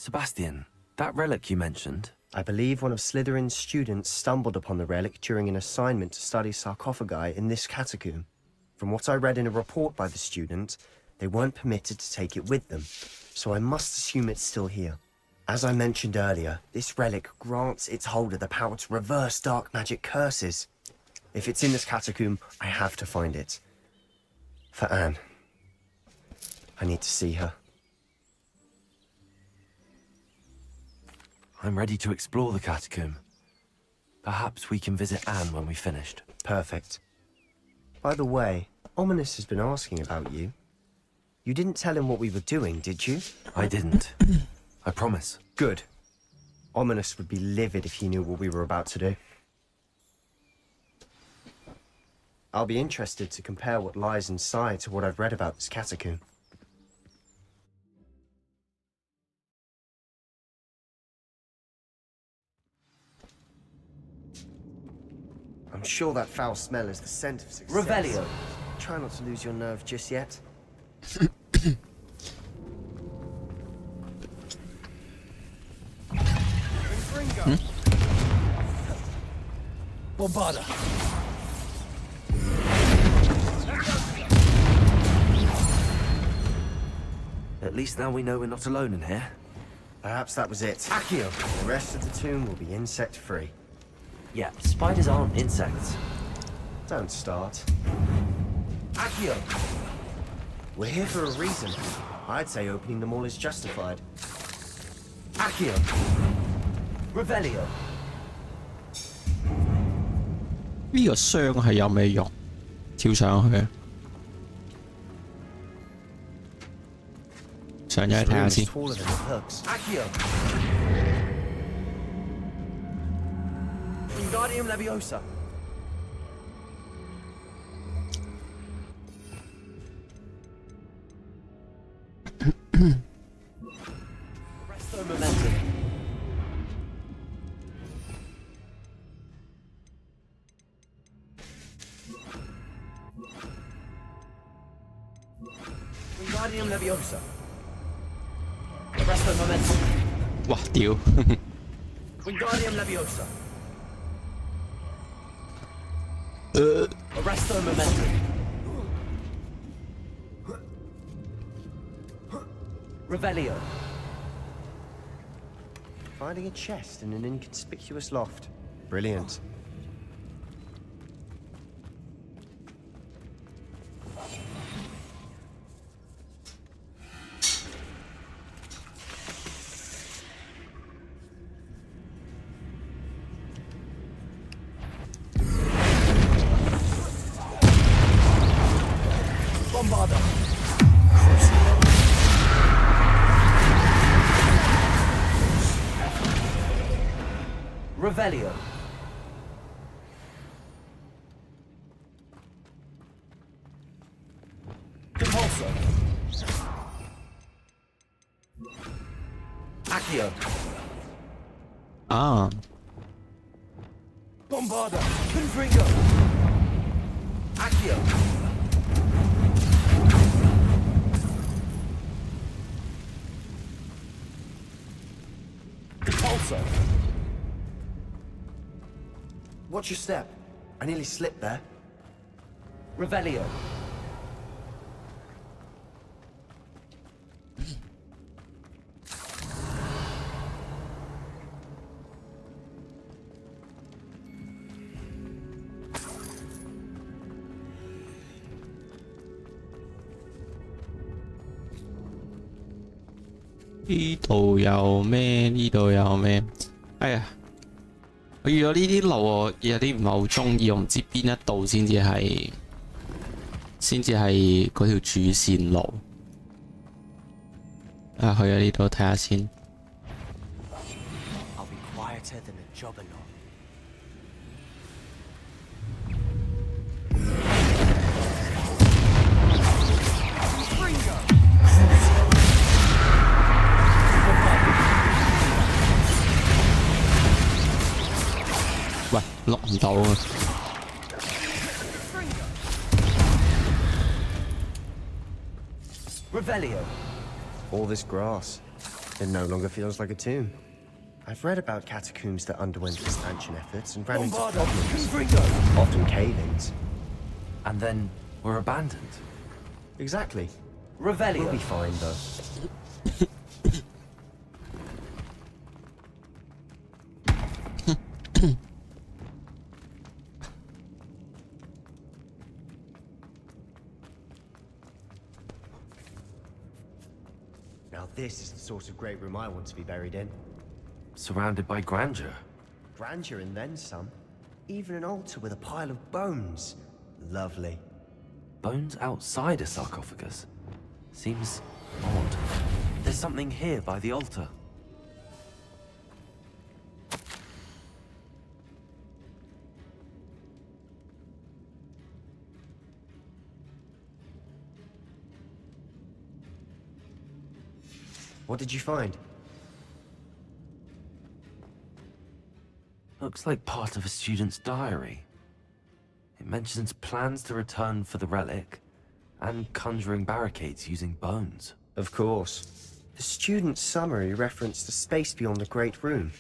Sebastian, that relic you mentioned. I believe one of Slytherin's students stumbled upon the relic during an assignment to study sarcophagi in this catacomb. From what I read in a report by the student, they weren't permitted to take it with them, so I must assume it's still here. As I mentioned earlier, this relic grants its holder the power to reverse dark magic curses. If it's in this catacomb, I have to find it. For Anne. I need to see her. I'm ready to explore the catacomb. Perhaps we can visit Anne when we've finished. Perfect. By the way, Ominous has been asking about you. You didn't tell him what we were doing, did you? I didn't. I promise. Good. Ominous would be livid if he knew what we were about to do. I'll be interested to compare what lies inside to what I've read about this catacomb. I'm sure that foul smell is the scent of success. Revelio. Try not to lose your nerve just yet. Bombarda. At least now we know we're not alone in here. Perhaps that was it. Accio! The rest of the tomb will be insect-free. Yeah, spiders aren't insects. Don't start. Accio! We're here for a reason. I'd say opening them all is justified. Accio! Revelio! 呢個箱係有咩用？跳上去，上咗去睇下先。 Taller than it looks. Accio! Wingardium Leviosa! Resto Momentum! Wingardium Leviosa! Resto Momentum! 哇！屌！ Wingardium Leviosa! Arresto Momentum! Revelio! Finding a chest in an inconspicuous loft. Brilliant. Bombarda! Revelio! Compulso! Accio! 啊！ Bombarda! Confringo! Accio! Compulso! Watch your step. I nearly slipped there. Revelio!呢度有咩？呢度有咩？哎呀！我遇到呢啲路我有啲唔係好中意，我唔知邊一度先至係嗰條主線路。啊，去咗呢度睇下先。I'll be quieter than a jobberknock. Ringo. 喂，錄唔到啊！ Revelio! All this grass. It no longer feels like a tomb. I've read about catacombs that underwent expansion efforts and ran into problems, often cave-ins. And then were abandoned. Exactly. Revelio. We'll be fine, though. Now this is the sort of great room I want to be buried in. Surrounded by grandeur. Grandeur and then some. Even an altar with a pile of bones. Lovely. Bones outside a sarcophagus. Seems odd. There's something here by the altar. What did you find? Looks like part of a student's diary. It mentions plans to return for the relic and conjuring barricades using bones. Of course. The student's summary referenced a space beyond the Great Room,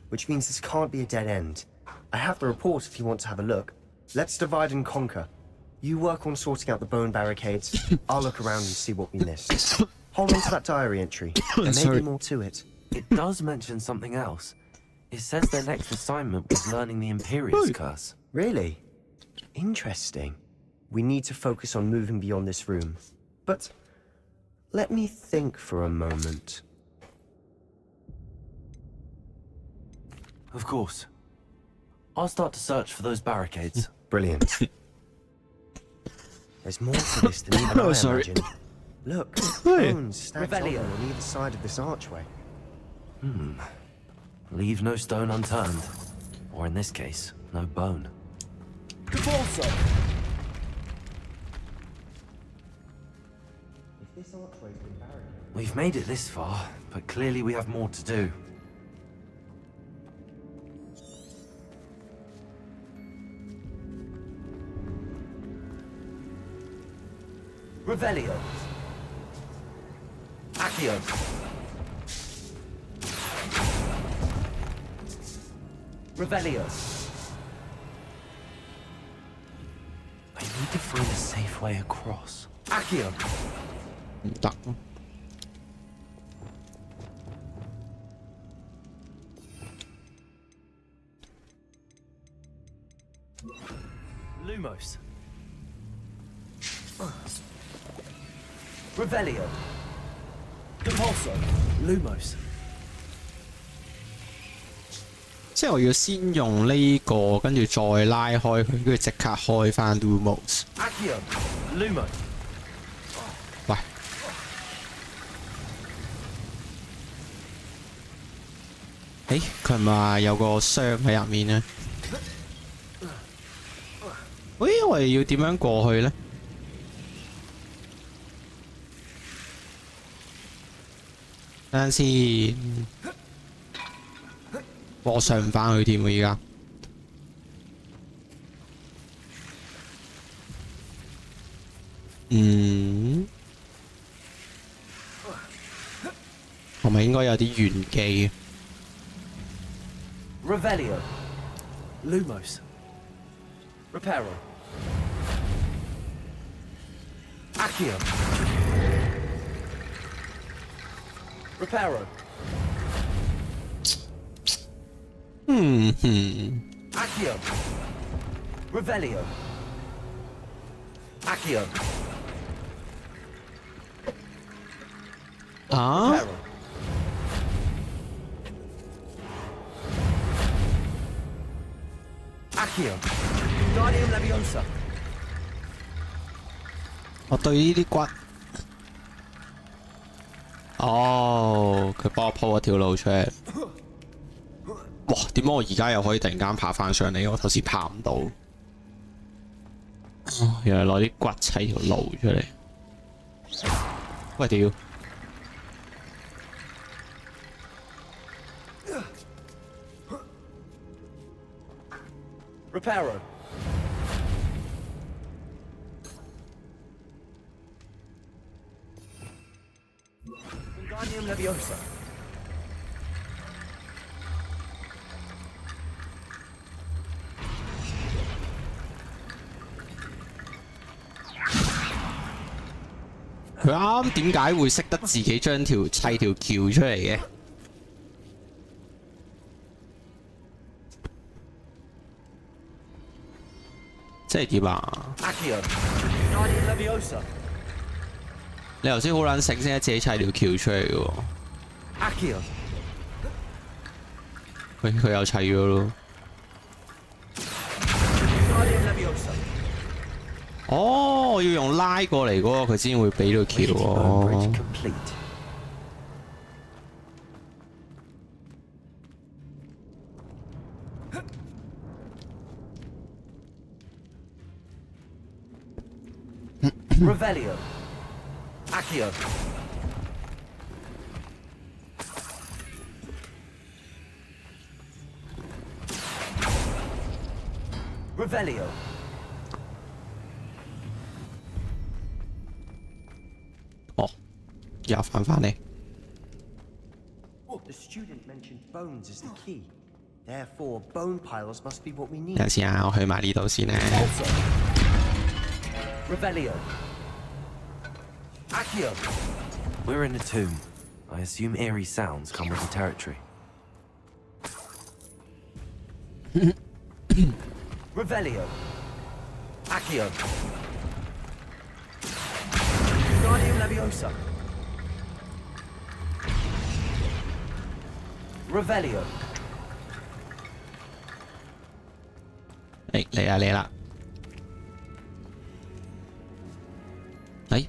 which means this can't be a dead end. I have the report if you want to have a look. Let's divide and conquer. You work on sorting out the bone barricades. I'll look around and see what we missed. Hold on to that diary entry. There may be more to it. It does mention something else. It says their next assignment was learning the Imperious Curse. Really? Interesting. We need to focus on moving beyond this room. But let me think for a moment. Of course. I'll start to search for those barricades. Brilliant. There's more to this than even I imagined. Look, bones stacked on either side of this archway. Leave no stone unturned. Or in this case, no bone. Convulso. If this archway's been barricaded... We've made it this far, but clearly we have more to do. Revelio. Accio. Revelio. I need to find a safe way across. Accio. 唔得。Lumos. Revelio. Compulso. Lumos. 即係我要先用呢、個，跟住再拉開佢，跟住即刻開翻 Lumos。Accio. Lumos. 喂，誒，佢係咪話有個箱喺入面咧？咦，我哋要點樣過去咧？等陣先，我上唔翻去添喎，而家。係咪應該有啲玄機 Revelio. Lumos. Reparo. Accio. Reparo. Accio. Revelio. Accio. 啊？ Reparo. Accio. Guardium Leviosa. 我對呢啲骨，哦，佢幫我鋪咗條路出嚟。哇！點解我而家又可以突然間爬翻上嚟？我頭先爬唔到。哦，原來攞啲骨砌條路出嚟。喂屌！ Reparo. Guardium Leviosa. 啱點解會識得自己將砌條橋出嚟嘅？即係點啊？ Accio. Guardian Leviosa. 你頭先好撚醒先，自己砌條橋出嚟嘅喎。Accio. 佢又砌咗咯。Guardian Leviosa. 哦，要用拉過嚟嗰個佢先會俾到橋 Bridge 喎。 complete. Revelio. Accio. Revelio. 哦，又翻嚟。 The student mentioned bones as the key. Therefore, bone piles must be what we need. 等陣先啊，我去埋呢度先咧。 Also. Revelio. Accio. We're in a tomb. I assume eerie sounds come with the territory. Revelio. Accio. Guardian Leviosa. Revelio. 嚟啦嚟啦！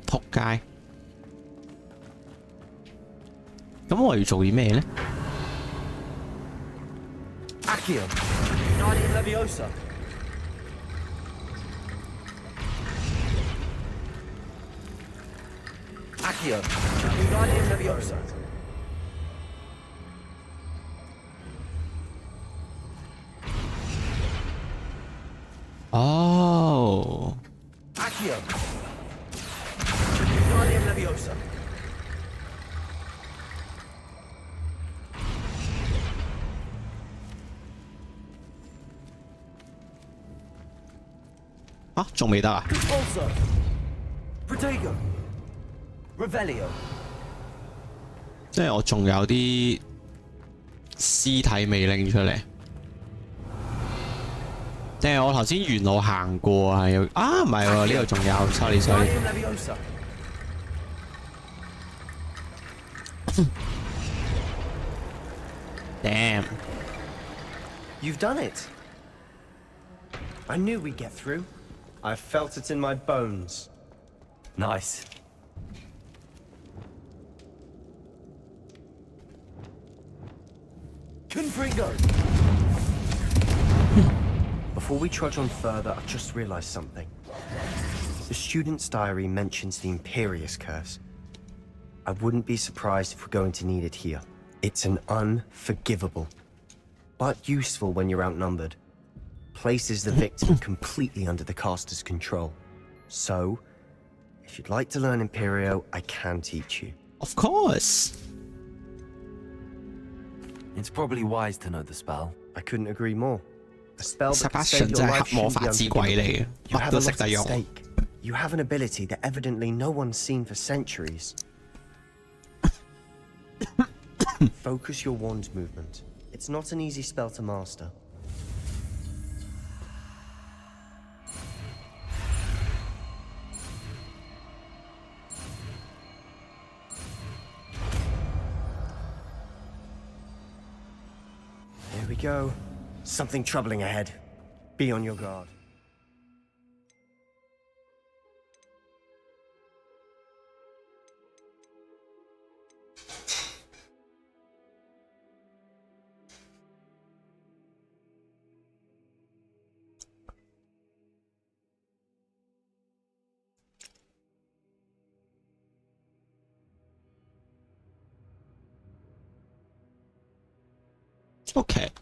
仆街！咁我要做啲咩咧？ Accio. Guardian Leviosa. Accio. Guardian Leviosa. Oh. Accio. Guardian Leviosa. Ah, 仲未得啊？ Also. Protego. Revelio. 即係我仲有啲屍體未拎出嚟。定係我頭先沿路行過啊？有啊，唔係喎，呢度仲有，sorry。 Guardian Leviosa. Damn. You've done it. I knew we'd get through. I felt it in my bones. Nice. Confringo. Before we trudge on further, I've just realized something. The student's diary mentions the Imperious Curse. I wouldn't be surprised if we're going to need it here. It's an unforgivable, but useful when you're outnumbered. Places the victim completely under the caster's control. So, if you'd like to learn Imperio, I can teach you. Of course. It's probably wise to know the spell. I couldn't agree more. A spell that could Sebastian save your 真係 life 黑魔 shouldn't 法 be 之鬼嚟嘅， unforgivable. You 乜 have 都 a 識 lot 得 at 用。 stake. You have an ability that evidently no one's seen for centuries. Focus your wand movement. It's not an easy spell to master. Here we go. Something troubling ahead. Be on your guard. OK。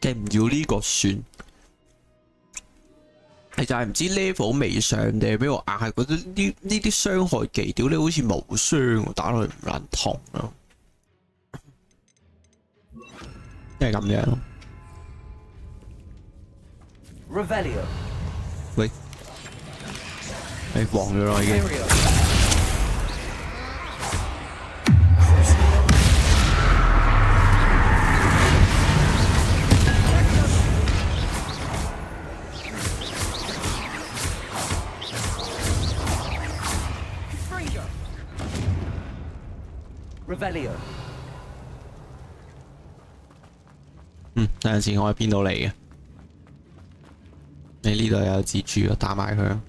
嘅唔要呢個算，你就係唔知 level 未上定係俾我硬係覺得呢啲傷害技屌你好似無傷喎，打落去唔撚痛咯。即係咁樣咯。Revelio. 喂，你黃咗咯已經。Imperio. Revelio. 等陣先，我喺邊度嚟嘅？你呢度有蜘蛛啊，打埋佢啊！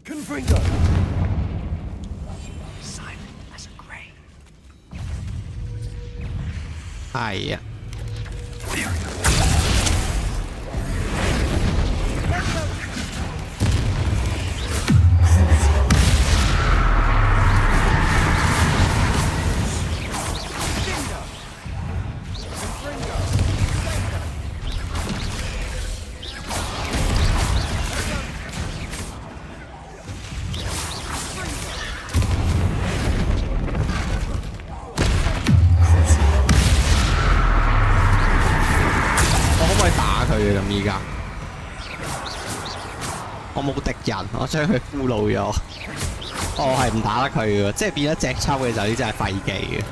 Confringo. Silent as a grave. 係啊，我可唔可以打佢嘅咁依家？我冇敵人，我將佢俘虜咗。我係唔打得佢嘅，即係變咗隻抽嘅時候，呢真係廢技嘅。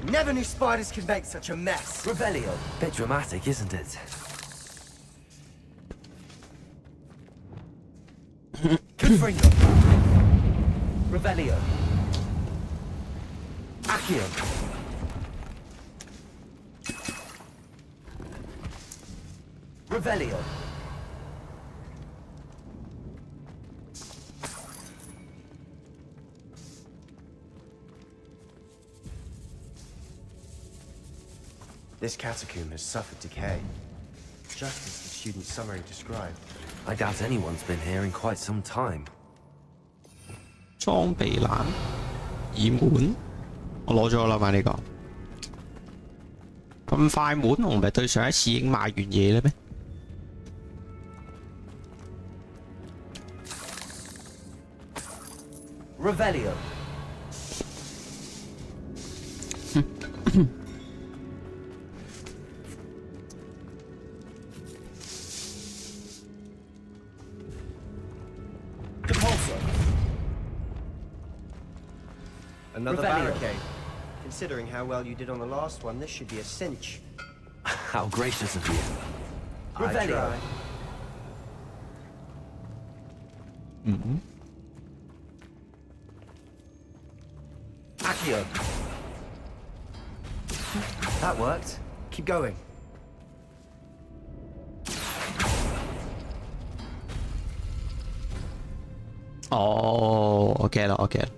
Never knew spiders could make such a mess. Revelio. Bit dramatic, isn't it? Confringo. Revelio. Accio. Revelio. This catacomb has suffered decay, just as the student's summary described. I doubt anyone's been here in quite some time. 裝備欄耳門，我攞咗啦嘛呢個。咁快滿，我唔係對上一次已經賣完嘢啦咩？ Revelio. Depulso. Another Revelio. barricade. Considering how well you did on the last one, this should be a cinch. How gracious of you. I Revelio. try. Accio. That worked. Keep going. Oh, OK 啦，OK 啦。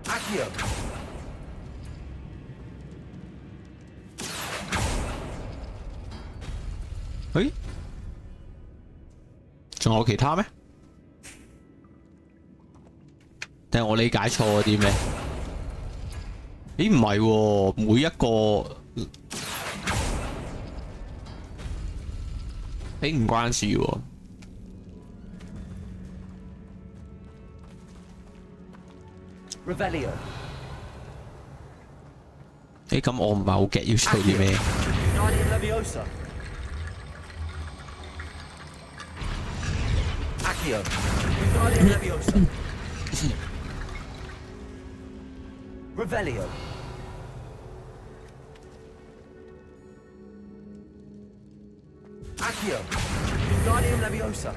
Accio. 誒，仲有其他咩？定係我理解錯嗰啲咩？咦，唔係喎，每一個唔關事喎。Revelio. 咁我唔係好 get 要做啲咩？ Guardian Leviosa. Accio. Guardian Leviosa. Revelio. Accio. Wingardium Leviosa.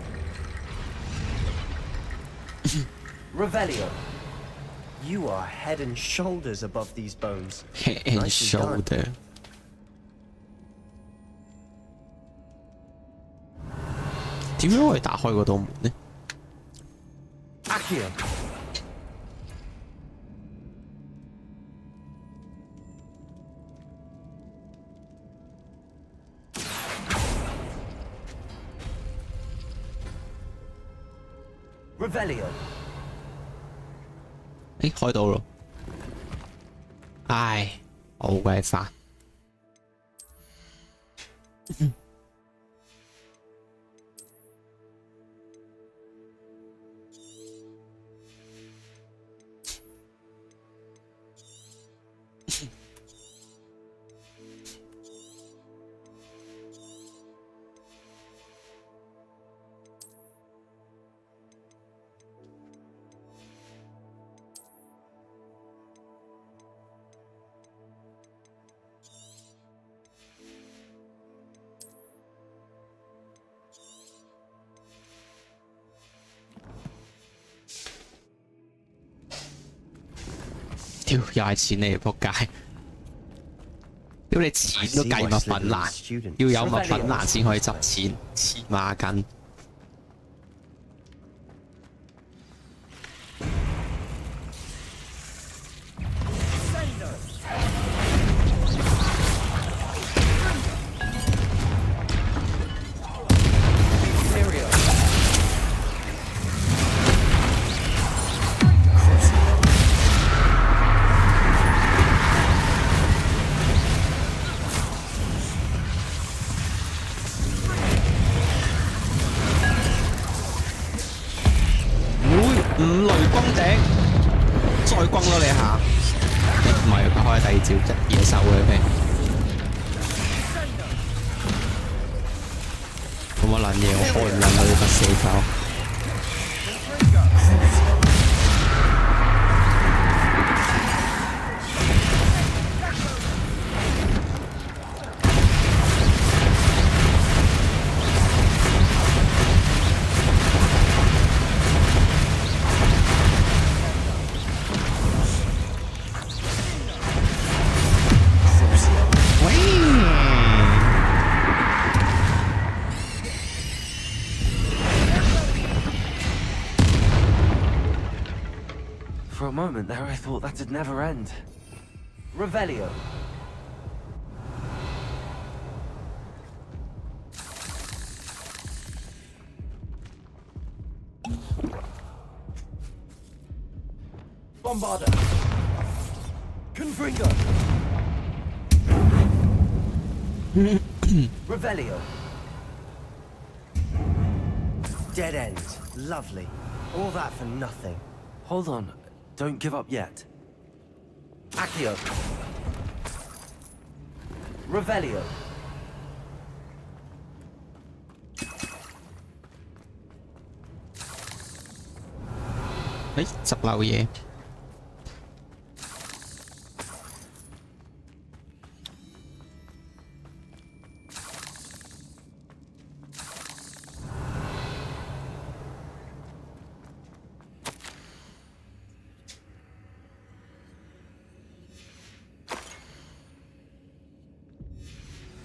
Revelio. You are head and shoulders above these bones. Head and Nicely done. shoulder。點樣可以打開嗰道門呢？ Accio. Revelio. 誒，開到咯！唉，好鬼煩。屌，又係錢嚟，仆街！屌你錢都計物品欄，要有物品欄先可以執錢，黐孖筋。五雷轟頂，再轟多你下。唔係，佢開第二招一野獸嘅咩？咁乜撚嘢？我開唔撚到呢把死狗。For a moment there, I thought that'd never end. Revelio. Bombarder. Confringo. Revelio. Dead end. Lovely. All that for nothing. Hold on, don't give up yet. Accio. Revelio. 誒，執漏嘢。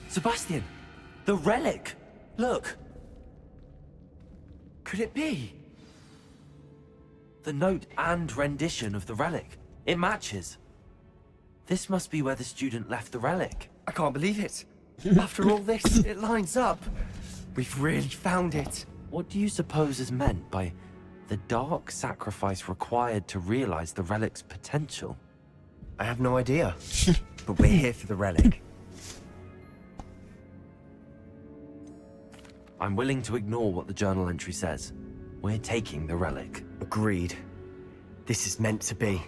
Sebastian, the relic! Look! Could it be? The note and rendition of the relic. It matches. This must be where the student left the relic. I can't believe it. After all this, it lines up. We've really found it. What do you suppose is meant by the dark sacrifice required to realize the relic's potential? I have no idea. But we're here for the relic. I'm willing to ignore what the journal entry says. We're taking the relic. Agreed. This is meant to be.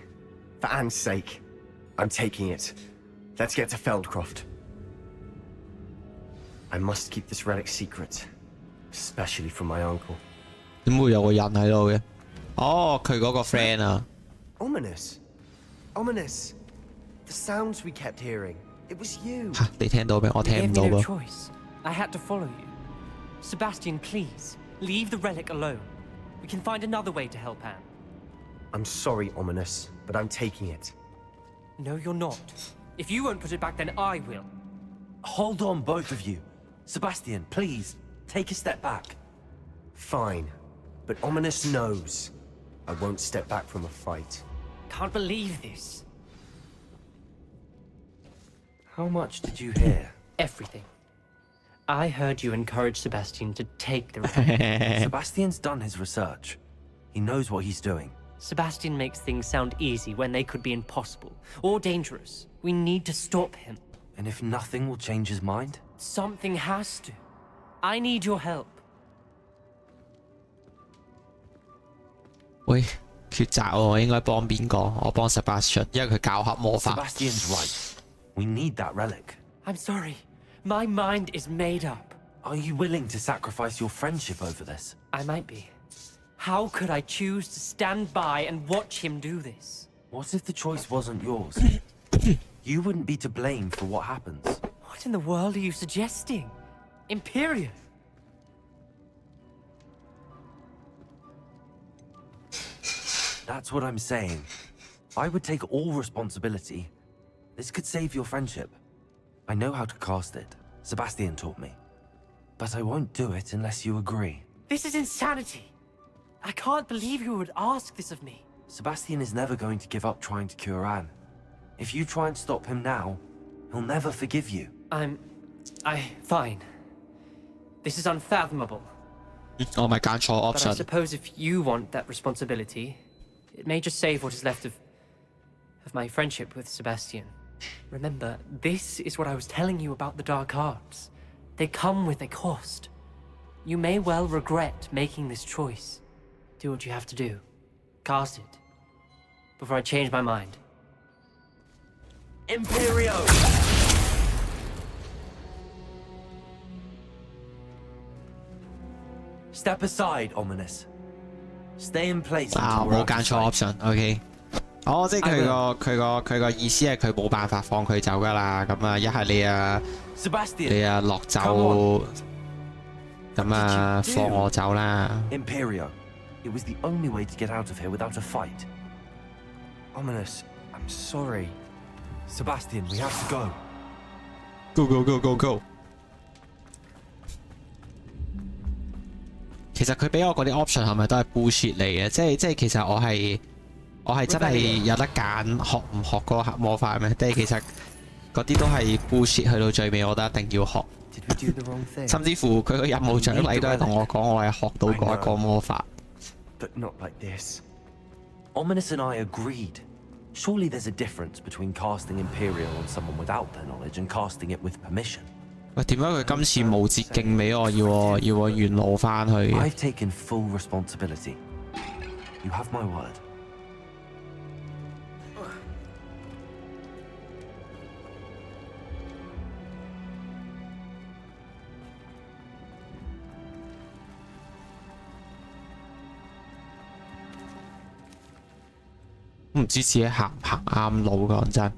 For Anne's sake. I'm taking it. Let's get to Feldcroft. I must keep this relic secret. Especially from my uncle. 點會有個人喺度嘅？哦，佢嗰個 friend 啊， Ominous. Ominous. The sounds we kept hearing. It was you. 嚇你聽到咩？我 You 聽 gave 唔 me 到 no 噃。 choice. I had to follow you. Sebastian, please, leave the relic alone. We can find another way to help Anne. I'm sorry, Ominous, but I'm taking it. No, you're not. If you won't put it back, then I will. Hold on, both of you. Sebastian, please, take a step back. Fine. But Ominous knows I won't step back from a fight. Can't believe this. How much did you hear? Everything. I heard you encourage Sebastian to take the relic. Sebastian's done his research. He knows what he's doing. Sebastian makes things sound easy when they could be impossible or dangerous. We need to stop him. And if nothing will change his mind? Something has to. I need your help. 喂，抉擇喎，我應該幫邊個？我幫 Sebastian，因為佢教黑魔法。Sebastian's right. We need that relic. I'm sorry. My mind is made up. Are you willing to sacrifice your friendship over this? I might be. How could I choose to stand by and watch him do this? What if the choice wasn't yours? You wouldn't be to blame for what happens. What in the world are you suggesting? Imperium? That's what I'm saying. I would take all responsibility. This could save your friendship. I know how to cast it. Sebastian taught me. But I won't do it unless you agree. This is insanity. I can't believe you would ask this of me. Sebastian is never going to give up trying to cure Anne. If you try and stop him now, he'll never forgive you. Fine. This is unfathomable. 我咪揀錯 But I option。 suppose if you want that responsibility, it may just save what is left of my friendship with Sebastian. Remember, this is what I was telling you about the dark arts. They come with a cost. You may well regret making this choice. Do what you have to do. Cast it. Before I change my mind. Imperio! Step aside, Ominous. Stay in place 啊， until we're 我 out of 揀錯 sight. option，OK。哦，即係佢個意思係佢冇辦法放佢走噶啦，咁啊一係你啊 Sebastian, 落走， Come 咁啊 What did you do? 放我走啦。 Imperio. It was the only way to get out of here without a fight. Ominous, I'm sorry. Sebastian, we have to go. Go go go go go！ 其實佢俾我嗰啲 option 係咪都係 bullshit 嚟嘅？即係其實我係真係有得揀學唔學嗰個黑魔法咩？即係其實嗰啲都係 bullshit， 去到最尾我覺得一定要學。 Did we do the wrong thing? 甚至乎佢個任務獎勵都係同我講我係學到嗰一個魔法。 But not like this. Ominous and I agreed. Surely there's a difference between casting Imperial on someone without their knowledge and casting it with permission. 喂，點解佢今次冇捷徑俾我，要我原路翻去嘅？ I've taken full responsibility. You have my word. 唔知自己行唔行啱路，講真。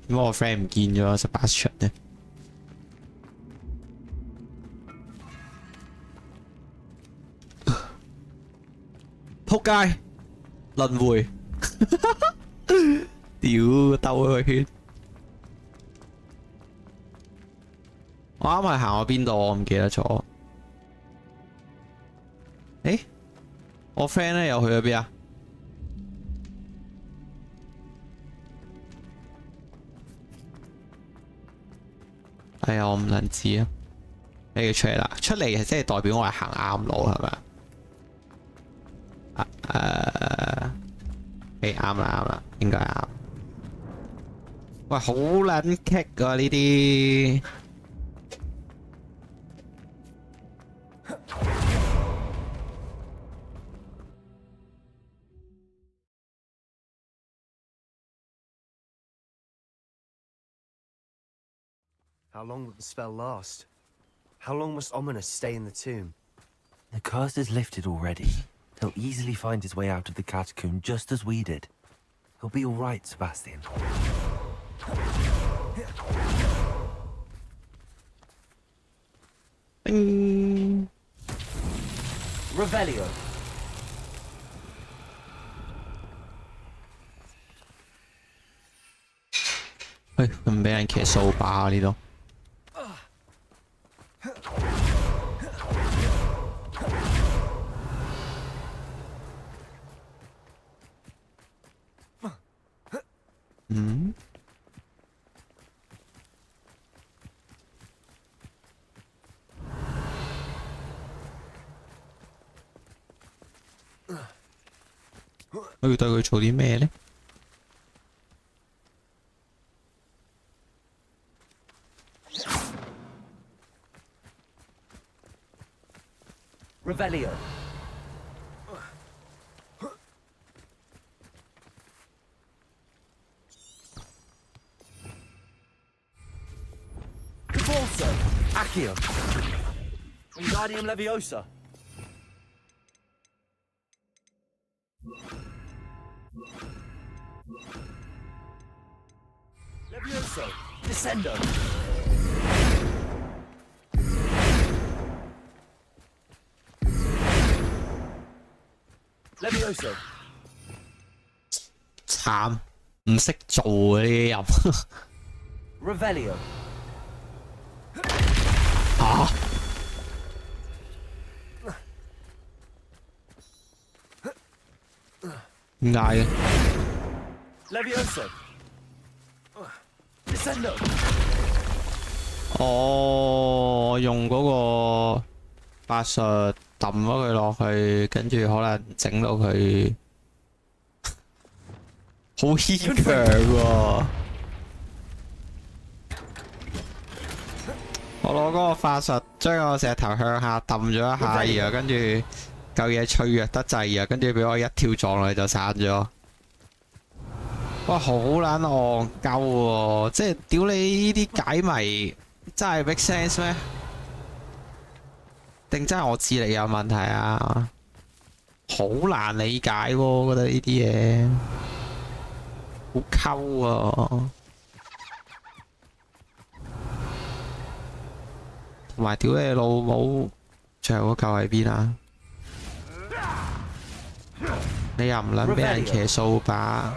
點解我 friend 唔見咗 Sebastian 呢？仆街，輪迴，屌兜咗個圈。我啱係行去邊度？我唔記得咗。誒，我 friend 咧又去咗邊啊？哎呀，我唔能知啊！你要出嚟啦，出嚟係即係代表我係行啱路係咪啊？啱啦，應該啱。喂，好撚棘㗎呢啲。How long will the spell last? How long must Ominous stay in the tomb? The curse is lifted already. He'll easily find his way out of the catacomb just as we did. He'll be all right, Sebastian. Ding Revelio. 喂，佢唔俾人騎掃把啊呢度。嗯。我要對佢做啲咩呢？ Revelio. Convulso. Accio! Wingardium Leviosa. Levioso. Descendo. Levioso. 慘，唔識做啊呢啲人。Revelio. 嚇！點解嘅？ Levioso. Descendo. 哦，我用嗰個法術揼咗佢落去，跟住可能整到佢好牽強喎。我攞嗰個法術將個石頭向下揼咗一下，然後跟住嚿嘢脆弱得滯，然後跟住俾我一跳撞落去就散咗。哇，好撚戇鳩喎！即係屌你呢啲解謎真係 make sense 咩？定真係我智力有問題啊？好難理解喎，我覺得呢啲嘢好溝啊！同埋屌你老母，最後嗰嚿喺邊啊？你又唔撚俾人騎掃把，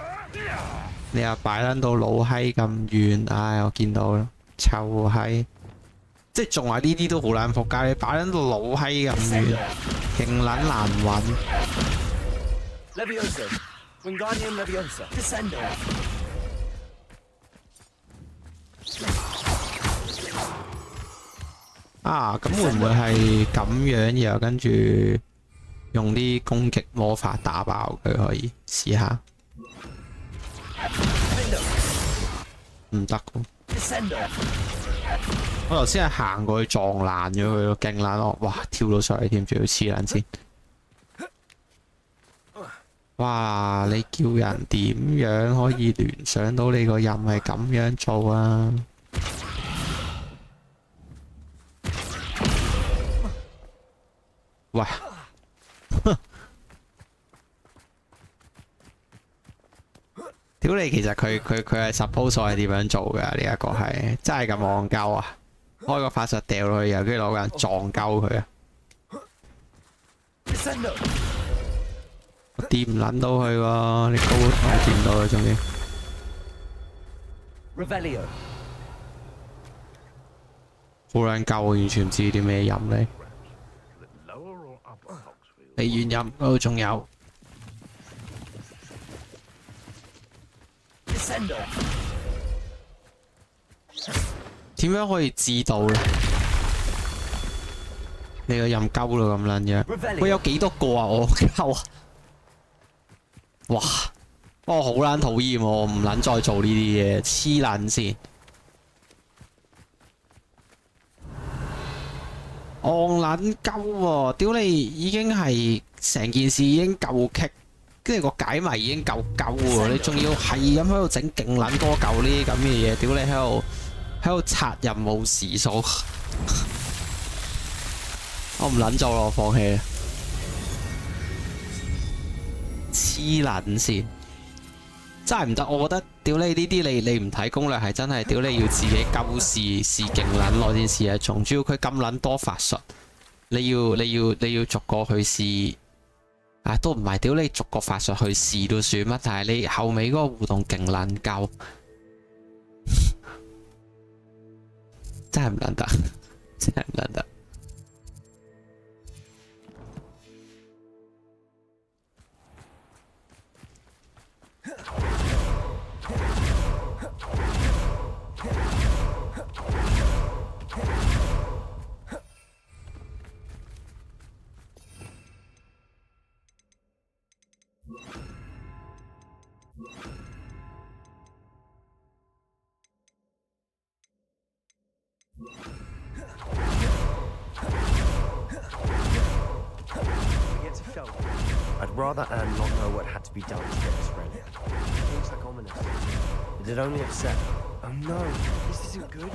你又擺撚到老閪咁遠，唉，我見到啦，臭閪！即係仲話呢啲都好撚仆街，你擺撚到老閪咁遠，勁撚難揾。Levioso. Wingardium Leviosa. Descendo. 啊，咁會唔會係咁樣，然後跟住用啲攻擊魔法打爆佢？可以試下。唔得喎！ Descendo. 我頭先係行過去撞爛咗佢咯，勁爛我，哇！跳到上嚟添，仲要黐撚線。哇！你叫人點樣可以聯想到你個任係咁樣做啊？喂！屌你，其實佢係 suppose 係點樣做㗎？呢一個係真係咁戇鳩啊！開個法術掉落去，然後跟住攞個人撞鳩佢啊！ Descendo. 我掂唔撚到佢喎，你高台掂唔到佢，仲要 Revelio. 好撚鳩，我完全唔知啲咩飲你。你原飲嗰度仲有。 Descendo. 點樣可以知道咧？你個任鳩到咁撚樣，喂有幾多個啊？我鳩啊！哇！我好撚討厭喎，我唔撚再做呢啲嘢，黐撚線。戇撚鳩喎！屌你已經係成件事已經夠棘，跟住個解謎已經夠鳩喎，你仲要係咁喺度整勁撚多嚿呢啲咁嘅嘢，屌你喺度刷任務時數。我唔撚做啦，我放棄啦。黐撚線，真係唔得。我覺得屌你呢啲你唔睇攻略係真係屌你要自己鳩試勁撚攞先試一種。主要佢咁撚多法術，你要逐個去試。啊，都唔係屌你逐個法術去試都算乜，但係你後尾嗰個互動勁撚鳩，真係唔撚得，真係唔撚得。I'd rather Anne not know what had to be done to get this relic. It looks like ominous. It'd only upset her. Oh no, this isn't good.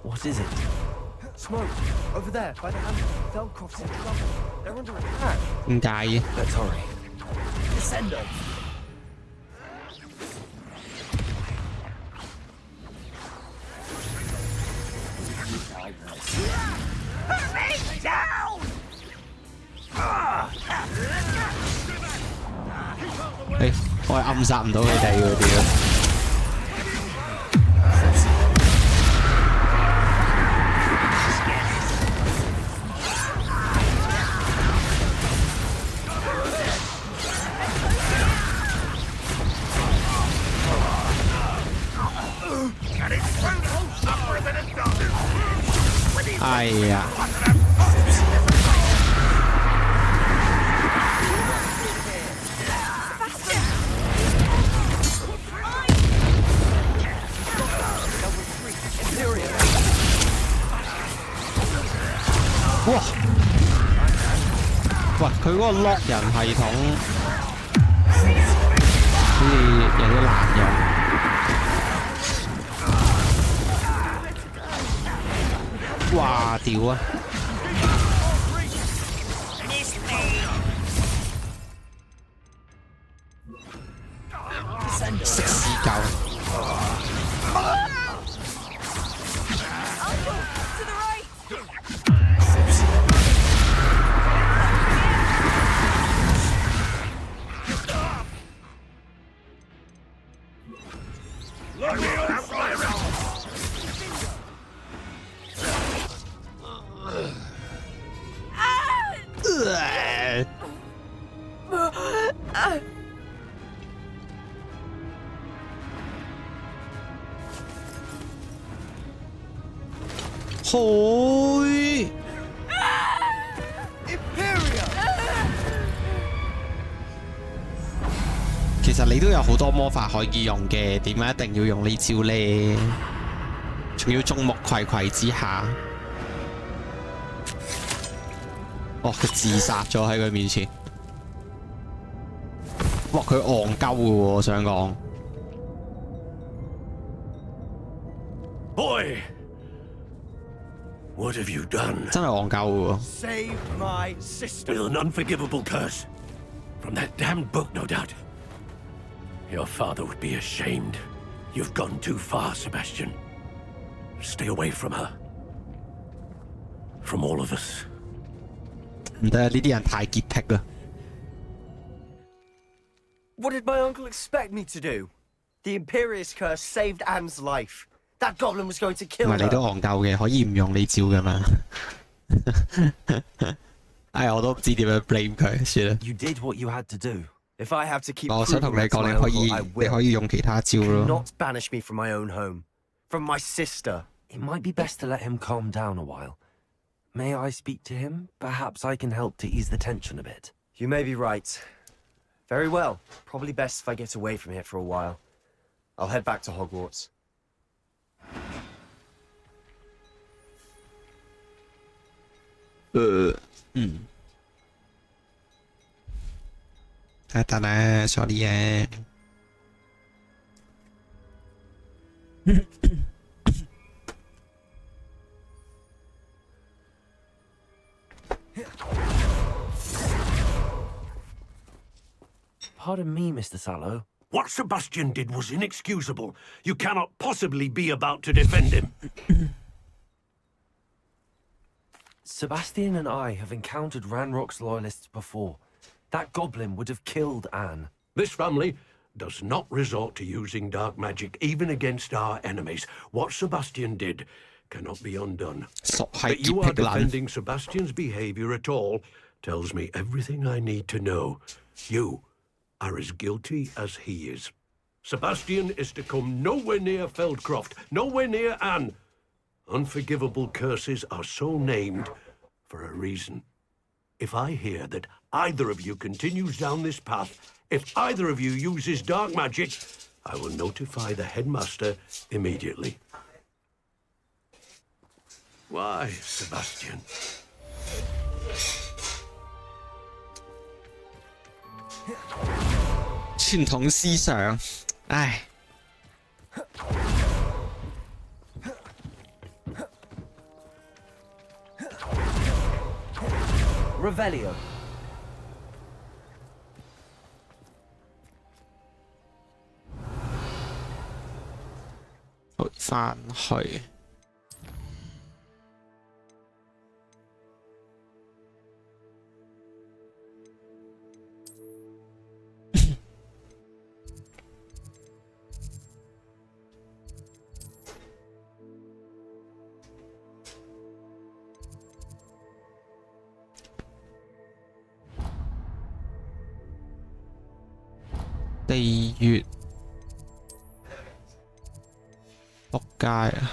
What is it? Smoke, over there, by the hammer. Velcroft's in trouble. They're under attack. 點解嘅？ Let's hurry. Descendo. Down! 我係暗殺唔到佢哋喎屌！哎呀！哇！喂，佢嗰個 lock 人系統好似有啲難用。哇！屌啊！食屎狗！去。其實你都有好多魔法可以用嘅，點解一定要用呢招呢？仲要眾目睽睽之下，哦，佢自殺咗喺佢面前。哇！佢戇鳩嘅喎，我想講。Boy, what have you done? 真係戇鳩嘅喎。 Save my sister. With an unforgivable curse. From that damned book, no doubt. Your father would be ashamed. You've gone too far, Sebastian. Stay away from her. From all of us. 唔得，呢啲人太潔癖啦。 What did my uncle expect me to do? The Imperious curse saved Anne's life. That goblin was going to 唔 kill 係你都 her. 戇鳩嘅，可以唔用呢招噶嘛？唉，我都唔知點樣 blame 佢，算啦。 You did what you had to do. If I have to keep 我想同 proving 你 that to 講， my 你可 uncle, 以 I 你 will. 可以用其他招 Do 咯。 not banish me from my own home. From my sister. It might be best to let him calm down a while. May I speak to him? Perhaps I can help to ease the tension a bit. You may be right. Very well. Probably best if I get away from here for a while. I'll head back to Hogwarts. 等啦，sorry 啊。Pardon me, Mr. Sallow. What Sebastian did was inexcusable. You cannot possibly be about to defend him. Sebastian and I have encountered Ranrock's loyalists before. That goblin would have killed Anne. This family does not resort to using dark magic even against our enemies. What Sebastian did cannot be undone. 屬係 That 潔 you are 癖撚。 defending Sebastian's behavior at all tells me everything I need to know. You are as guilty as he is. Sebastian is to come nowhere near Feldcroft, nowhere near Anne. Unforgivable curses are so named for a reason. If I hear that either of you continues down this path, if either of you uses dark magic, I will notify the headmaster immediately. Why, Sebastian? 傳統思想，唉。 Revelio. 退返去。地穴仆街啊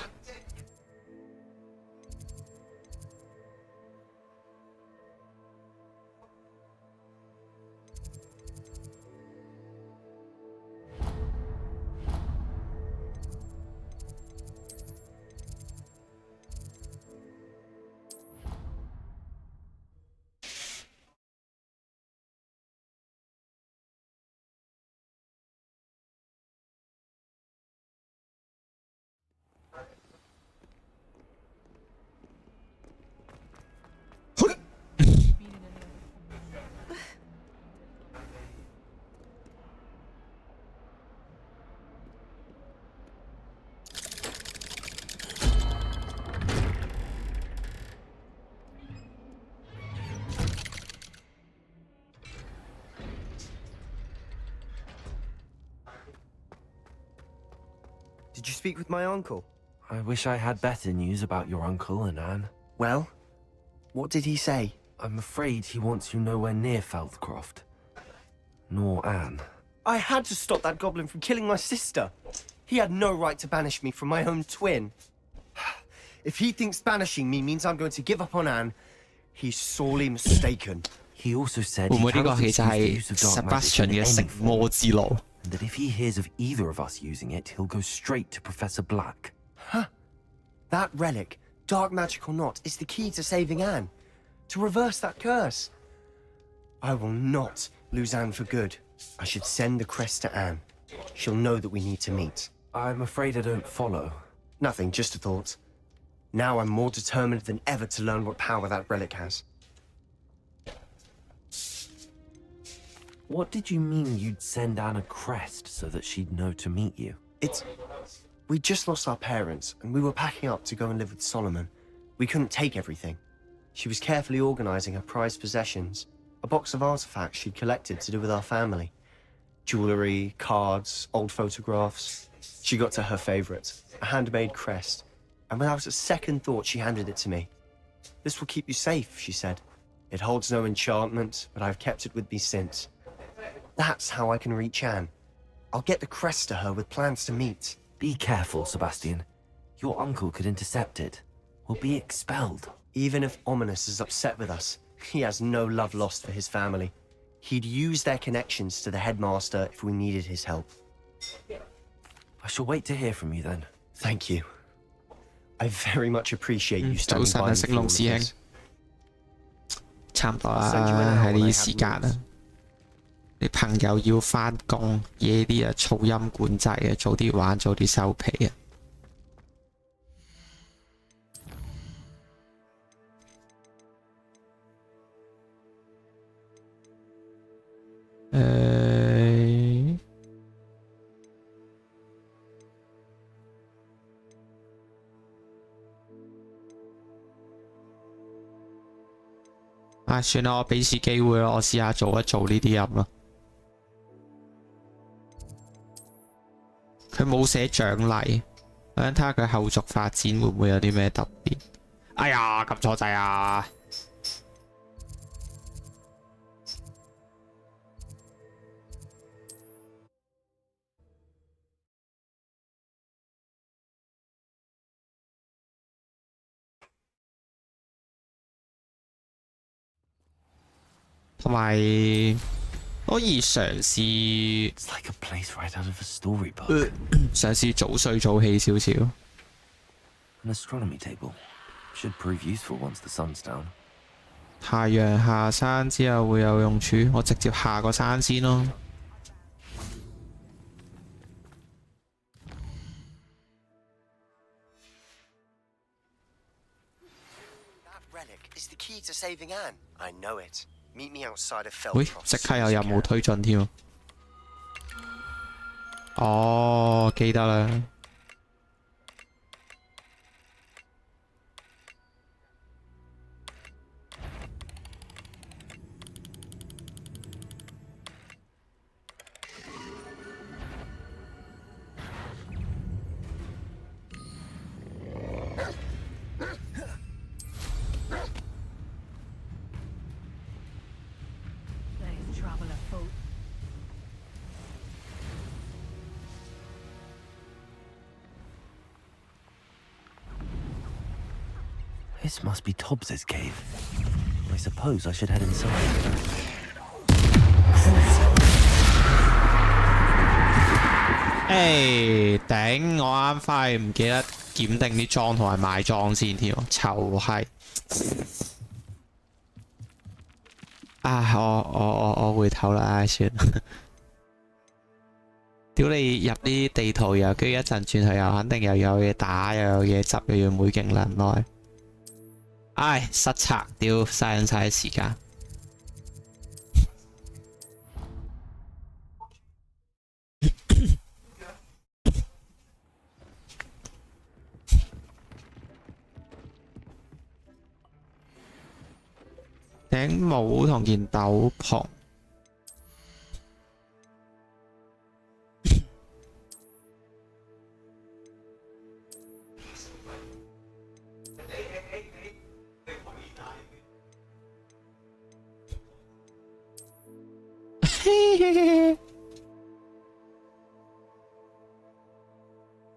！Did you speak with my uncle? I wish I had better news about your uncle and Anne. Well, what did he say? I'm afraid he wants you nowhere near Feldcroft. Nor Anne. I had to stop that goblin from killing my sister. He had no right to banish me from my own twin. If he thinks banishing me means I'm going to give up on Anne, he's sorely mistaken. He also said 會唔 he 會呢個 cannot 戲就 excuse the 係 use of dark magic Sebastian in 嘅 any 成 form, 魔之路？ and that if he hears of either of us using it, he'll go straight to Professor Black. That relic, dark magic or not, is the key to saving Anne. To reverse that curse. I will not lose Anne for good. I should send the crest to Anne. She'll know that we need to meet. I'm afraid I don't follow. Nothing, just a thought. Now I'm more determined than ever to learn what power that relic has. What did you mean you'd send Anne a crest so that she'd know to meet you? We just lost our parents, and we were packing up to go and live with Solomon. We couldn't take everything. She was carefully organizing her prized possessions, a box of artifacts she'd collected to do with our family. Jewelry, cards, old photographs. She got to her favorite, a handmade crest, and without a second thought she handed it to me. This will keep you safe, she said. It holds no enchantment, but I've kept it with me since. That's how I can reach Anne. I'll get the crest to her with plans to meet. Be careful, Sebastian. Your uncle could intercept it. We'll be expelled. Even if Ominous is upset with us, he has no love lost for his family. He'd use their connections to the headmaster if we needed his help. I shall wait to hear from you then. Thank you. I very much appreciate you 早 standing 晨 by 啊， me 成 through all 龍 of 師兄， this. 差唔多 Send you an 啦， hour 喺 when 呢 I 啲 have 時間啊 news.，你朋友要翻工，夜啲啊噪音管制啊，早啲玩，早啲收皮啊。啊，算啦，我俾次機會啦，我試下做一做呢啲人咯。佢冇寫獎勵，我想睇下佢後續發展會唔會有啲咩特別。哎呀，撳錯掣啊！同埋可以嘗試 It's like a place right out of a storybook. 嘗試早睡早起少少。An astronomy table. Should prove useful once the sun's down. 太陽下山之後會有用處，我直接下個山先咯。That relic is the key to saving Anne. I know it. Meet me outside of 喂， Feldcroft. 即刻有任務推進添。哦，記得啦。There's trouble afoot. This must be Tobbs's cave. I suppose I should head inside. 頂！我啱翻去唔記得檢定啲裝同埋買裝先添，臭閪！啊，我回頭啦，唉，算啦。屌你入啲地圖又跟住一陣轉去又肯定又有嘢打又有嘢執又要每勁能耐，唉失策，屌嘥緊晒啲時間。頂帽同件斗篷。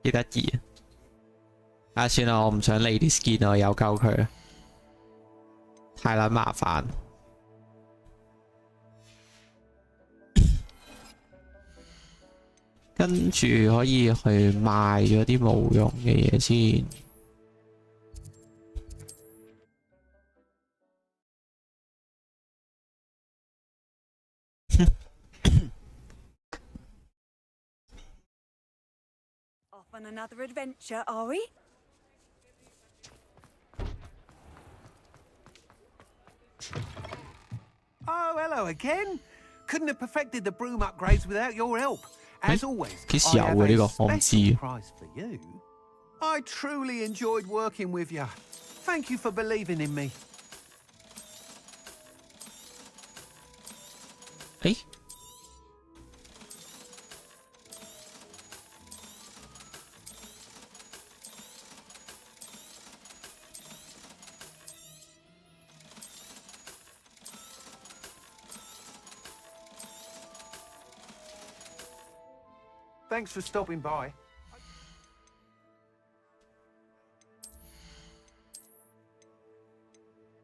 幾得意啊！算啦，我唔想理啲 skin 我有鳩佢啦，太撚麻煩。跟住可以去賣咗啲冇用嘅嘢先。Off on another adventure, are we? Oh, hello again. Couldn't have perfected the broom upgrades without your help. As always, 幾時有 I 嘅 have 呢 a 個我唔知 special prize for you. I truly enjoyed working with you. Thank you for believing in me. 誒 Thanks for stopping by.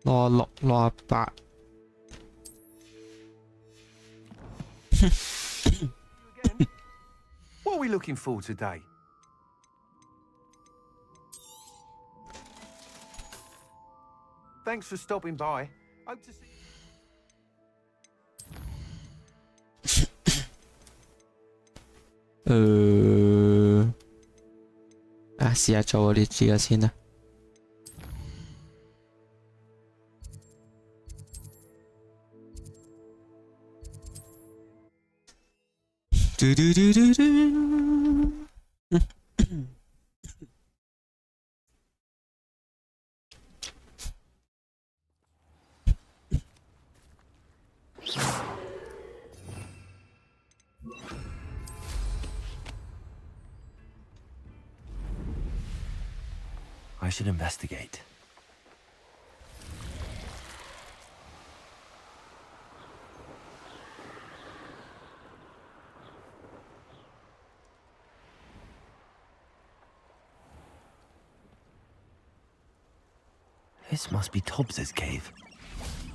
66、68。Again. What are we looking for today? Thanks for stopping by. Hope to see you. 試下做呢個先啦。嘟嘟嘟嘟嘟。I should investigate. This must be Tobbs's cave.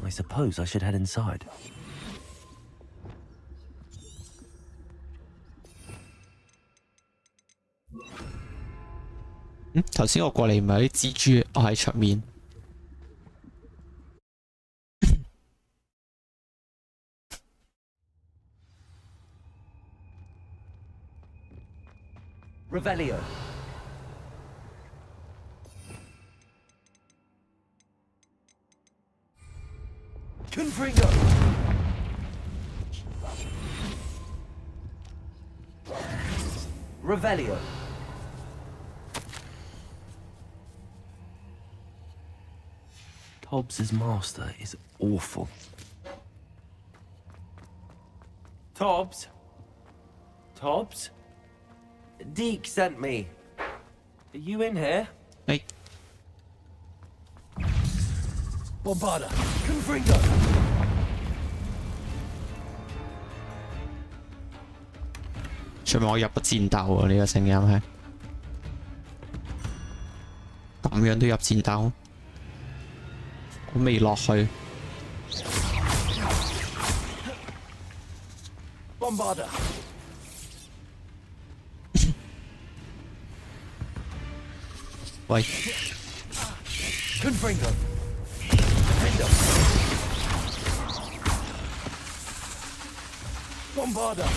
I suppose I should head inside. 頭先我過嚟唔係有啲蜘蛛，我喺出面。Revelio. Confringo. Revelio. Tobbs's master is awful. Tobbs? Tobbs? Deke sent me. Are you in here? 誒 Bombarda. Confringo. 上面我入咗戰鬥喎，呢個聲音係咁樣都入戰鬥，我未落去。Bombarda. 喂， Confringo. Hendo. Bombarda.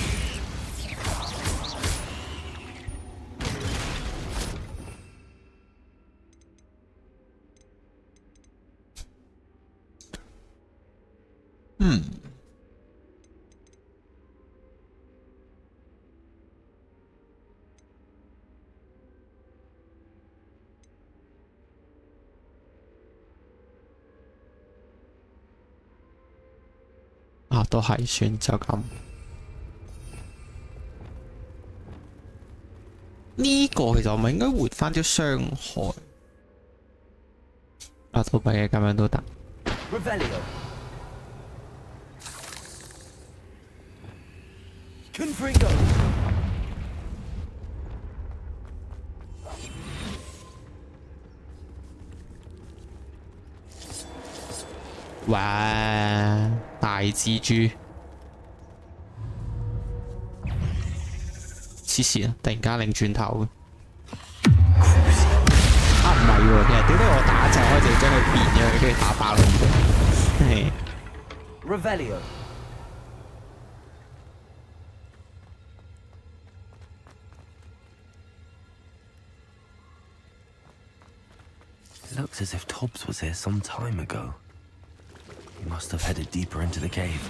Hmm. 啊，都係算就咁。呢、個其實我咪應該回翻啲傷害。啊，都弊嘅，咁樣都得。Revelio. Confringo. 哇！大蜘蛛，黐線啊！突然間擰轉頭啊，唔係喎，其實屌解我打一陣可以就將佢變咗，跟住打爆佢。Revelio. It looks as if Tobbs was here some time ago. He must have headed deeper into the cave.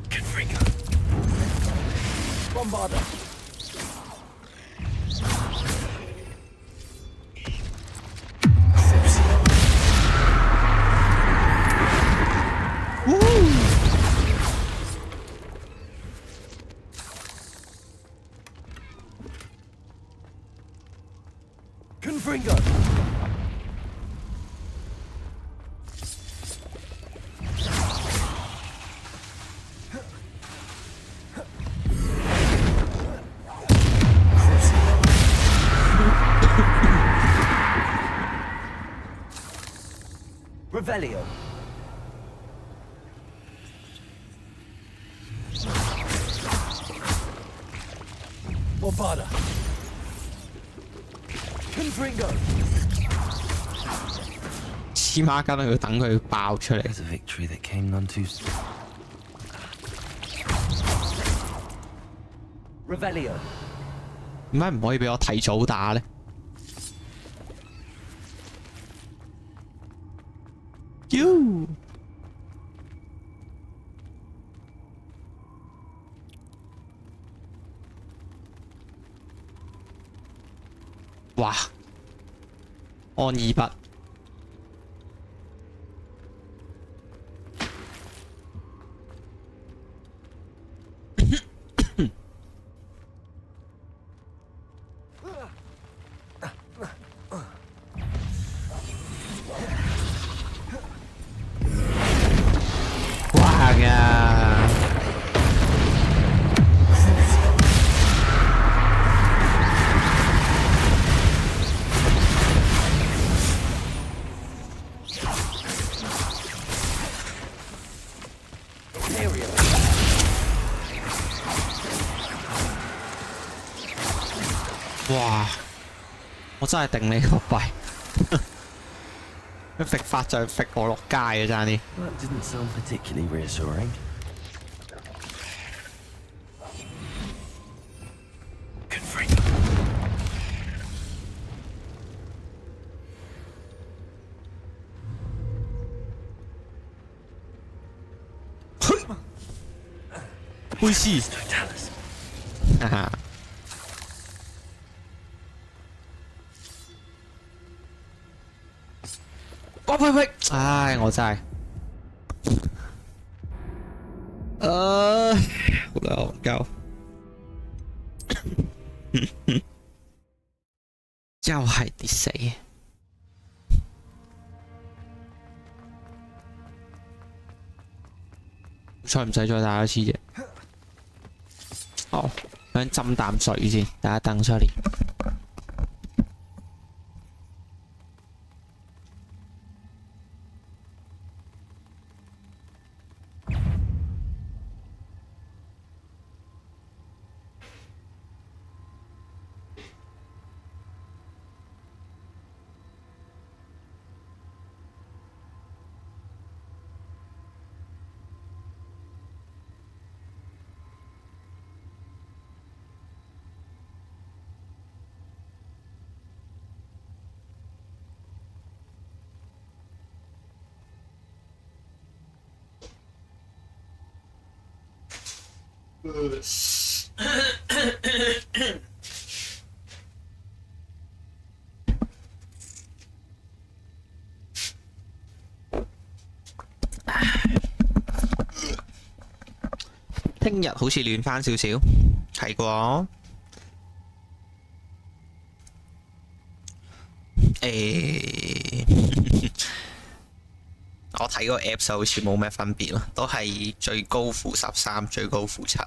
Confringo. Bombarda. Confringo. Revelio. Bombarda. Confringo. 黐孖筋啊！要等佢爆出嚟。There's a victory that came none too soon. Revelio. 點解唔可以俾我提早打咧？妖！哇！安二筆。哇！我真係頂你個肺，一揈法就揈我落街嘅爭啲。That didn't sound particularly reassuring. Good freak. 杯師， Don't tell us. 哈哈。喂！唉，我真係，好啦，我夠，又係跌死。好彩唔使再打一次啫。好，想斟啖水先，大家等出嚟。聽日好似暖翻少少，係啩？我睇個 app 就好似冇咩分別咯，都係最高負13，最高負7。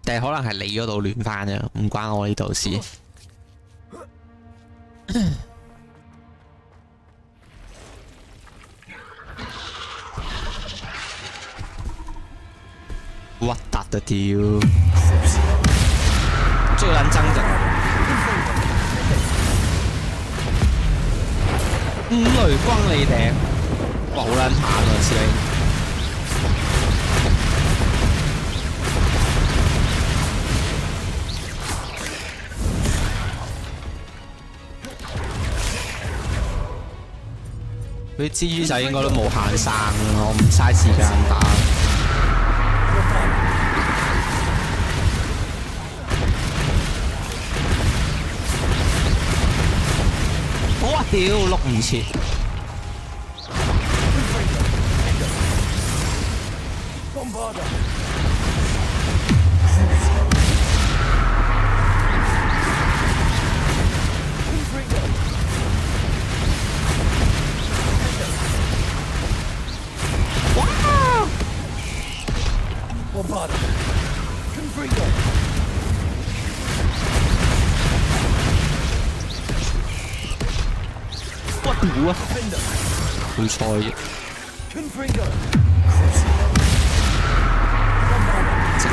但係可能係你嗰度暖翻啫，唔關我呢度事。核突啊屌！最撚憎就雷光你頂，哇好撚慘啊師兄！佢蜘蛛仔應該都冇限生，我唔嘥時間打。哇屌，碌唔切。屌啊！好彩啫，整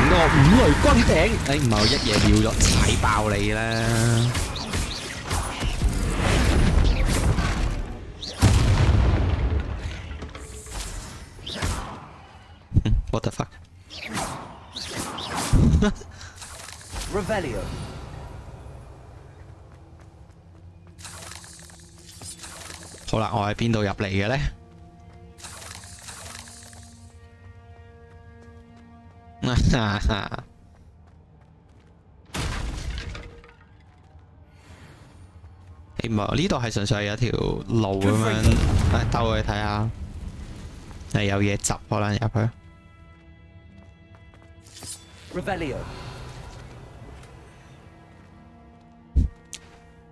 多個5雷轟頂，唔係我一嘢秒咗踩爆你啦！What the fuck？ Revelio。好啦，我喺邊度入嚟嘅咧？唔係呢度係純粹係有條路咁樣，兜去睇下，係有嘢執可能入去。Revelio。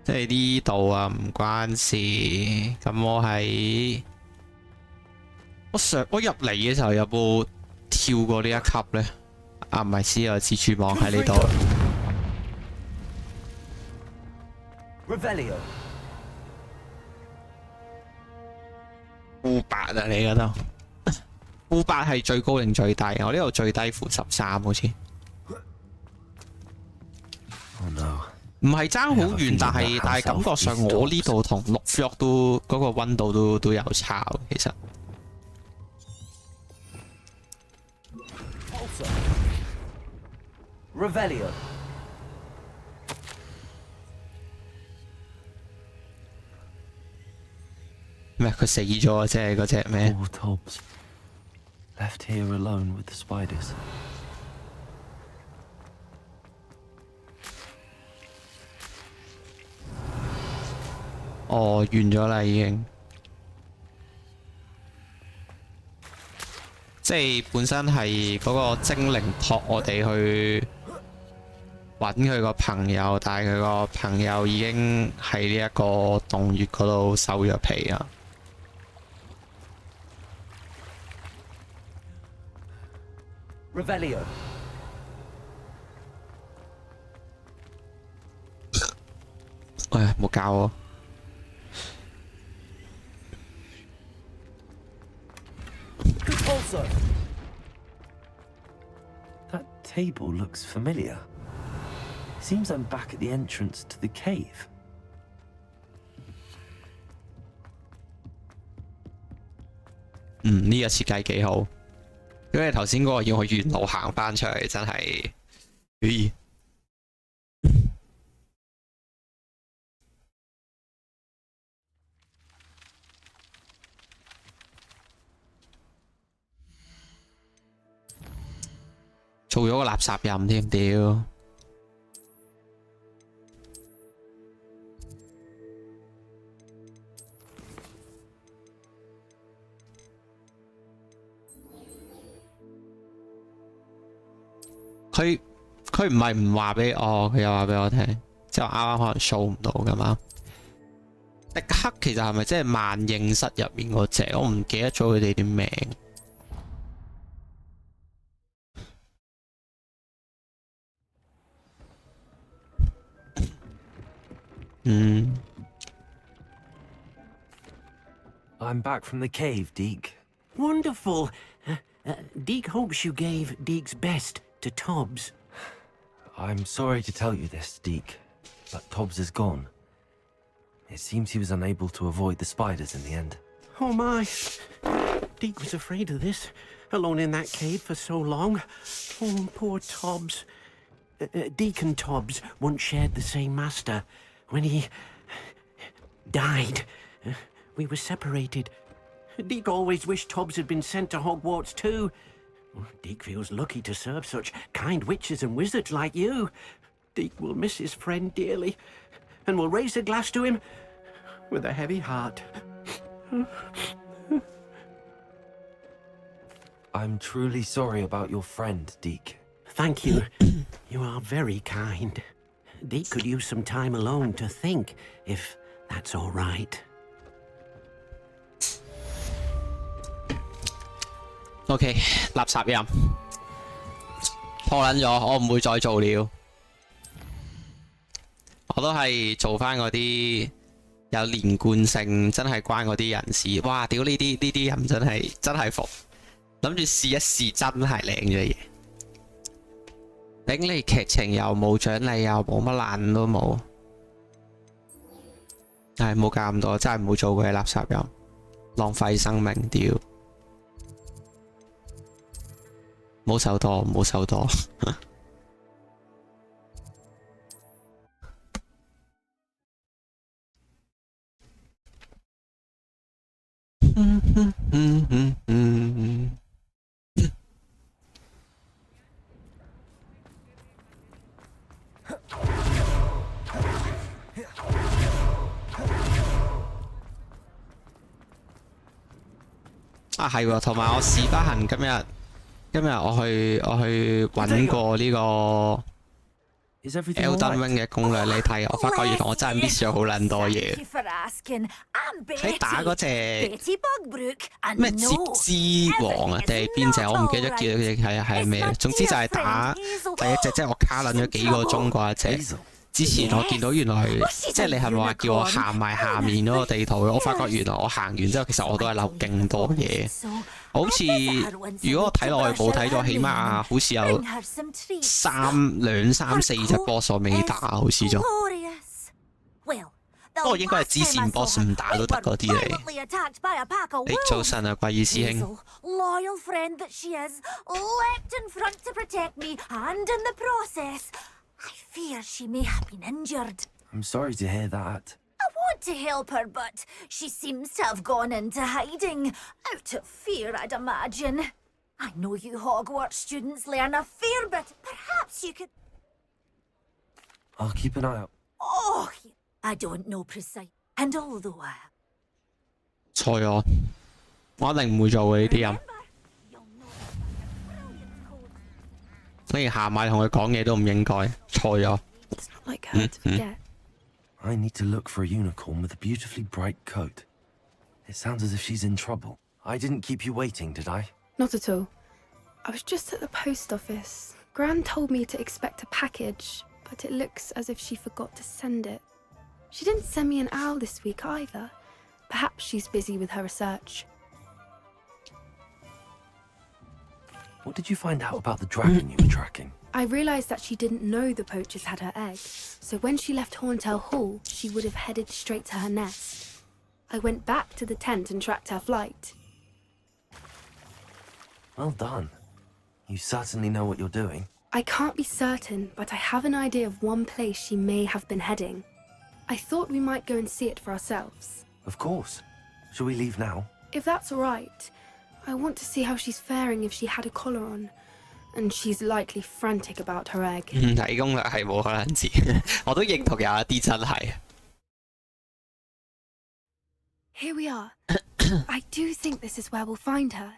即係呢度啊，唔關事。咁我入嚟嘅時候有冇跳過呢一級咧？啊，唔係，先有蜘蛛網喺呢度。Revelio. 負8啊，你嗰度負8係最高定最低？我呢度最低-13好似。Oh no. 唔係爭好遠，但係感覺上我呢度同綠 Fjord 都嗰個溫度都有差喎，其實。Revelio. 咩？佢死咗啊！即係嗰隻咩？ Poor Tobbs. Left here alone with the spiders. 哦，完咗啦已經。即係本身係嗰個精靈託我哋去揾佢個朋友，但係佢個朋友已經喺呢一個洞穴嗰度收咗皮啊！Revelio. 唉，冇教我。Also. That table looks familiar. Seems I'm back at the entrance to the cave. 呢個設計幾好，因為頭先嗰個要去原路行翻出嚟，真係，咦？做咗個垃圾任添，屌！佢唔係唔話俾我，佢又話俾我聽，之後啱啱可能 show 唔到㗎嘛。迪克其實係咪即係萬應室入面嗰隻？我唔記得咗佢哋啲名。I'm back from the cave, Deke. Wonderful. Deke hopes you gave Deke's best to Tobbs. I'm sorry to tell you this, Deke, but Tobbs is gone. It seems he was unable to avoid the spiders in the end. Oh my. Deke was afraid of this, alone in that cave for so long. Oh, poor Tobbs. Deke and Tobbs once shared the same master. When he died, we were separated. Deke always wished Tobbs had been sent to Hogwarts too. Deke feels lucky to serve such kind witches and wizards like you. Deke will miss his friend dearly, and will raise a glass to him with a heavy heart. I'm truly sorry about your friend, Deke. Thank you. You are very kind. Deke could use some time alone to think, if that's all right. OK， 垃圾任破撚咗，我唔會再做了。我都係做翻嗰啲有連貫性，真係關嗰啲人事。哇！屌呢啲人真係服，諗住試一試真係靚咗嘢。頂你劇情又冇獎勵，又冇乜爛都冇。唉，冇教咁多，真係唔好做佢嘅垃圾任，浪費生命屌！冇手多，冇手多。啊係喎，同埋我屎不行今日我去揾過呢個 Elden Ring 嘅攻略，你睇我發覺原來我真係 miss 咗好撚多嘢。喺打嗰隻咩接之王啊，定係邊隻？我唔記得叫佢係咩。總之就係打第一隻，即係我卡撚咗幾個鐘嗰一隻。之前我見到原來即係你係咪話叫我行埋下面嗰個地圖？我發覺原來我行完之後，其實我都係漏勁多嘢。好似如果我睇落去冇睇咗，起碼好似有兩三四隻 boss 我未打，好似仲。不過應該係支線 boss 唔打都得嗰啲嚟。誒，早晨啊，貴義師兄。Loyal friend that she is, leapt in front to protect me, and in the process, I fear she may have been injured. I'm sorry to hear that. I want to help her, but she seems to have gone into hiding, out of fear, I'd imagine. I know you Hogwarts students learn a fair bit. Perhaps you could... I'll keep an eye out. Oh, I don't know precise. And although I... 錯咗，我一定唔會做嘅呢啲人。 You'll know that I have brilliant code. 你行埋同佢講嘢都唔應該，錯咗。 It's not like her to forget. I need to look for a unicorn with a beautifully bright coat. It sounds as if she's in trouble. I didn't keep you waiting, did I? Not at all. I was just at the post office. Gran told me to expect a package, but it looks as if she forgot to send it. She didn't send me an owl this week either. Perhaps she's busy with her research. What did you find out about the dragon you were tracking? I realised that she didn't know the poachers had her egg, so when she left Horntail Hall, she would have headed straight to her nest. I went back to the tent and tracked her flight. Well done. You certainly know what you're doing. I can't be certain, but I have an idea of one place she may have been heading. I thought we might go and see it for ourselves. Of course. Shall we leave now? If that's all right, I want to see how she's faring if she had a collar on. And she's likely frantic about her egg. 唔睇攻略係冇可能知，我都認同有一啲真係。Here we are. I do think this is where we'll find her.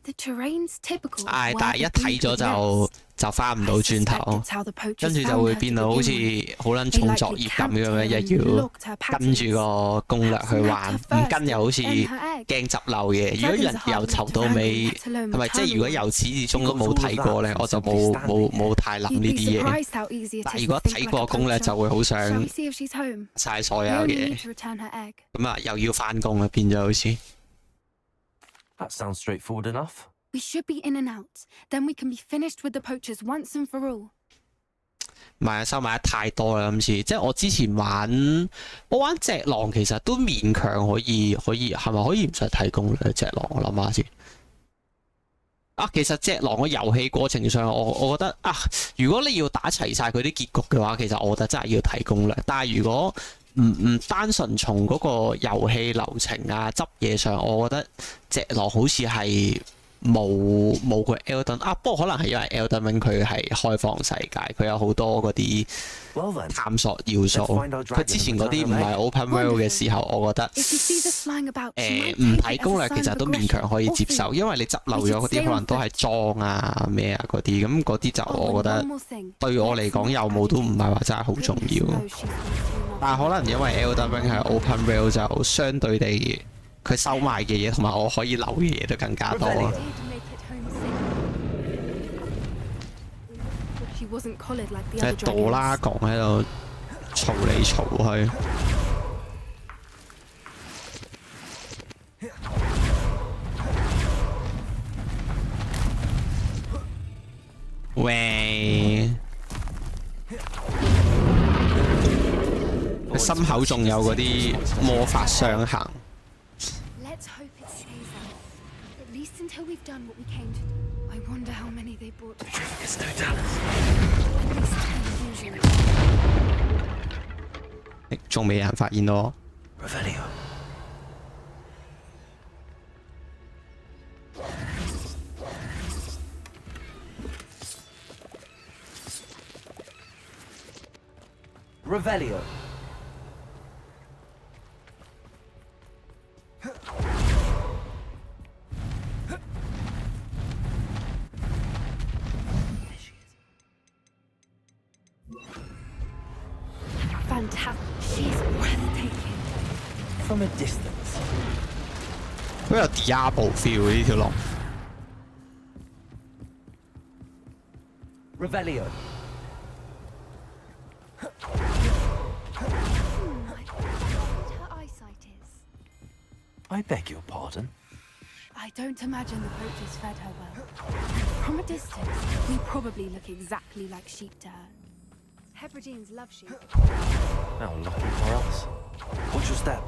The terrain's typical. 但係一睇咗就翻唔到轉頭，跟住就會變到好似好撚重作業咁樣嘅，又要跟住個攻略去玩，唔跟又好似驚執漏嘢。如果人由頭到尾，係咪即係如果由始至終都冇睇過咧，我就冇太諗呢啲嘢。但係如果睇過攻略就會好想晒所有嘢，咁啊又要翻工啦，變咗好似。That sounds straightforward enough. We should be in and out. Then we can be finished with the poachers once and for all. 唔係啊，收買得太多啦！今次即係我之前我玩隻狼，其實都勉強可以係咪可以唔使睇攻略隻狼？我諗下先。啊，其實隻狼嘅遊戲過程上，我覺得啊，如果你要打齊晒佢啲結局嘅話，其實我覺得真係要睇攻略。但係如果唔單純從嗰個遊戲流程啊執嘢上，我覺得隻狼好似係冇個 Elden 啊，不過可能係因為 Elden Ring 佢係開放世界，佢有好多嗰啲探索要素。佢之前嗰啲唔係 Open World 嘅時候，我覺得唔睇攻略其實都勉強可以接受，因為你執漏咗嗰啲可能都係裝啊咩啊嗰啲，咁嗰啲就我覺得對我嚟講有冇都唔係話真係好重要。但係可能因為 Elden Ring 係 Open World 就相對地佢收埋嘅嘢同埋我可以留嘅嘢都更加多啦。即係杜拉講喺度嘈嚟嘈去。喂！佢心口仲有嗰啲魔法傷痕。Let's hope it stays out. At least until we've done what we came to do. I wonder how many they brought. It's no talent. At least 10 usually. 仲未有人發現我。Revelio. Revelio. Fantastic. She's breathtaking. From a distance. 好有 Diablo feel 呢條龍。Revelio. I beg your pardon. I don't imagine the poachers fed her well. From a distance, we probably look exactly like sheep to her. Hebrideans love sheep. How lucky for us. Watch your step.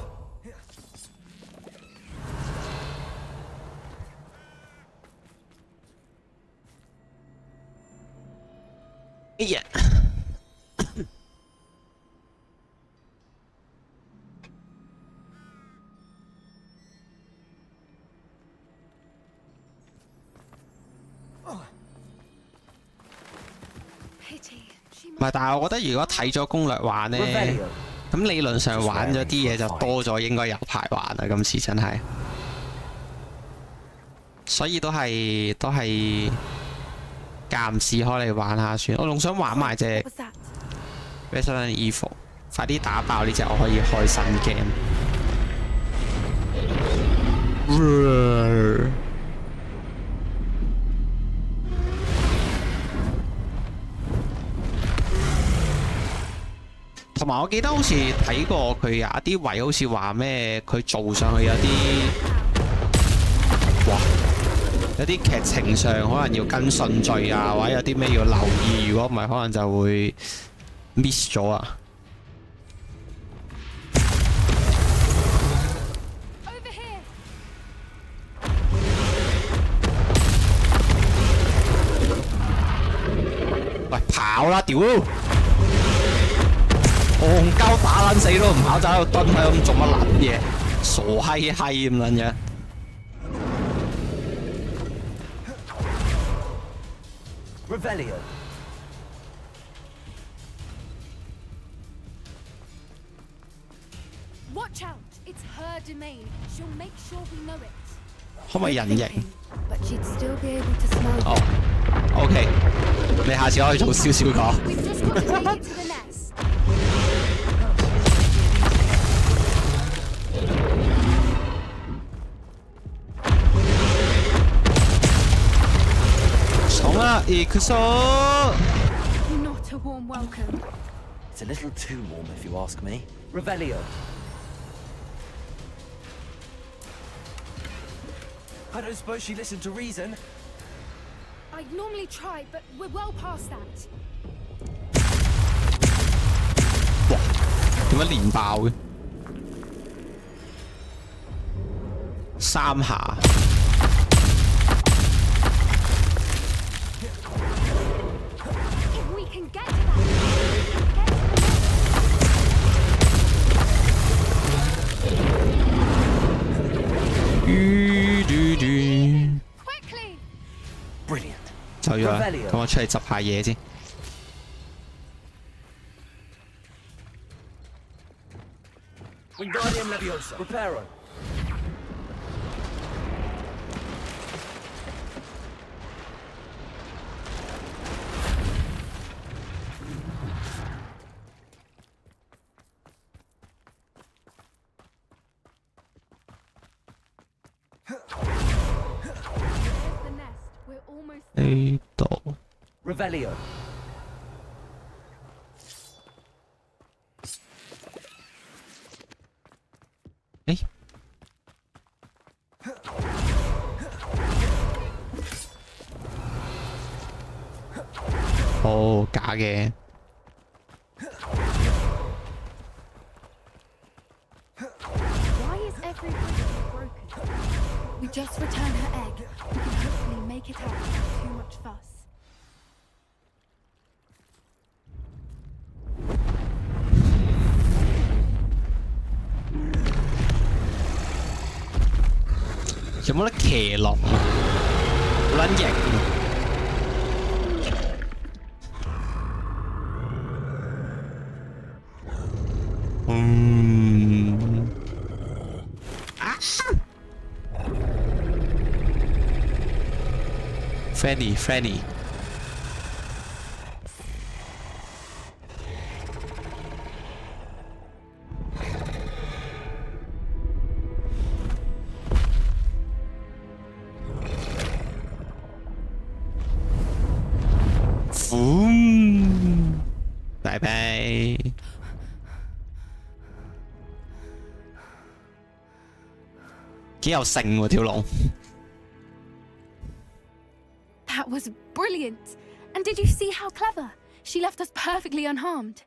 Yeah. 唔係，但係我覺得如果睇咗攻略玩咧，咁理論上玩咗啲嘢就多咗，應該有排玩啦。今次真係，所以都係間唔時開嚟玩下算。我仲想玩埋隻 Resident Evil， 快啲打爆呢隻，我可以開新 game。同埋我記得好似睇過佢有一啲位，好似話咩佢做上去有啲，哇，有啲劇情上可能要跟順序啊，或者有啲咩要留意，如果唔係可能就會 miss 咗啊。喂，跑啦，屌！戇鳩打撚死都唔跑，就喺度蹲喺度咁做乜撚嘢？傻閪閪咁撚樣。Revelio. Watch out! It's her domain. She'll make sure we know it. 可唔可以人形？ But she'd still be able to smell. 哦 ，OK， 你下次可以做少少講。We've just got to make it to the nest. 衝啊！伊克索。 Not a warm welcome. It's a little too warm if you ask me. Revelio. I don't suppose she listened to reason. I'd normally try, but we're well past that. 哇！點解連爆嘅？3下。If we can get to that, we can get to the nest. Quickly! Brilliant. 走咗啦，咁我出嚟執下嘢先。Wingardium Leviosa. Reparo. There's the nest. We're almost there. 呢度 Revelio. 誒，哦，假嘅。Why is every bridge broken? We just return her egg. We can hopefully make it out without too much fuss. 有冇得騎落？好撚型！Fanny。拜拜。幾有性喎條龍。That was brilliant. And did you see how clever? She left us perfectly unharmed.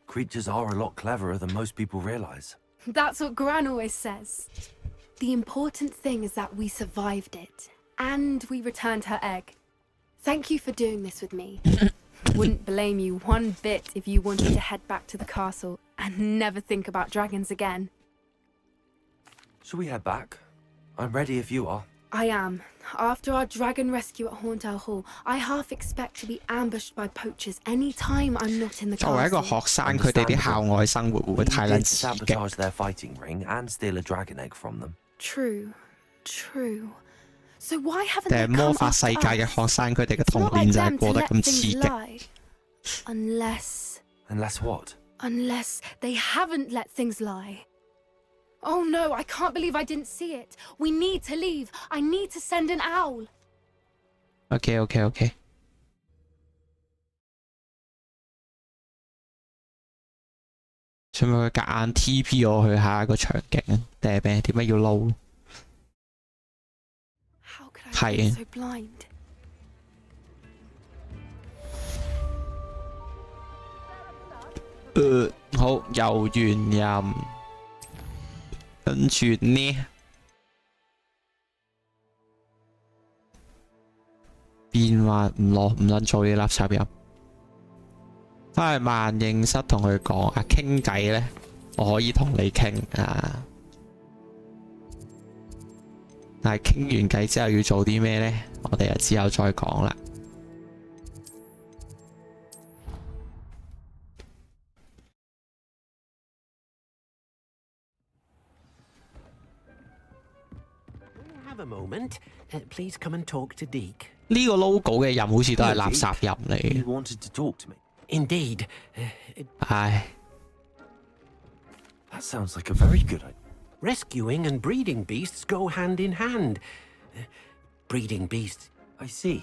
Creatures are a lot cleverer than most people realize. That's what Gran always says. The important thing is that we survived it. And we returned her egg. Thank you for doing this with me. Wouldn't blame you one bit if you wanted to head back to the castle and never think about dragons again. Shall we head back? I'm ready if you are. I am. After our dragon rescue at Hauntel Hall, I half expect to be ambushed by poachers any time I'm not in the 作為一個 castle. 學生，佢哋啲校外生活會唔會 You 太 did 撚刺激？ sabotage their fighting ring and steal a dragon egg from them. True. So why haven't 定係 they 魔 come 法 after 世界嘅 us? 學生，佢哋嘅 It's 童 not 年 like 就係 them to 過得 let 咁刺 things 激。 lie. Unless what? Unless they haven't let things lie. Oh no, I can't believe I didn't see it. We need to leave. I need to send an owl. OK。使唔使佢夾硬 TP 我去下一個場景啊？定係咩？點解要撈？ How could I be 係 so blind? 好，又原任，跟住呢變幻唔撚做呢啲垃圾人，翻去萬應室同佢講啊，傾偈咧，我可以同你傾啊，但係傾完偈之後要做啲咩咧？我哋就之後再講啦。Have a moment. Please come and talk to Deke. 呢個 logo 嘅任好似都係垃圾任嚟 You 嘅， wanted to talk to me. Indeed. 唉。 That sounds like a very good idea. Rescuing and breeding beasts go hand in hand. Breeding beasts. I see.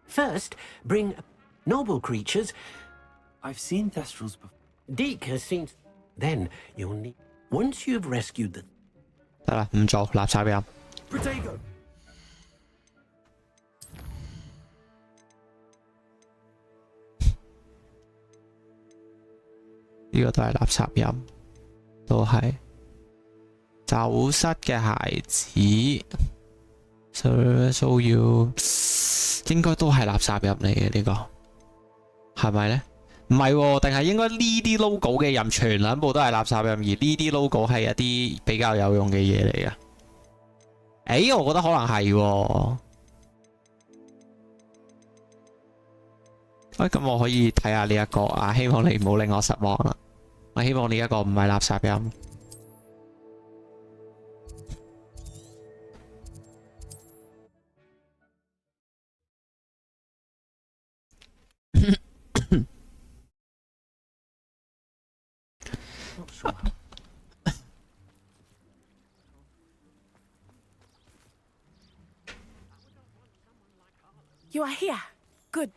First, bring noble creatures. I've seen Thestrals before. Deke has seen. Then you'll need. Once you've rescued them. 得啦，唔做垃圾任。 Protego! 呢個都係垃圾任，都係走失嘅孩子，騷擾應該都係垃圾任嚟嘅呢個，係咪呢？唔係喎，定係應該呢啲 logo 嘅任全撚部都係垃圾任，而呢啲 logo 係一啲比較有用嘅嘢嚟嘅。我覺得可能係喎。咁我可以睇下呢一個啊，希望你唔好令我失望啦。我希望呢一個唔係垃圾任。You are here. Good.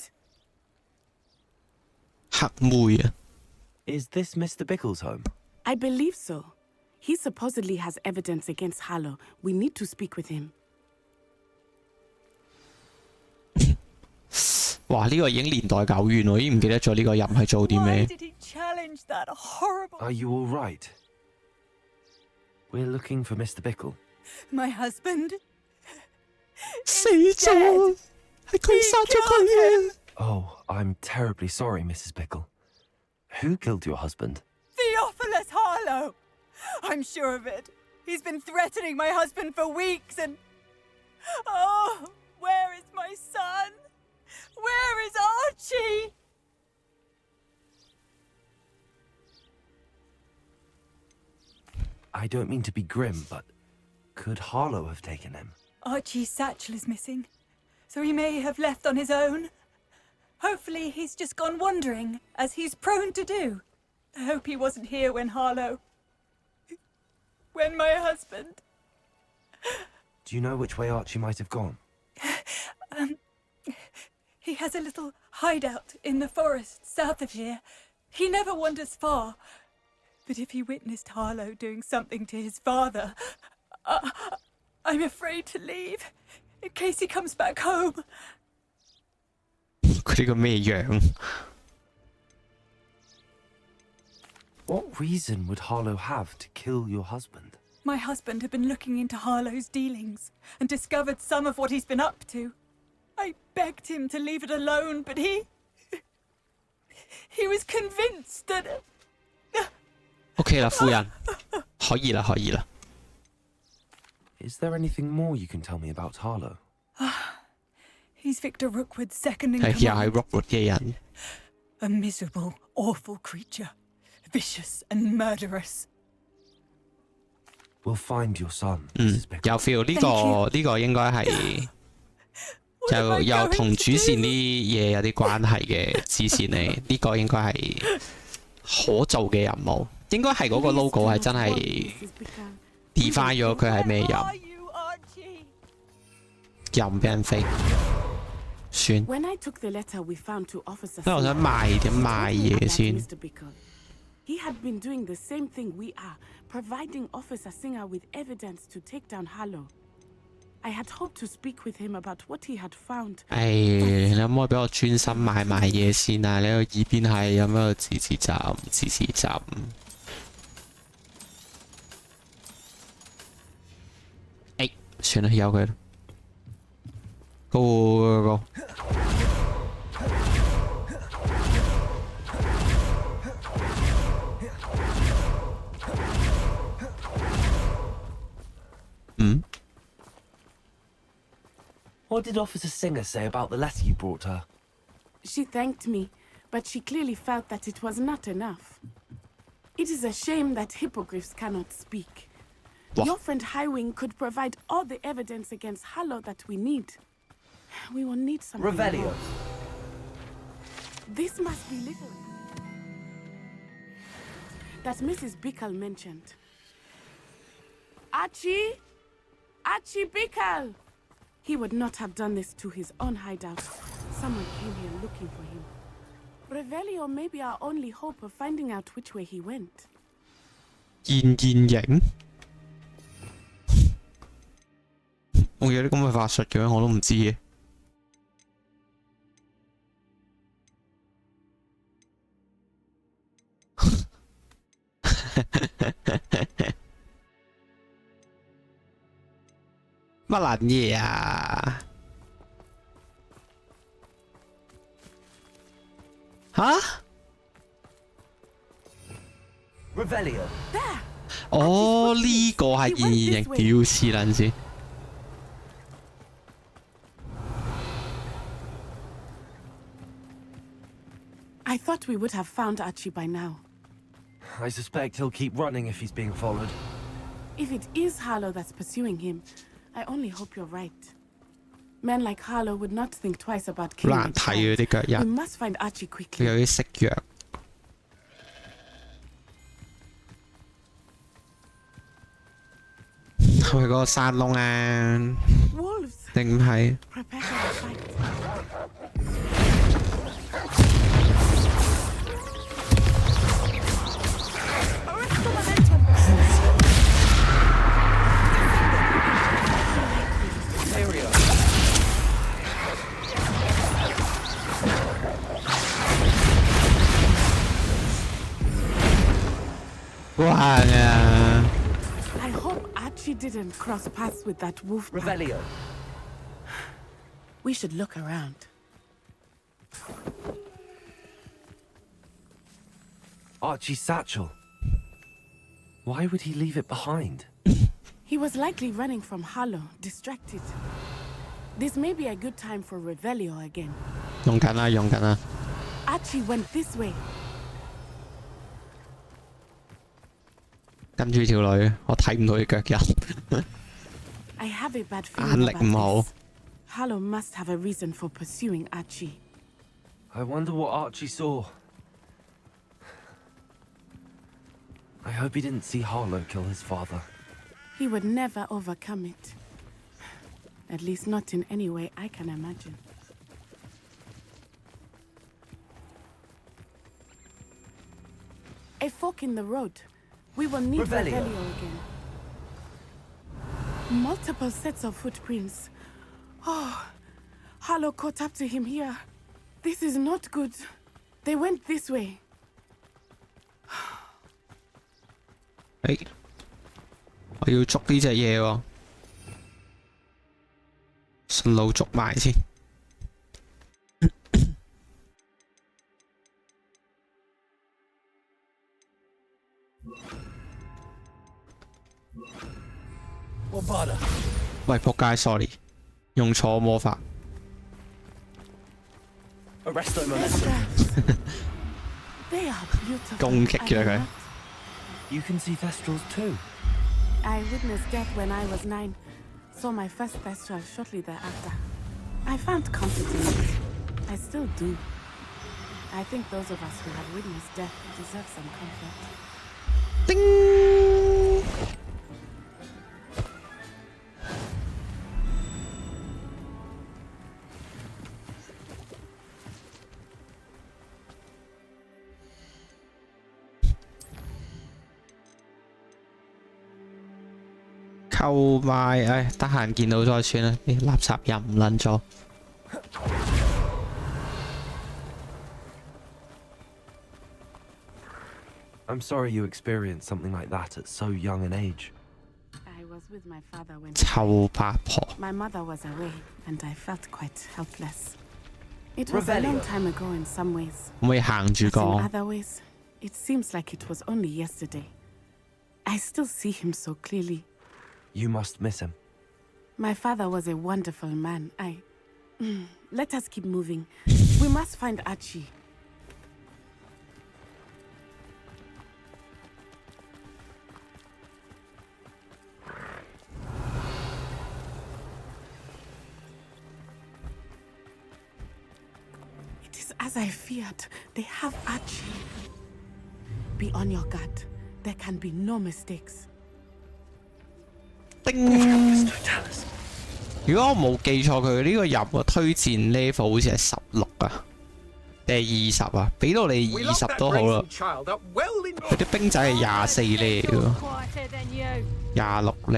黑妹啊！ Is this Mr. Bickle's home? I believe so. He supposedly has evidence against Harlow. We need to speak with him. 哇！呢、個已經年代久遠，我已經唔記得咗呢個任係做啲 Why 咩。 did he challenge that horrible... Are you all right? We're looking for Mr. Bickle. My husband? 死咗！係佢殺咗佢嘅。 Oh, I'm terribly sorry, Mrs. Bickle. Who killed your husband? Theophilus Harlow! I'm sure of it. He's been threatening my husband for weeks and... Oh, where is my son? Where is Archie? I don't mean to be grim, but could Harlow have taken him? Archie's satchel is missing, so he may have left on his own. Hopefully he's just gone wandering, as he's prone to do. I hope he wasn't here when Harlow... when my husband... Do you know which way Archie might have gone? He has a little hideout in the forest south of here. He never wanders far. But if he witnessed Harlow doing something to his father, I'm afraid to leave in case he comes back home. 佢呢個咩樣？ What reason would Harlow have to kill your husband? My husband had been looking into Harlow's dealings and discovered some of what he's been up to. I begged him to leave it alone, but he was convinced that... OK 啦，夫人，可以啦，可以啦。 Is there anything more you can tell me about Harlow? He's Victor Rookwood's second in 係又係 command. Rookwood 嘅人。 A miserable, awful creature. Vicious and murderous. We'll find your son, 嗯， Mrs. Bickle. 有 feel 呢個應該係又同主線啲嘢有啲關係嘅支線嚟，呢個應該係可做嘅任務，應該係嗰個 logo 係真係 define 咗佢係咩人，又唔俾人飛，算。 When I took the letter we found to Officer 因為我想賣點賣嘢先。 Mr. Bickle. He had been doing the same thing we are, providing Officer Singer with evidence to take down Harlow. I had hoped to speak with him about what he had found. 你可唔可以俾我專心賣嘢先啊？你個耳邊係有咩字浸？算啦，由佢啦。Go。 What did Officer Singer say about the letter you brought her? She thanked me, but she clearly felt that it was not enough. It is a shame that hippogriffs cannot speak. What? Your friend Highwing could provide all the evidence against Harlow that we need. We will need something Revelio. more. This must be little that Mrs. Bickle mentioned. Archie Bickle! He would not have done this to his own hideout. Someone came here looking for him. Revelio may be our only hope of finding out which way he went. 現形，我有啲咁嘅法術嘅咩？我都唔知嘅。乜撚嘢啊？吓？ Revelio. 哦，呢個係現形，屌黐撚線！ I thought we would have found Archie by now. I suspect he'll keep running if he's being followed. If it is Harlow that's pursuing him, I only hope you're right. Men like Harlow would not think twice about killing a 難睇啊啲腳 child. We 印， must find Archie 佢 quickly. 有啲食藥。係咪嗰個山窿啊？ Wolves! 定唔係？ Prepare for the fight. Arrest the momentum! Area. 哇啊！ I hope Archie didn't cross paths with that wolf pack. Revelio. We should look around. Archie's satchel. Why would he leave it behind? He was likely running from Harlow, distracted. This may be a good time for Revelio again. 用緊啦，用緊啦。 Archie went this way. 跟住條女，我睇唔到佢腳印。 I have a bad 眼 feeling 力唔好 about this. Harlow must have a reason for pursuing Archie. I wonder what Archie saw. I hope he didn't see Harlow kill his father. He would never overcome it. At least not in any way I can imagine. A fork in the road. We will need Revelio. Revelio again. Multiple sets of footprints. Oh, Harlow caught up to him here. This is not good. They went this way. 我要捉呢隻嘢喎，順路捉埋先。喂，仆街 ，sorry， 用錯魔法。Arresto They are beautiful. 攻擊咗佢。You can see Thestrals too. I witnessed death when I was 9. Saw my first Thestral shortly thereafter. I found comfort in it. I still do. I think those of us who have witnessed death deserve some comfort. 叮！購買，唉，得閒見到再算啦。啲垃圾又唔撚咗。I'm sorry you experienced something like that at so young an age. I was with my father when 臭八婆。 my mother was away, and I felt quite helpless. It was a long time ago in some ways. 可唔可以行住 But in 講？ other ways, it seems like it was only yesterday. I still see him so clearly. You must miss him. My father was a wonderful man. Let us keep moving. We must find Archie. It is as I feared. They have Archie. Be on your guard. There can be no mistakes. 叮！如果我冇記錯，佢呢個入嘅推薦 level 好似係16啊，定係20啊？俾到你20都好啦。佢啲兵仔係24呢嘅喎，26呢。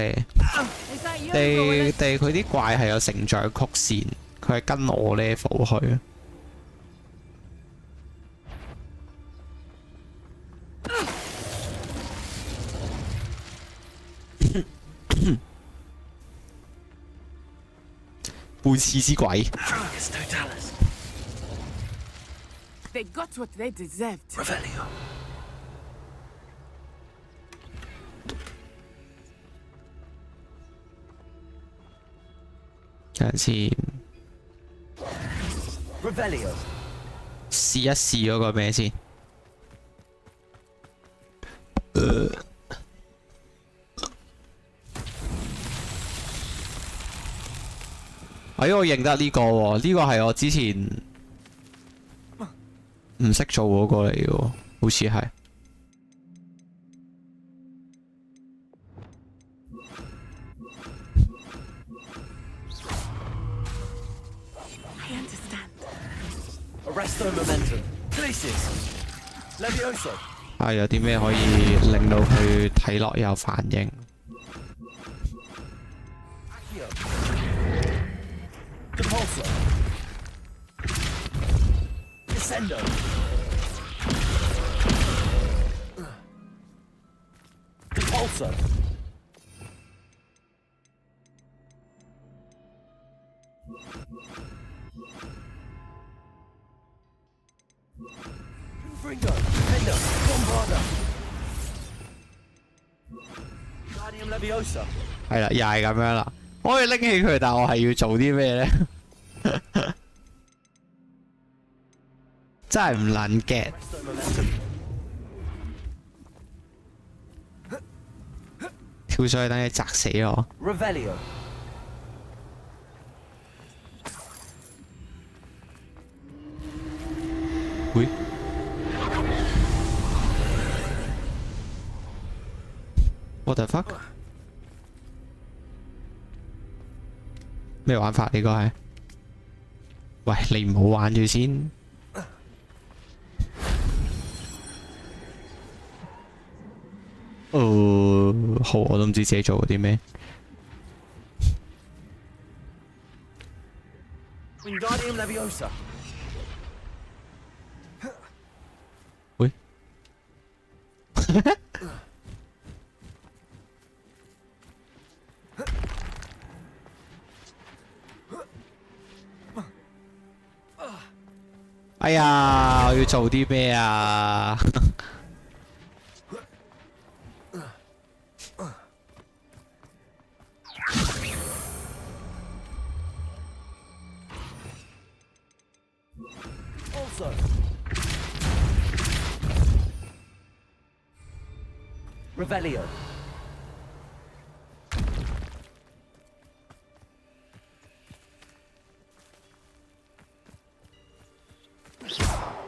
定佢啲怪係有成長曲線，佢係跟我 level 去。背刺之鬼。They got what they deserved. Revelio. 等陣先， Revelio. 試一試嗰個咩先？哎，我認得呢個喎，呢個係我之前唔識做嗰個嚟嘅喎，好似係。I understand. Arresto momentum. Glacis. Levioso. 啊，有啲咩可以令到佢睇落有反應？ Depulso. Descendo. Depulso. Confringo. Defendo. Bombarda. Guardium Leviosa. 係啦，又係咁樣啦。我可以拎起佢，但我係要做啲咩咧？真係唔撚 get。跳上去等你砸死我。Revelio. 喂？What the fuck？ 咩玩法？呢個係？喂，你唔好玩住先。好，我都唔知自己做嗰啲咩。Wingardium Leviosa. 喂，哎呀，我要做啲咩啊？Also. Revelio.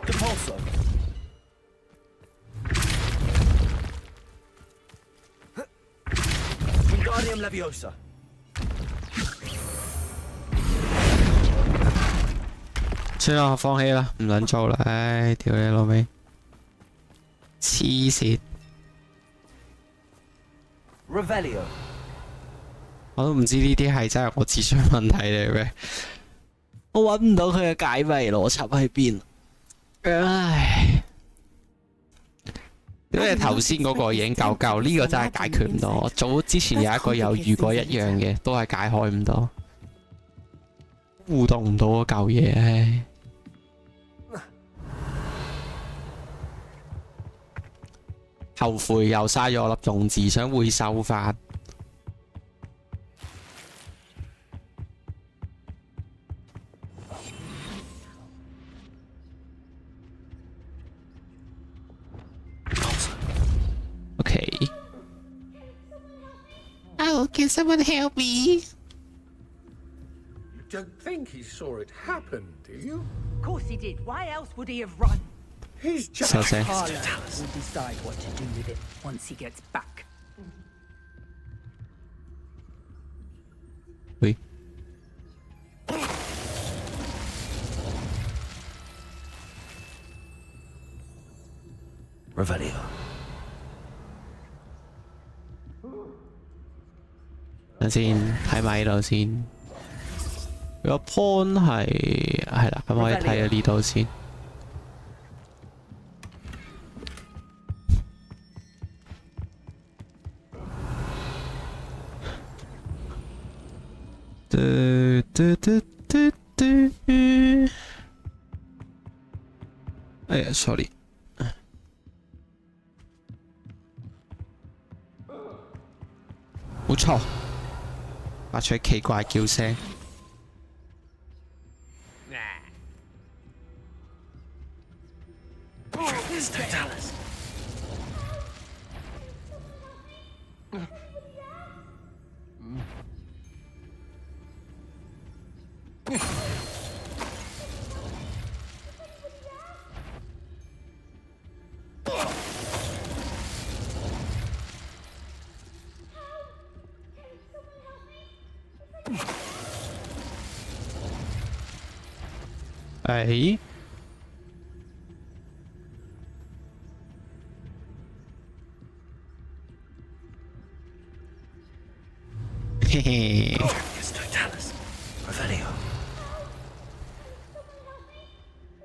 Compulso. Wingardium Leviosa. 算啦，我放棄啦，唔撚做啦，唉，屌你老味，黐線！ Revelio. 我都唔知呢啲係真係我智商問題嚟嘅，我揾唔到佢嘅解謎邏輯喺邊。唉，因為頭先嗰個已經夠，呢個真係解決唔到。我早之前有一個有遇過一樣嘅，都係解開唔到，互動唔到嗰嚿嘢，唉。後悔又嘥咗我粒種子，想回收翻。Okay. Oh, can someone help me? You don't think he saw it happen, do you? Of course he did. Why else would he have run? He's just... So say. Harlow will decide what to do with it once he gets back. Oui. Revelio. 等先，睇埋呢度先。個 point 係啦，咁我哋睇下呢度先。哎呀 ，sorry。冇錯，發出奇怪叫聲。哎，嘿嘿，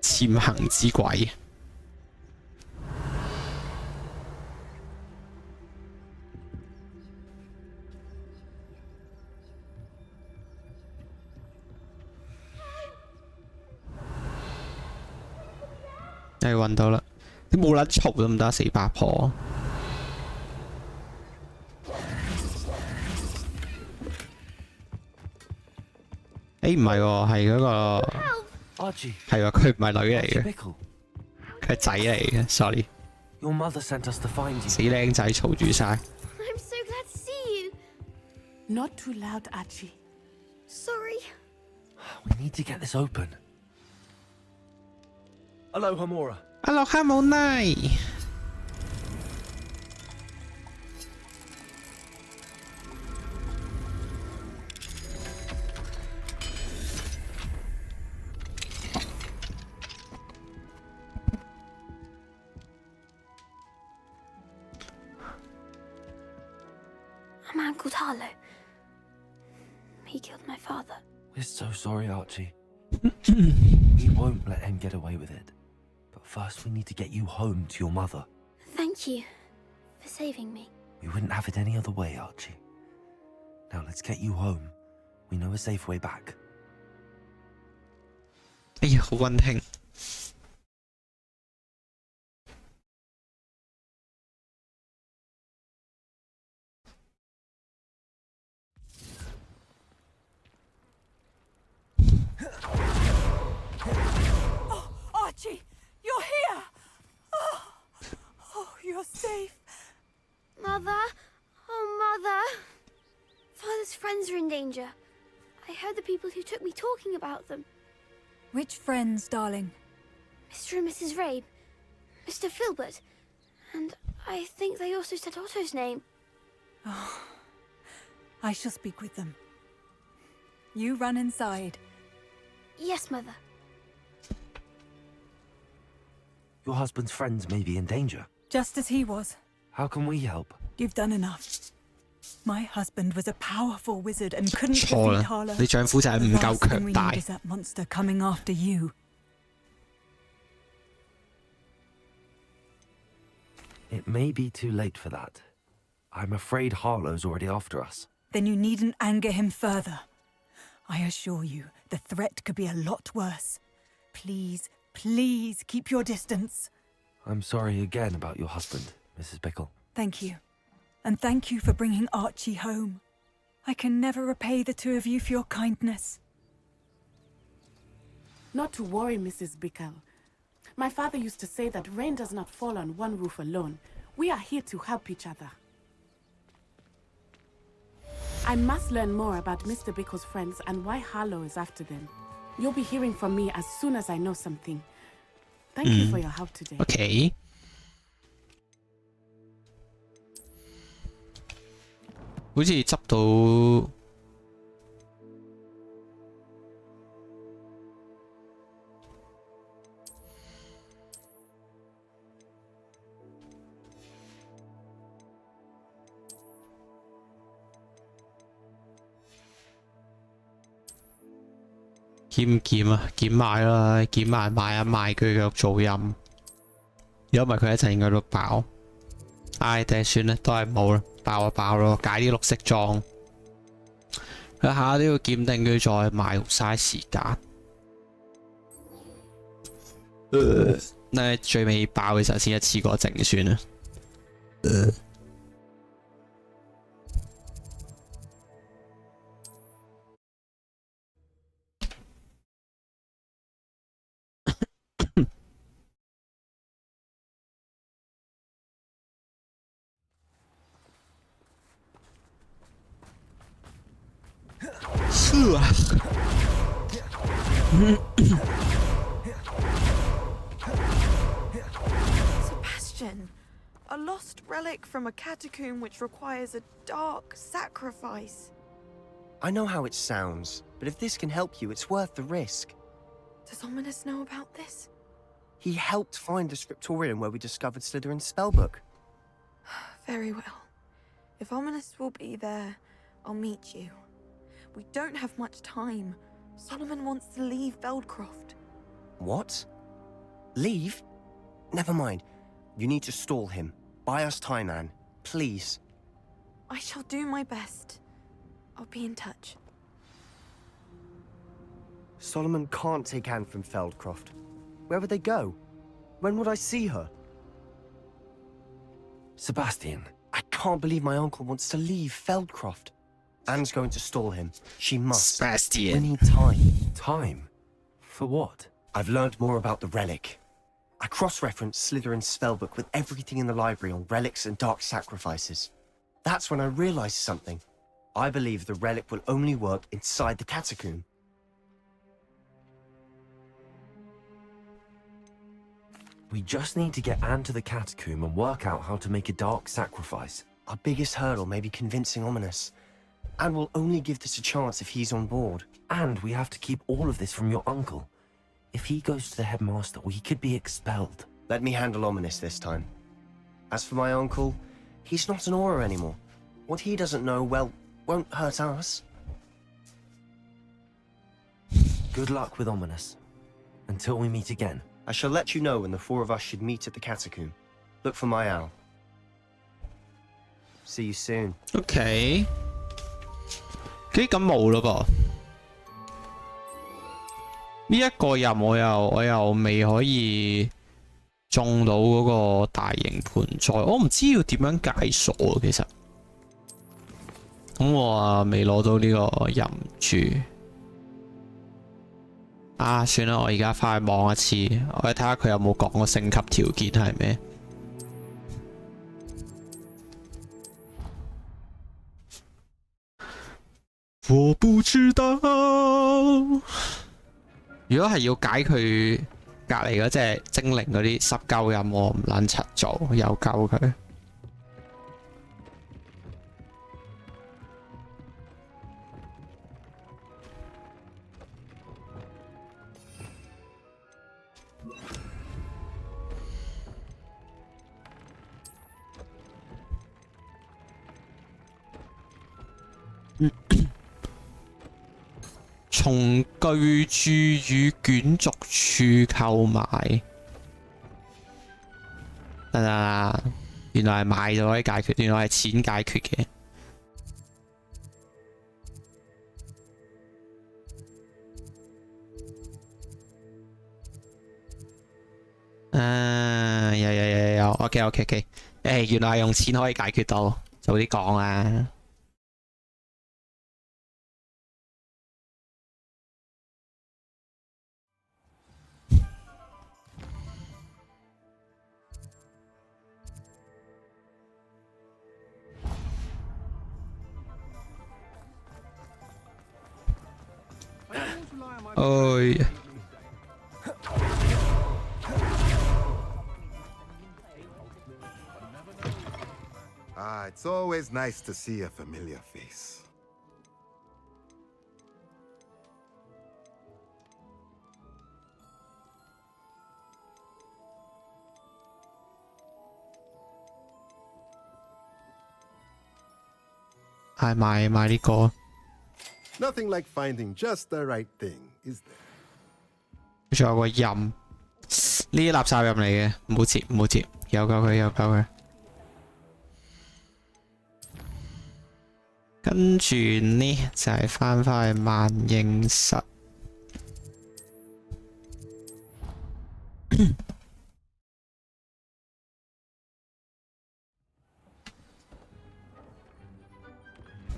潛行之鬼。係揾到啦！你冇撚嘈得唔得？死八婆！誒唔係喎，係嗰個係喎，佢唔係女嚟嘅，佢係仔嚟嘅。Sorry， Your mother sent us to find you. 死僆仔嘈住晒。I'm so glad to see you. Not too loud, Archie. Sorry. We need to get this open. Hello, Hamura. Hello, Hamonai。called Harlow. He killed my father. We're so sorry, Archie. We won't let him get away with it. But first we need to get you home to your mother. Thank you for saving me. We wouldn't have it any other way, Archie. Now let's get you home. We know a safe way back. 哎呀，好溫馨。Oh, Archie, you're here! Oh, you're safe. Mother? Oh, Mother. Father's friends are in danger. I heard the people who took me talking about them. Which friends, darling? Mr. and Mrs. Rabe, Mr. Filbert, and I think they also said Otto's name. Oh, I shall speak with them. You run inside. Yes, Mother. Your husband's friends may be in danger. Just as he was. How can we help? You've done enough. My husband was a powerful wizard and couldn't 錯 defeat 啦， Harlow. 你丈夫就係 The 唔夠 last thing 強 we 大 need。is that monster coming after you. It may be too late for that. I'm afraid Harlow's already after us. Then you needn't anger him further. I assure you, the threat could be a lot worse. Please, please keep your distance. I'm sorry again about your husband, Mrs. Bickle. Thank you. And thank you for bringing Archie home. I can never repay the two of you for your kindness. Not to worry, Mrs. Bickle. My father used to say that rain does not fall on one roof alone. We are here to help each other. I must learn more about Mr. Bickle's friends and why Harlow is after them. You'll be hearing from me as soon as I know something. Thank you for your help today. OK。好似執到劍劍啊，劍賣啦，劍賣賣一賣佢繼續做音，如果唔係佢一陣應該都爆。唉，定係算啦，都係冇啦，爆就爆咯，解啲綠色裝，佢下都要檢定佢再賣，嘥時間。最尾爆嘅時候先一次過整算啦。Sebastian, a lost relic from a catacomb which requires a dark sacrifice. I know how it sounds, but if this can help you, it's worth the risk. Does Ominous know about this? He helped find the scriptorium where we discovered Slytherin's spellbook. Very well. If Ominous will be there, I'll meet you. We don't have much time. Solomon wants to leave Feldcroft. What? Leave? Never mind. You need to stall him. Buy us time, Anne. Please. I shall do my best. I'll be in touch. Solomon can't take Anne from Feldcroft. Where would they go? When would I see her? Sebastian. I can't believe my uncle wants to leave Feldcroft. Anne's going to stall him. She must. Sebastian. We need time. Time? For what? I've learned more about the relic. I cross-referenced Slytherin's spellbook with everything in the library on relics and dark sacrifices. That's when I realized something. I believe the relic will only work inside the catacomb. We just need to get Anne to the catacomb and work out how to make a dark sacrifice. Our biggest hurdle may be convincing Ominous. Anne will only give this a chance if he's on board. And we have to keep all of this from your uncle. If he goes to the headmaster, we could be expelled. Let me handle Ominous this time. As for my uncle, he's not an Auror anymore. What he doesn't know, well, won't hurt us. Good luck with Ominous. Until we meet again. I shall let you know when the four of us should meet at the catacomb. Look for my owl. See you soon. OK，咦咁冇咯噃？呢一個任我又未可以中到嗰個大型盆栽，我唔知要點樣解鎖啊其實。咁我啊未攞到呢個任住。啊，算啦，我而家翻去望一次，我睇下佢有冇講個升級條件係咩。我不知道。如果係要解佢隔離嗰隻精靈嗰啲濕鳩任，我唔撚柒做，又鳩佢。從居住與卷軸處購買，得啦，原來係買就可以解決，原來係錢解決嘅。有，OK，誒，原來係用錢可以解決到，早啲講啦。哎。It's always nice to see a familiar face.買呢個。Nothing like finding just the right thing, is there? 仲有個任，呢啲垃圾任嚟嘅，唔好接，有救佢。跟住呢就係翻返去萬應室。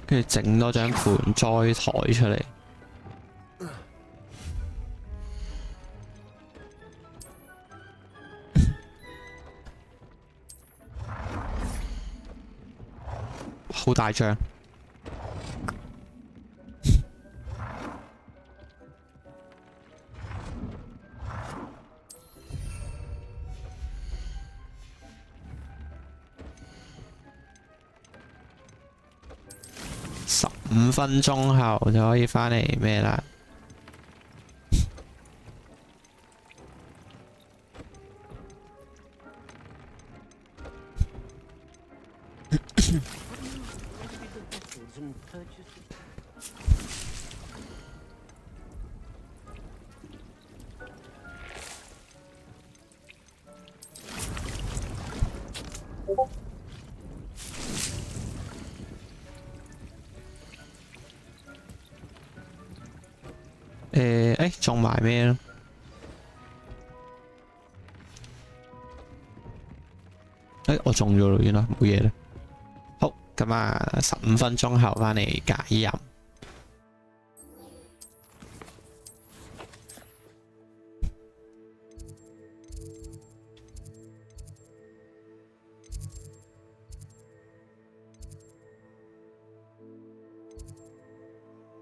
跟住整多張盆栽台出嚟。好大張。15分鐘後就可以返嚟咩啦？種埋咩咯？我中咗咯，原來冇嘢啦。好，咁啊，15分鐘後返嚟解任。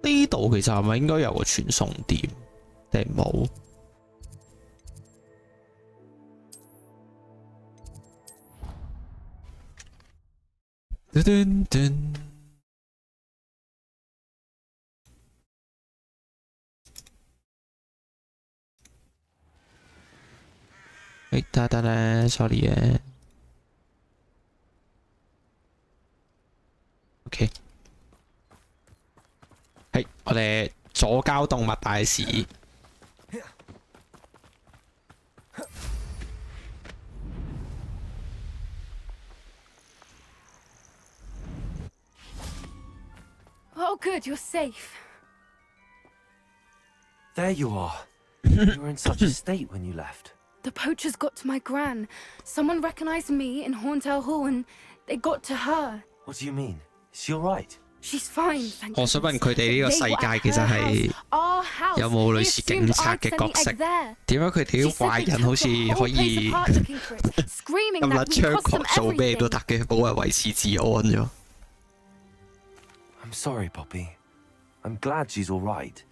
呢度其實係咪應該有個傳送點？定冇？得咧，sorry 嘅。我哋左交動物大使。Oh, good, you're safe. There you are. You were in such a state when you left. The poachers got to my gran. Someone recognized me in Horntail Hall and they got to her. What do you mean? Is she alright? She's fine, thank 我想問佢哋呢個世界其實係有冇類似警察嘅角色？點解佢哋啲壞人好似可以咁撚猖狂做咩都得嘅，冇人維持治安咗？ I'm sorry, Poppy. I'm glad she's alright.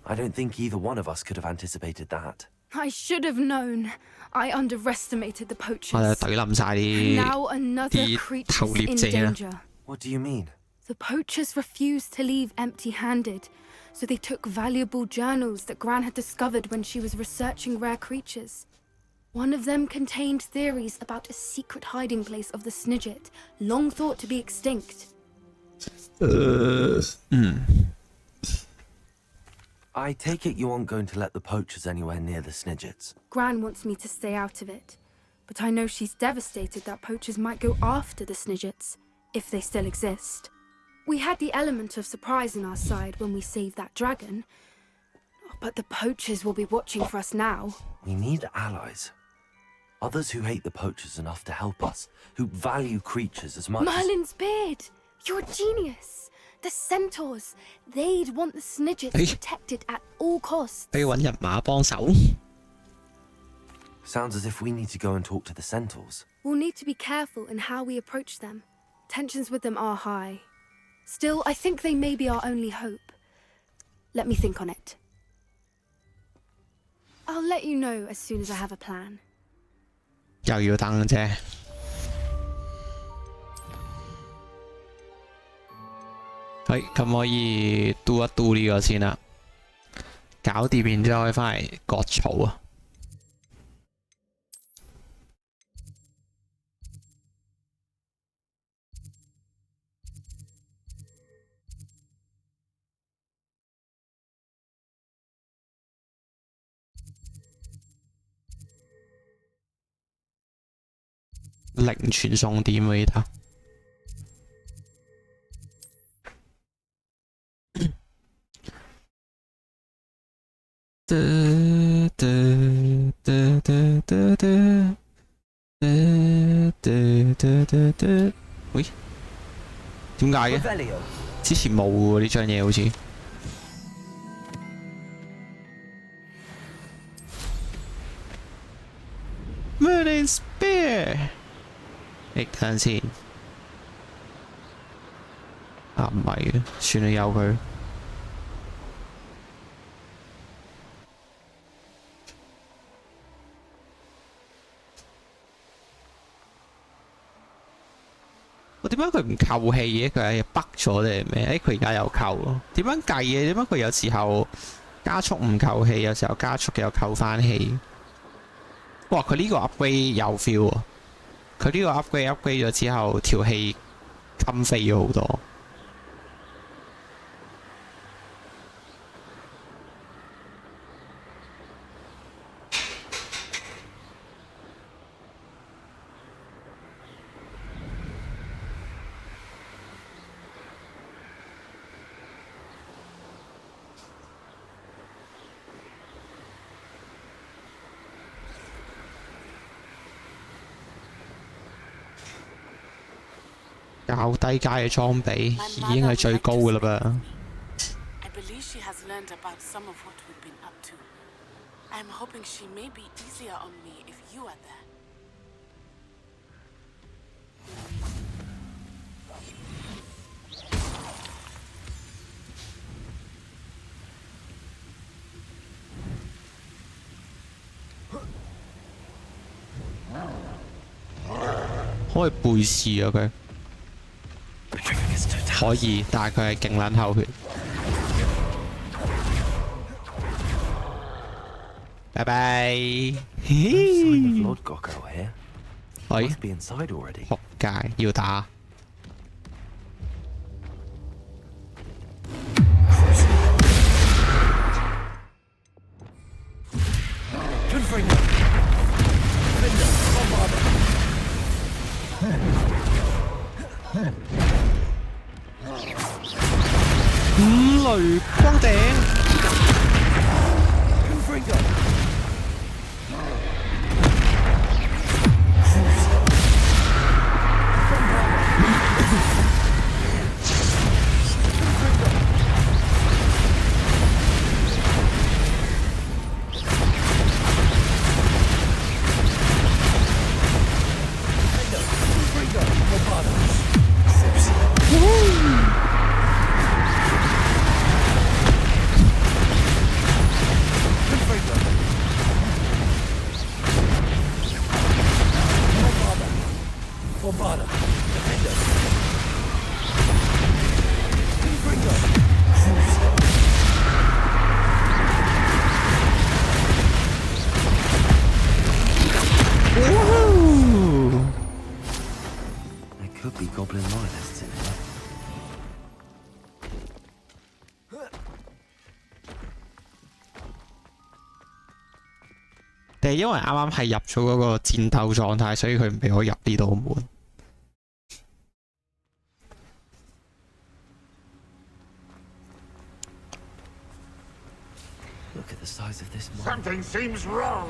I don't think either one of us could have anticipated that. I should have known. I underestimated the poachers. 我哋懟冧晒 Now another creature's in danger. What do you mean? The poachers refused to leave empty-handed, so they took valuable journals that Gran had discovered when she was researching rare creatures. One of them contained theories about a secret hiding place of the Snidget, long thought to be extinct. I take it you aren't going to let the poachers anywhere near the Snidgets. Gran wants me to stay out of it, but I know she's devastated that poachers might go after the Snidgets, if they still exist. We had the element of surprise on our side when we saved that dragon, but the poachers will be watching for us now. We need allies. Others who hate the poachers enough to help us, who value creatures as much Merlin's beard! You're a genius! The centaurs! They'd want the Snidgets protected at all costs. 可以揾人馬幫手。 Sounds as if we need to go and talk to the centaurs. We'll need to be careful in how we approach them. Tensions with them are high. Still, I think they may be our only hope. Let me think on it. I'll let you know as soon as I have a plan. 又要等啫。咁可以 do 一 do 呢個先啦，搞掂然之後可以翻嚟割草啊。零傳送點喎，呢度。喂，點解嘅？之前冇喎呢張嘢好似。Merlin Spear。等陣先。啊，唔係嘅，算啦，由佢。我點解佢唔扣氣嘅？佢係北咗定係咩？佢而家有扣咯。點樣計嘅？點解佢有時候加速唔扣氣，有時候加速又扣翻氣？哇！佢呢個 upgrade 有 feel 喎。佢呢個 upgrade 咗之後，條氣襟飛咗好多。較低階嘅裝備已經係最高㗎啦噃。I believe she has learned about some of what we've been up to. I'm hoping she may be easier on me if you are there.可以背視啊佢。可以，但係佢係勁撚口血。拜拜。喂，仆街要打。雷光頂。There could be goblin loyalists in here. 定係因為啱啱係入咗嗰個戰鬥狀態，所以佢唔俾我入呢度門。Look at the size of this mine. Something seems wrong.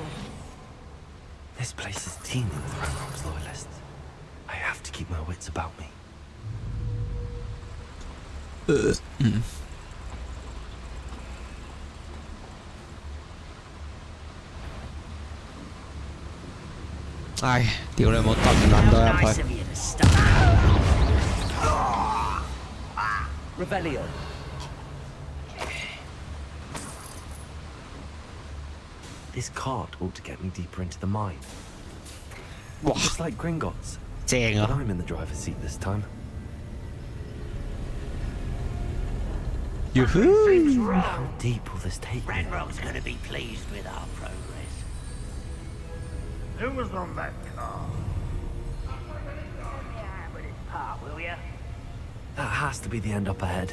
This place is teeming with Hogwarts loyalists. I have to keep my wits about me. Mm. 唉，屌你冇揼唔撚到入去。Revelio. This cart ought to get me deeper into the mine. Just like Gringotts. 正啊！ But I'm in the driver's seat this time. Yoo-hoo! How deep will this take me? Renrock's gonna be pleased with our progress. Who was on that car? Yeah, with his part, will ya? That has to be the end up ahead.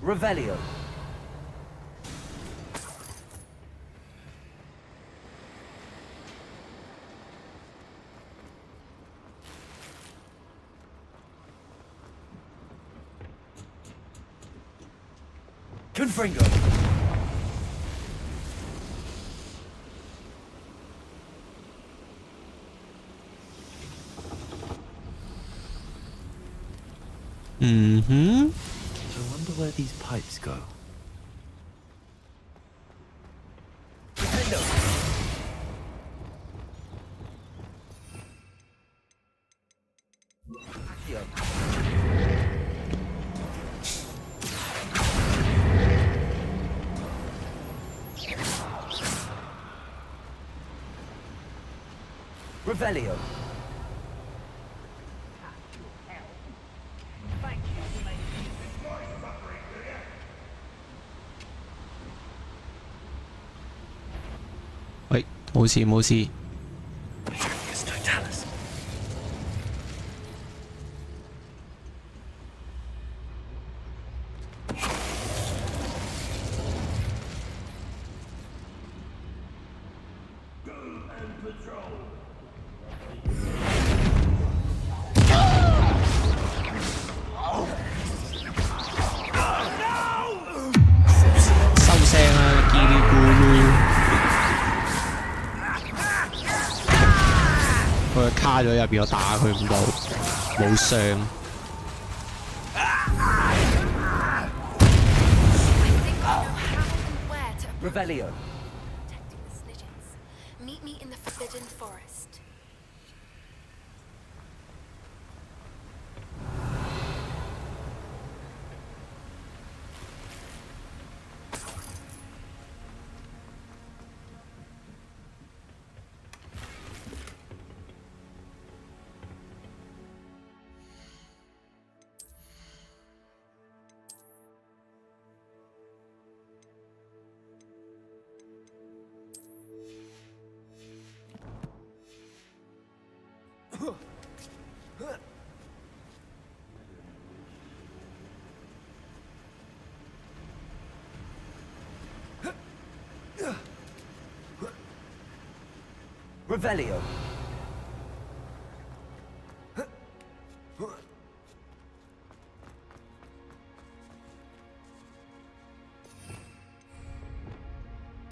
Revelio. Confringo! Mm-hmm. I wonder where these pipes go. Revelio. Wait, 冇事冇事。It's Totalis.卡咗入邊，我打佢唔到，冇傷。Revelio. Protecting the Sniggins. Meet me in the Forbidden Forest. Revelio.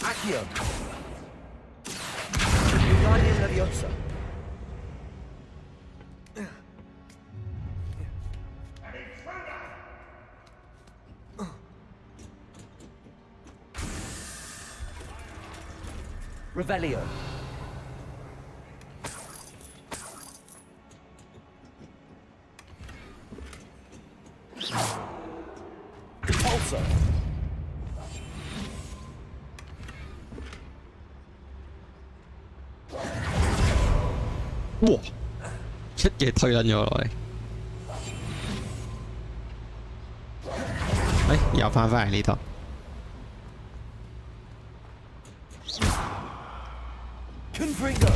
Accio. Guardian Leviosa. Revelio. Repulsor. 哇！一嘢推撚咗落嚟，又翻返嚟呢度。Confringo.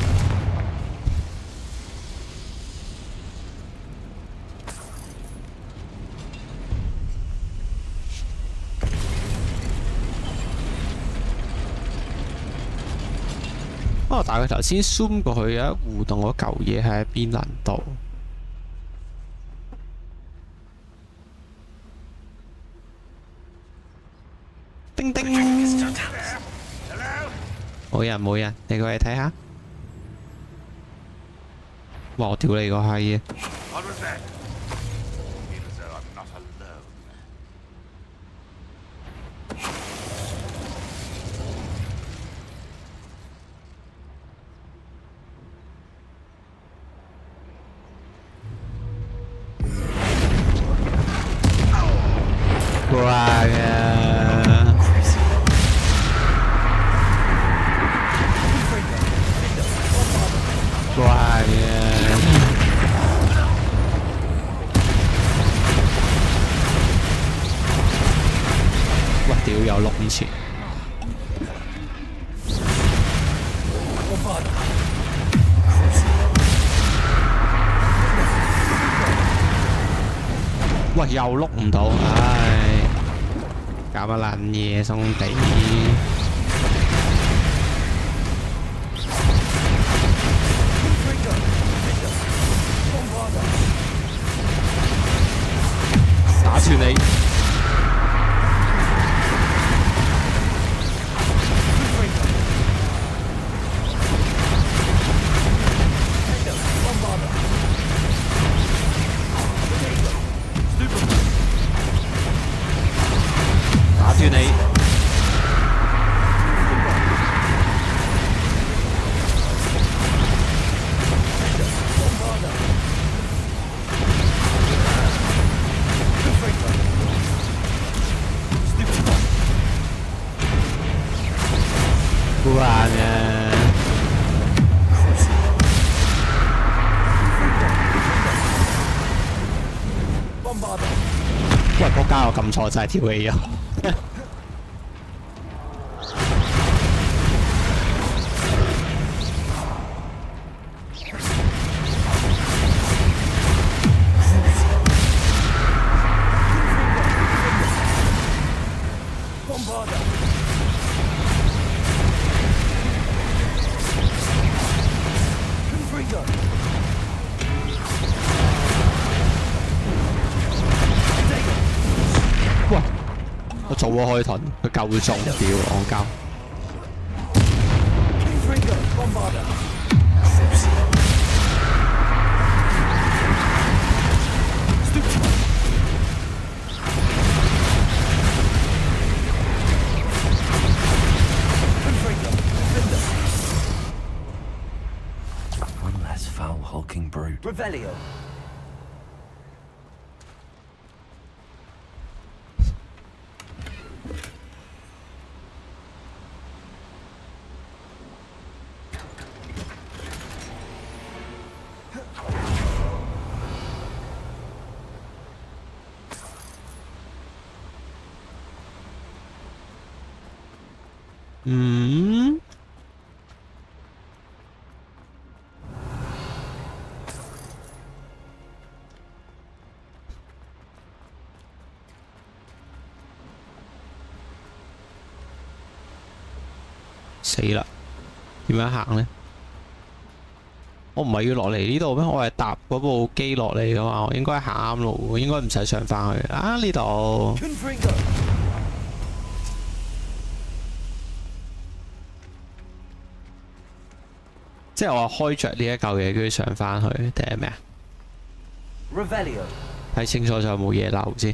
哦，但係佢頭先 zoom 過去有互動嗰嚿嘢喺邊輪度？叮叮！冇人冇人，你過嚟睇下。哇！我屌你個閪嘢！怪啊！怪啊！喂，屌有6以前。喂，又碌唔到，唉，搞乜撚嘢，兄弟！打斷你！打斷你！怪啊！喂，仆街！我撳錯就係跳起咗。喂，我做咗開盾，佢夠中屌戇鳩。One less foul hulking brute. Revelio. 嗯？死啦！點樣行呢？我唔係要落嚟呢度咩？我係搭嗰部機落嚟噶嘛，我應該行啱路，應該唔使上翻去啊呢度。即係我開着呢一嚿嘢，跟住上翻去定係咩啊？睇清楚就冇嘢漏先。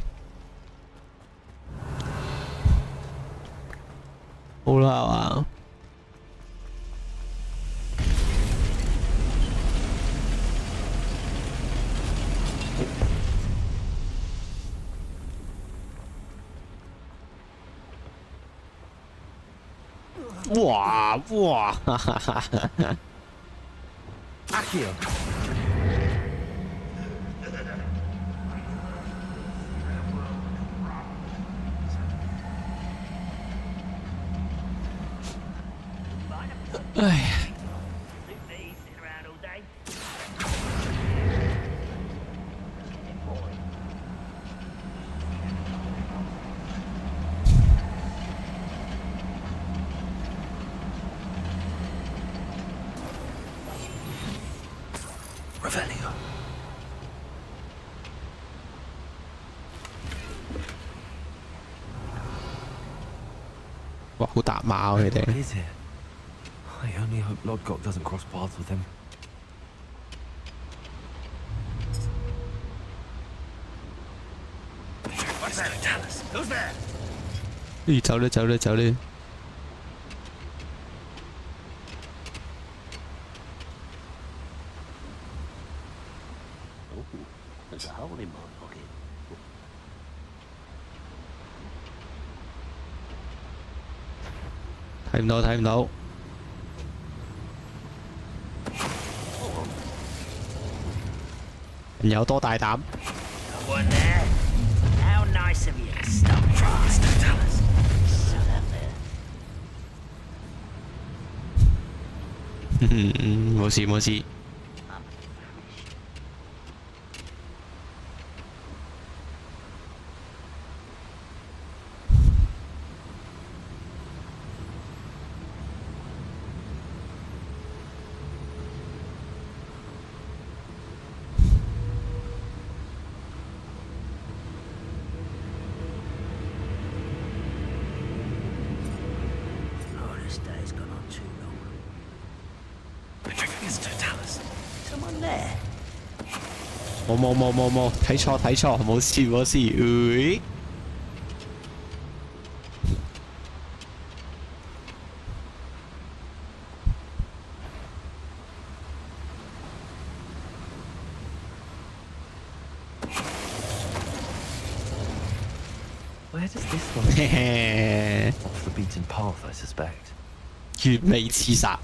好啦係嘛？哇哇！唉。哇，好搭馬喎佢哋。I only hope Lodgok doesn't cross paths with him. 走啦走啦走啦！ There's a hole in my pocket. 睇唔到睇唔到。人有多大膽？ One there. How nice of you to stop trying to tell us. Shut up there. 冇事冇事。 冇，睇錯，冇事冇事。誒 Where does this one off the beaten path, I suspect. 完美刺殺。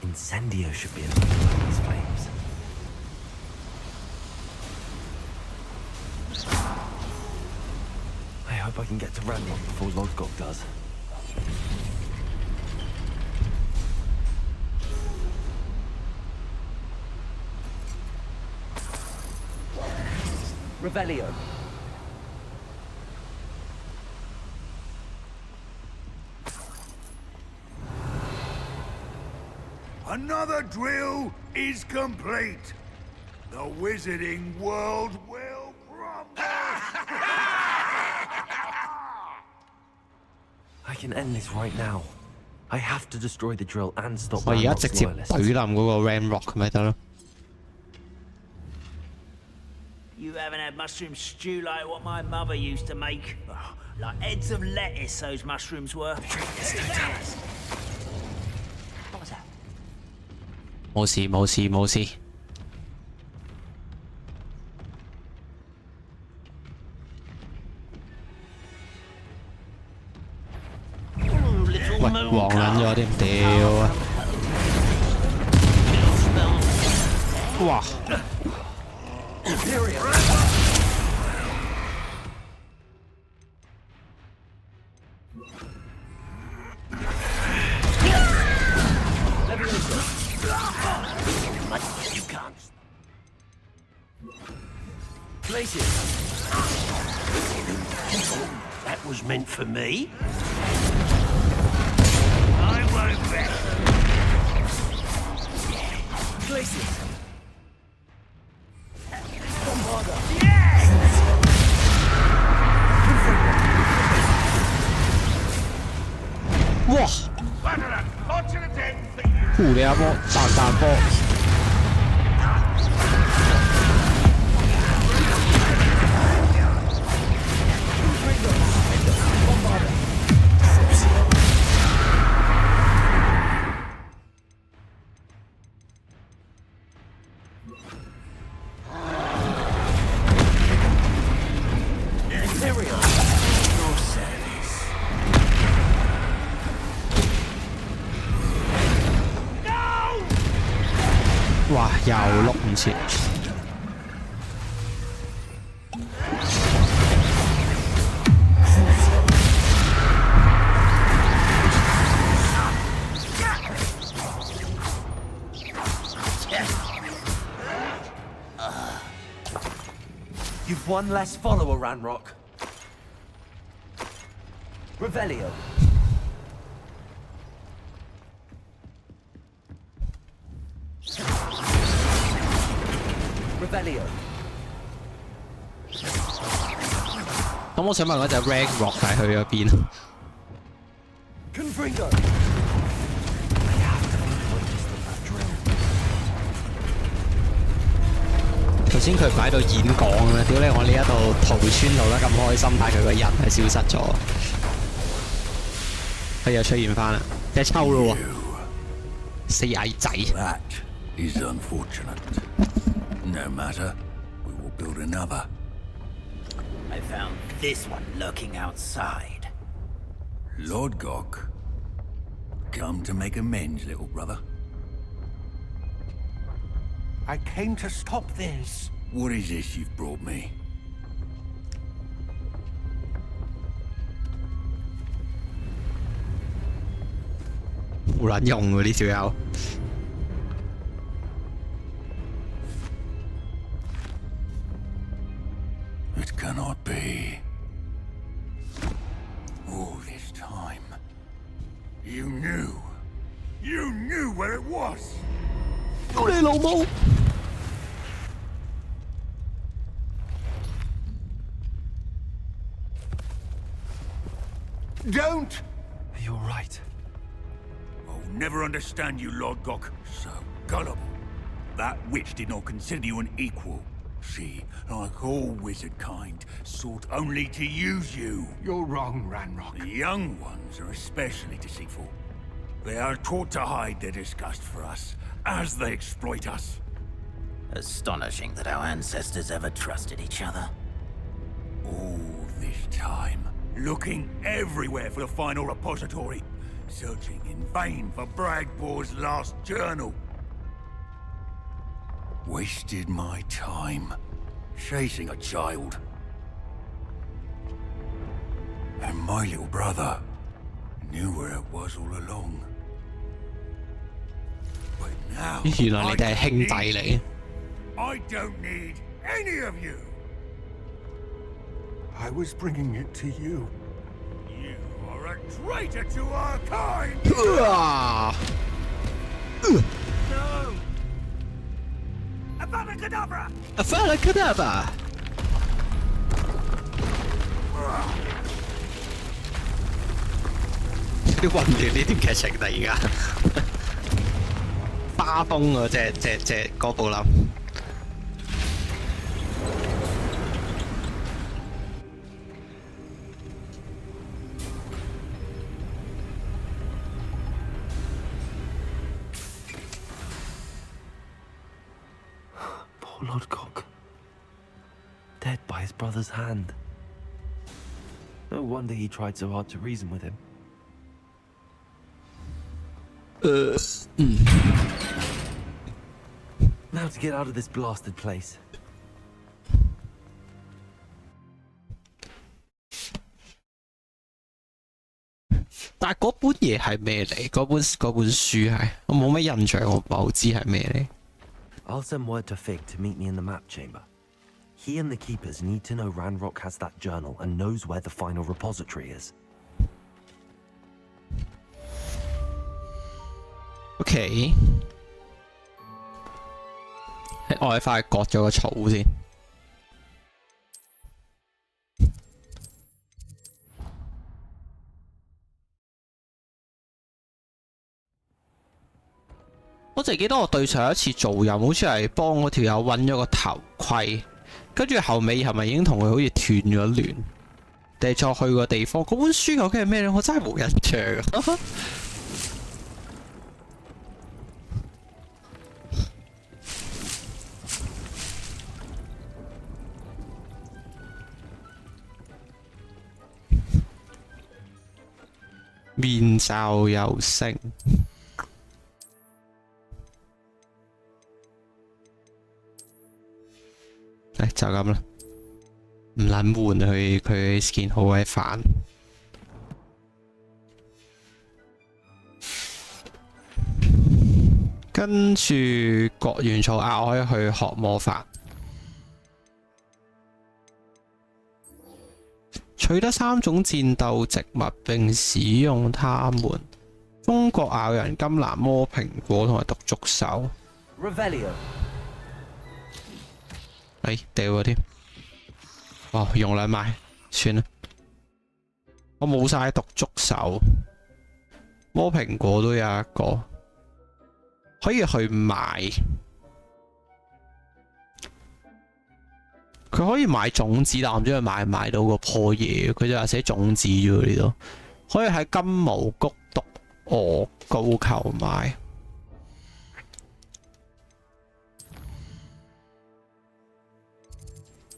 Incendio should be able to light these flames. I hope I can get to Ranrock before Lodgok does. Revelio. Another drill is complete. The wizarding world will crumble. I can end this right now. I have to destroy the drill and stop 我而家 Ranrock's 直接 loyalists. 懟冧嗰個 Ramrock 咪得咯。 You haven't had mushroom stew like what my mother used to make. Oh, like heads of lettuce, those mushrooms were. What was that? 冇事。 喂，黃撚咗添，屌啊！哇！ Much That was meant for me. I won't rest. Glacius! 哇！呼你阿波彈彈波！哇！又碌唔切。You've one less follower, Ranrock. Revelio. Revelio. 咁我想問嗰隻 Rank Rock 係去咗邊？ Confringo. 頭先佢唔喺度演講啊！屌你！我呢一度逃村逃得咁開心，但係佢個人係消失咗。佢又出現翻啦，隻抽咯喎！死矮仔。That is unfortunate. No matter, we will build another. I found this one lurking outside. Lord Gok, come to make amends, little brother. I came to stop this. What is this you've brought me? It cannot be. All this time, you knew where it was. 屌你老母！ Don't! You're right. I'll never understand you, Lord Gok. So gullible. That witch did not consider you an equal. She, like all wizard kind, sought only to use you. You're wrong, Ranrock. The young ones are especially deceitful. They are taught to hide their disgust for us, as they exploit us. Astonishing that our ancestors ever trusted each other. All this time, looking everywhere for the final repository, searching in vain for Bragbor's last journal. Wasted my time, chasing a child. And my little brother knew where it was all along. But now, 原來你哋係兄弟嚟。 I don't need any of you. I was bringing it to you. You are a traitor to our kind! No! Avada Kedavra! Avada Kedavra! 啲混亂呢段劇情突然間，花風啊！隻哥布林。Poor Lord Gok. Dead by his brother's hand. No wonder he tried so hard to reason with him. Now to get out of this blasted place. 但係嗰本嘢係咩嚟？嗰本書係我冇乜印象，我唔係好知係咩嚟。 I'll send word to Fig to meet me in the map chamber. He and the keepers need to know Ranrock has that journal and knows where the final repository is. OK，我哋快割咗個草先。我淨係記得我對上一次做任好似係幫嗰條友揾咗個頭盔，跟住後尾係咪已經同佢好似斷咗聯？定係再去個地方？嗰本書究竟係咩咧？我真係冇印象。面罩有聲。就咁啦，唔撚換佢件好鬼煩。跟住割完草可以去學魔法，取得3種戰鬥植物並使用它們。中國咬人金蘭魔蘋果同埋獨觸手。掉咗添，哦，用兩埋，算啦。我冇晒獨觸手，魔蘋果都有一個，可以去買。佢可以買種子，但我唔知佢買唔買到嗰棵嘢。佢就話寫種子啫喎呢度，可以喺金毛谷毒鵝高球買。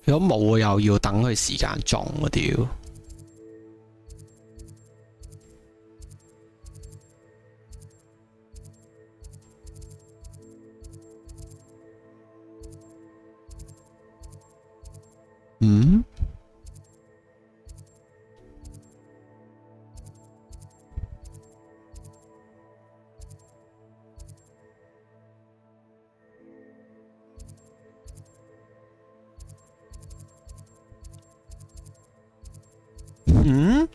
如果冇又要等佢時間種嗰屌。嗯？嗯？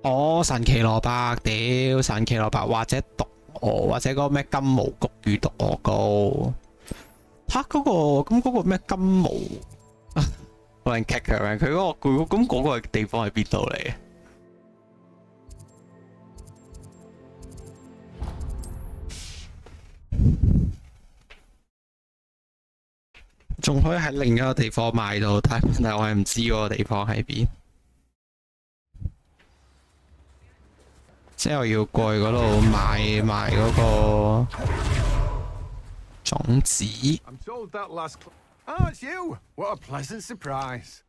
哦，神奇蘿蔔，屌神奇蘿蔔或者毒鵝，或者嗰個咩金毛谷與毒鵝膏。嚇嗰個咁嗰個咩金毛啊？冇人 kick 佢咩？佢嗰個咁嗰個地方係邊度嚟嘅？仲可以喺另一個地方買到，但係我係唔知嗰個地方喺邊。即係我要過去嗰度買埋嗰個種子。I'm told that last. Oh, it's you! What a pleasant surprise.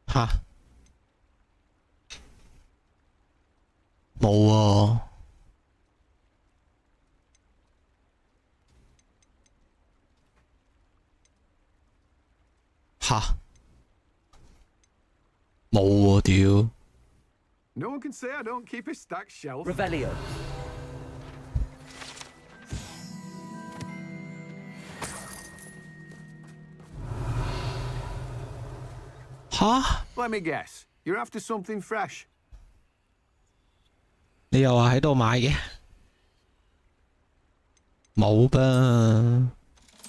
吓？冇喎。吓？冇喎屌！ No one can say I don't keep a stacked shelf. Revelio. 吓？ Let me guess. You're after something fresh. 你又話喺度買嘅？冇吧？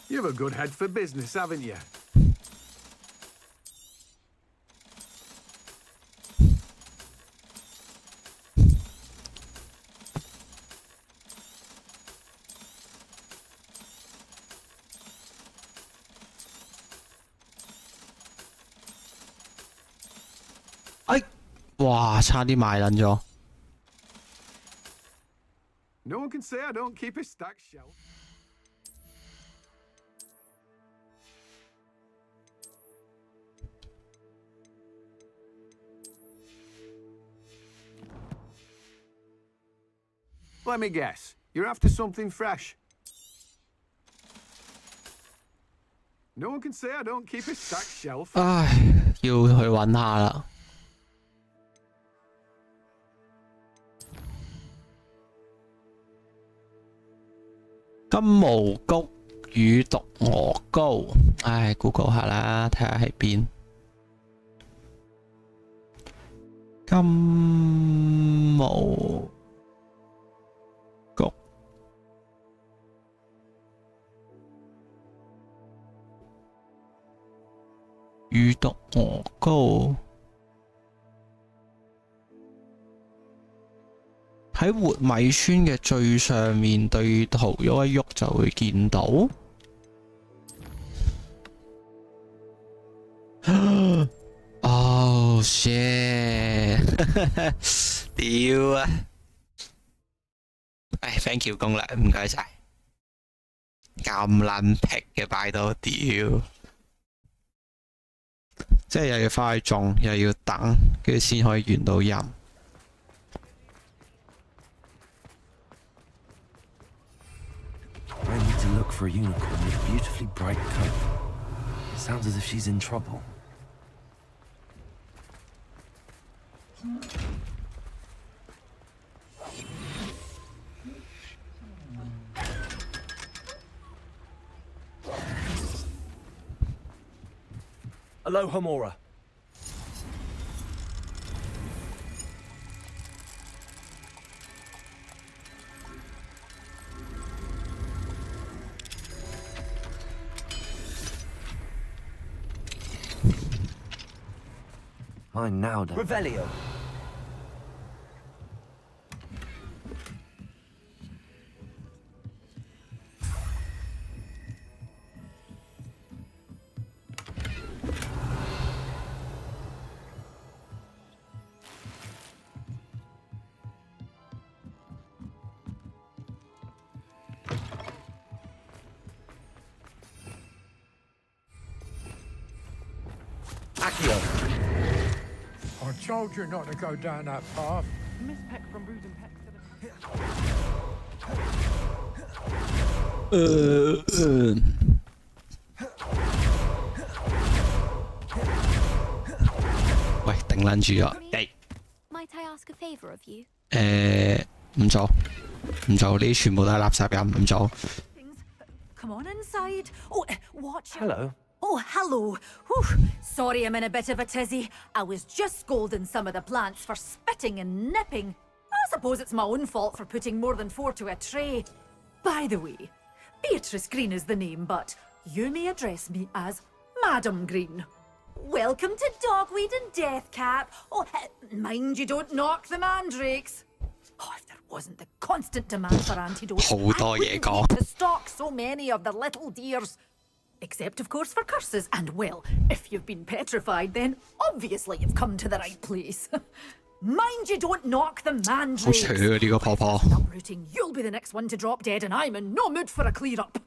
You have a good head for business, haven't you? 哎，哇！差啲賣撚咗。No one can say I don't keep a stacked shelf. Let me guess. You're after something fresh. No one can say I don't keep a stacked shelf. 唉，要去揾下啦。金毛菊乳毒鵝膏，唉，Google 下啦，睇下喺邊。金毛菊乳毒鵝膏喺活米村嘅最上面對圖喐一喐就會見到。Oh shit！ 屌啊！唉 ，thank you 攻略，唔該晒。咁撚劈嘅擺到屌，即係又要翻去種，又要等，跟住先可以完到任。I need to look for a unicorn with a beautifully bright coat. It sounds as if she's in trouble. Aloha, Mora. Fine now, then. Revelio. I told you not to go down that path. Miss Peck from Brood and Peck said 喂，頂撚住啊！誒 Might I ask a favour of you? 唔做，唔做，呢啲全部都係垃圾人，唔做。Come on inside. Oh, watch. Hello. Oh, hello. Whew. Sorry I'm in a bit of a tizzy. I was just scolding some of the plants for spitting and nipping. I suppose it's my own fault for putting more than 4 to a tray. By the way, Beatrice Green is the name, but you may address me as Madam Green. Welcome to Dogweed and Deathcap. Oh, mind you don't knock the mandrakes. Oh, if there wasn't the constant demand for antidotes, I wouldn't need to stock so many of the little dears. Except, of course, for curses. And, well, if you've been petrified, then obviously you've come to the right place. Mind you don't knock the mandrakes. 好扯啊！呢個婆婆。 Uprooting, you'll be the next one to drop dead, and I'm in no mood for a clear-up.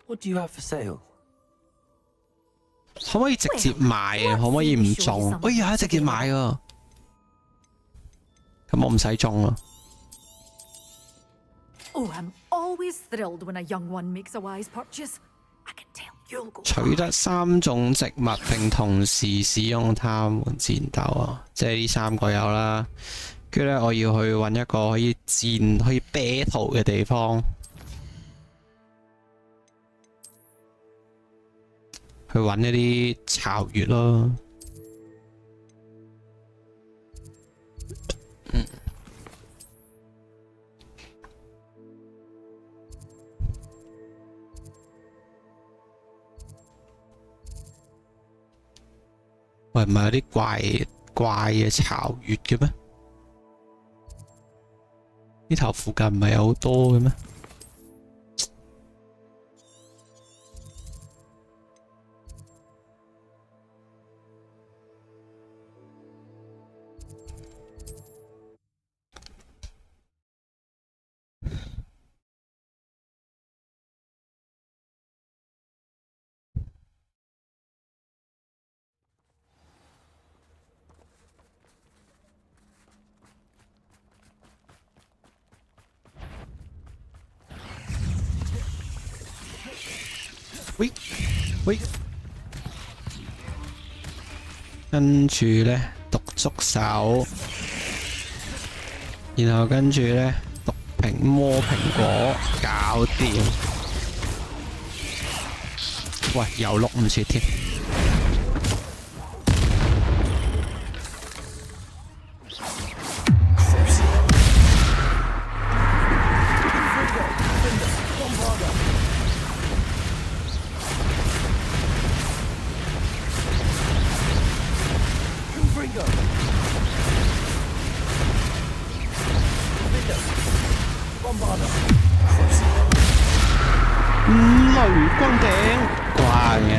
What do you have for sale? 可唔可以直接買啊？可唔可以唔種？哎呀，直接買啊！咁我唔使種啦。 Oh, I'm always thrilled when a young one makes a wise purchase. I can tell you'll go. 取得3種植物並同時使用它們戰鬥啊！即係呢3個有啦。跟住咧，我要去揾一個可以battle 嘅地方，去揾一啲巢穴咯。喂，唔係有啲怪嘅巢穴嘅咩？呢頭附近唔係有好多嘅咩？喂喂，跟住咧毒觸手，然後跟住咧毒魔蘋果，搞掂。喂，又碌唔切添。雷光頂，慣嘅。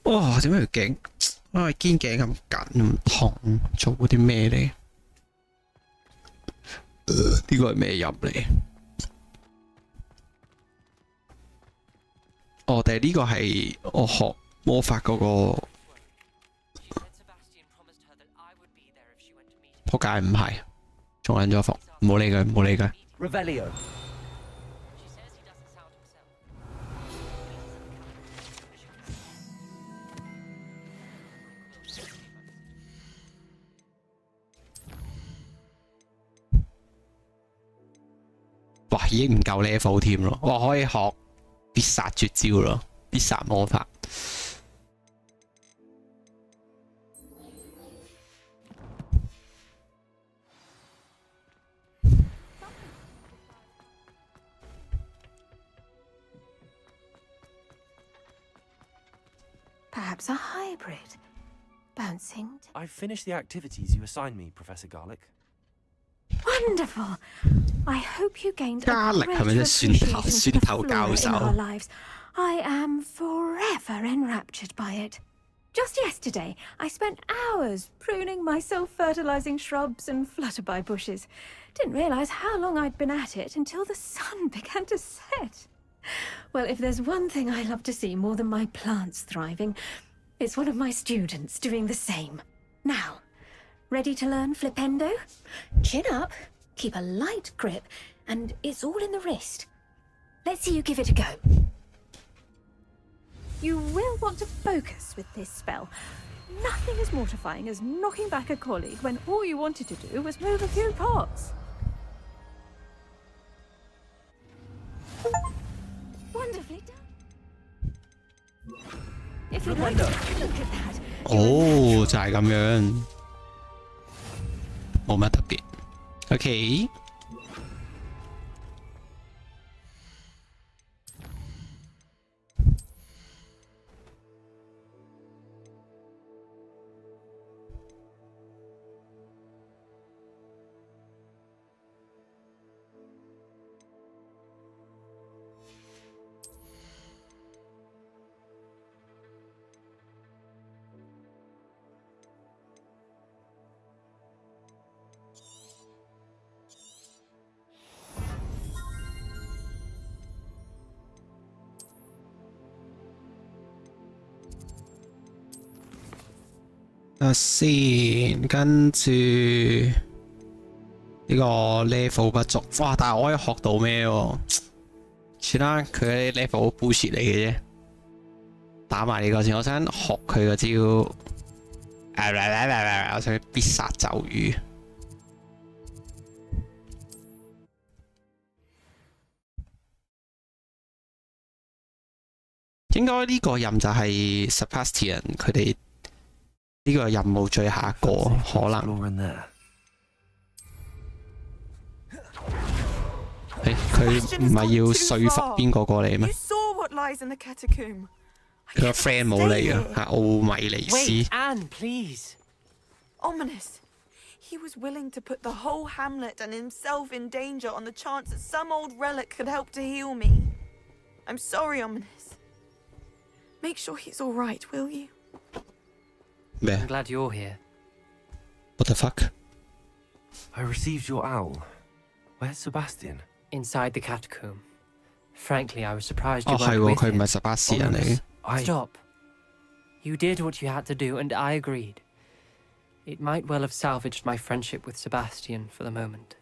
哇！點解條頸肩頸咁緊咁痛？做啲咩咧？呢個係咩入嚟？哦，定係呢個係我學魔法嗰個？仆街唔係，中撚咗伏，唔好理佢，唔好理佢。Revelio. 哇！已經唔夠 level 添咯，我可以學必殺絕招咯，必殺魔法。Perhaps a hybrid. Bouncing. I've finished the activities you assigned me, Professor Garlic. Wonderful. I hope you gained a 加力 great 係咪即係蒜頭 appreciation for the 教 flora in 授 our lives. I am forever enraptured by it. Just yesterday, I spent hours pruning my self-fertilizing shrubs and flutterby bushes. Didn't realize how long I'd been at it until the sun began to set. Well, if there's one thing I love to see more than my plants thriving, it's one of my students doing the same. Now, ready to learn Flipendo? Chin up, keep a light grip, and it's all in the wrist. Let's see you give it a go. You will want to focus with this spell. Nothing as mortifying as knocking back a colleague when all you wanted to do was move a few pots. Wonderfully done. If you'd like to look at that. 哦，就係咁樣，冇乜特別。OK。先，跟住呢個 level 不足，哇！但係我可以學到咩喎？算啦，佢啲 level 好 bullshit 嚟嘅啫。打埋呢個先，我想學佢個招。我想必殺咒語。應該呢個任就係 Sebastian 佢哋。呢個任務最下一個可能。佢唔係要說服邊個過嚟咩？佢個 friend 冇嚟啊，係奧米尼斯。Wait, Anne, please. Ominous. He was willing to put the whole hamlet and himself in danger on the chance that some old relic could help to heal me. I'm sorry, Ominous. Make sure he's all right, will you? I'm glad you're here. What the fuck? I received your owl. Where's Sebastian? Inside the catacomb. Frankly, I was surprised you 哦， weren't 係喎， with 佢唔 him. 係Sebastian 嚟。 Stop. You did what you had to do, and I agreed. It might well have salvaged my friendship with Sebastian for the moment.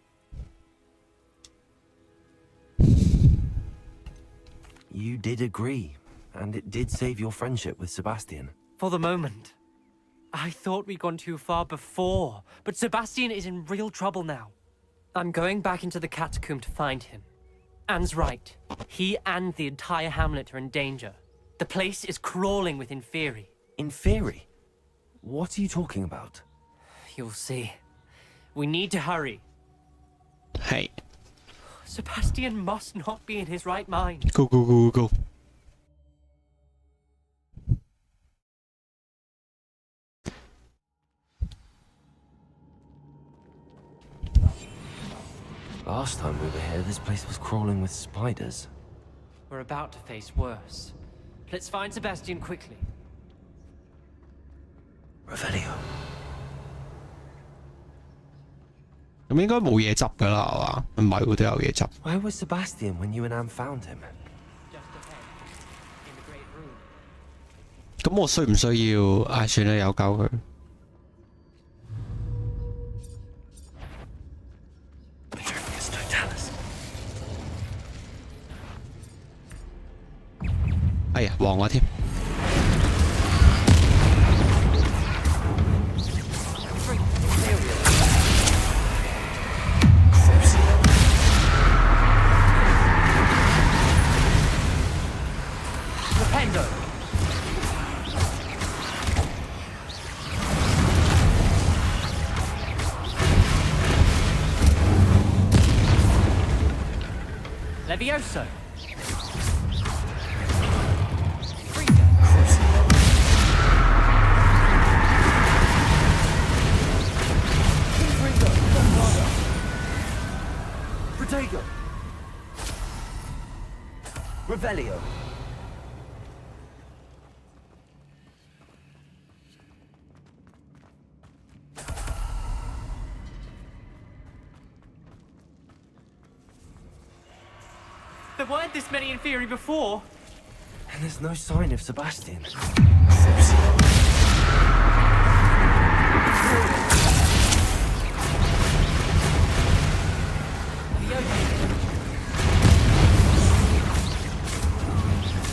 You did agree, and it did save your friendship with Sebastian. For the moment. I thought we'd gone too far before, but Sebastian is in real trouble now. I'm going back into the catacomb to find him. Anne's right. He and the entire hamlet are in danger. The place is crawling with Inferi. Inferi? What are you talking about? You'll see. We need to hurry. Hey. Sebastian must not be in his right mind. Go, go, go, go. Last time we were here, this place was crawling with spiders. We're about to face worse. Let's find Sebastian quickly. Revelio. 咁應該冇嘢執㗎啦，係嘛？唔係喎，都有嘢執。Where was Sebastian when you and Anne found him? 咁我需唔需要？唉，算啦，有救佢。哎呀，黃我添。Levioso! Protego! Revelio! There weren't this many Inferi before. And there's no sign of Sebastian.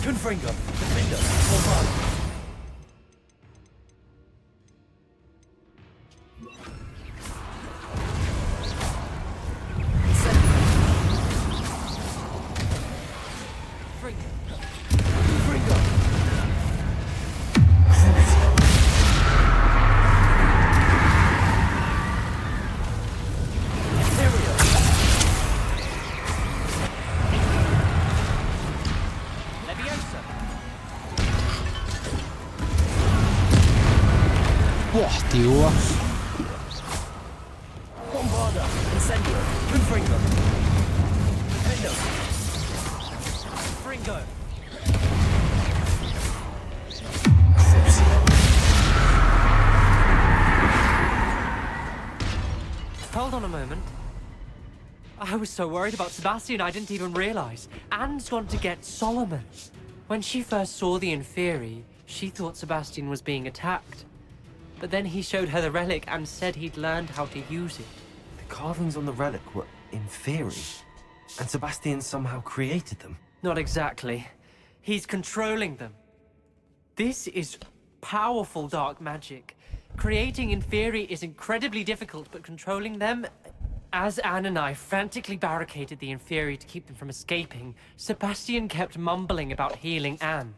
Confringo, defender, Bombard. Bombarda, Incendio, Confringo. Hendo. Fringo. Hold on a moment. I was so worried about Sebastian I didn't even realize. Anne's gone to get Solomon. When she first saw the Inferi, she thought Sebastian was being attacked. But then he showed her the relic and said he'd learned how to use it. The carvings on the relic were Inferi, and Sebastian somehow created them. Not exactly. He's controlling them. This is powerful dark magic. Creating Inferi is incredibly difficult, but controlling them... As Anne and I frantically barricaded the Inferi to keep them from escaping, Sebastian kept mumbling about healing Anne.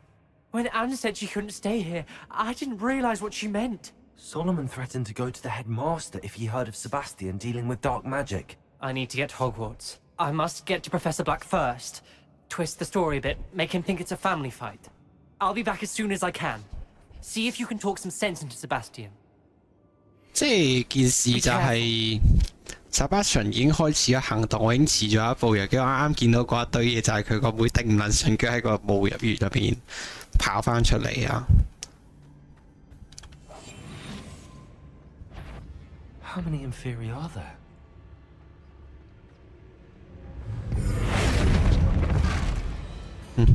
When Anne said she couldn't stay here, I didn't realize what she meant. Solomon threatened to go to the headmaster if he heard of Sebastian dealing with dark magic. I need to get to Hogwarts. I must get to Professor Black first. Twist the story a bit, make him think it's a family fight. I'll be back as soon as I can. See if you can talk some sense into Sebastian. 即係件事就係 Sebastian 已經開始咗行動，我已經遲咗一步，又跟住啱啱見到嗰一堆嘢，就係佢個妹頂唔撚順，佢喺個墓入邊跑翻出嚟啊！How many Inferi are there?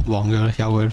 黃咗啦，有佢。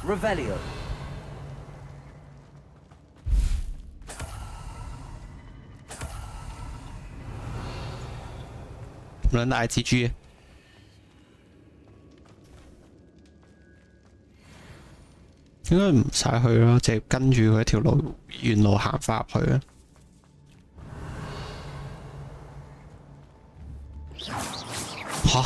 Revelio. 兩大蜘蛛。應該唔使去咯，直接跟住佢條路原路行翻入去啊！嚇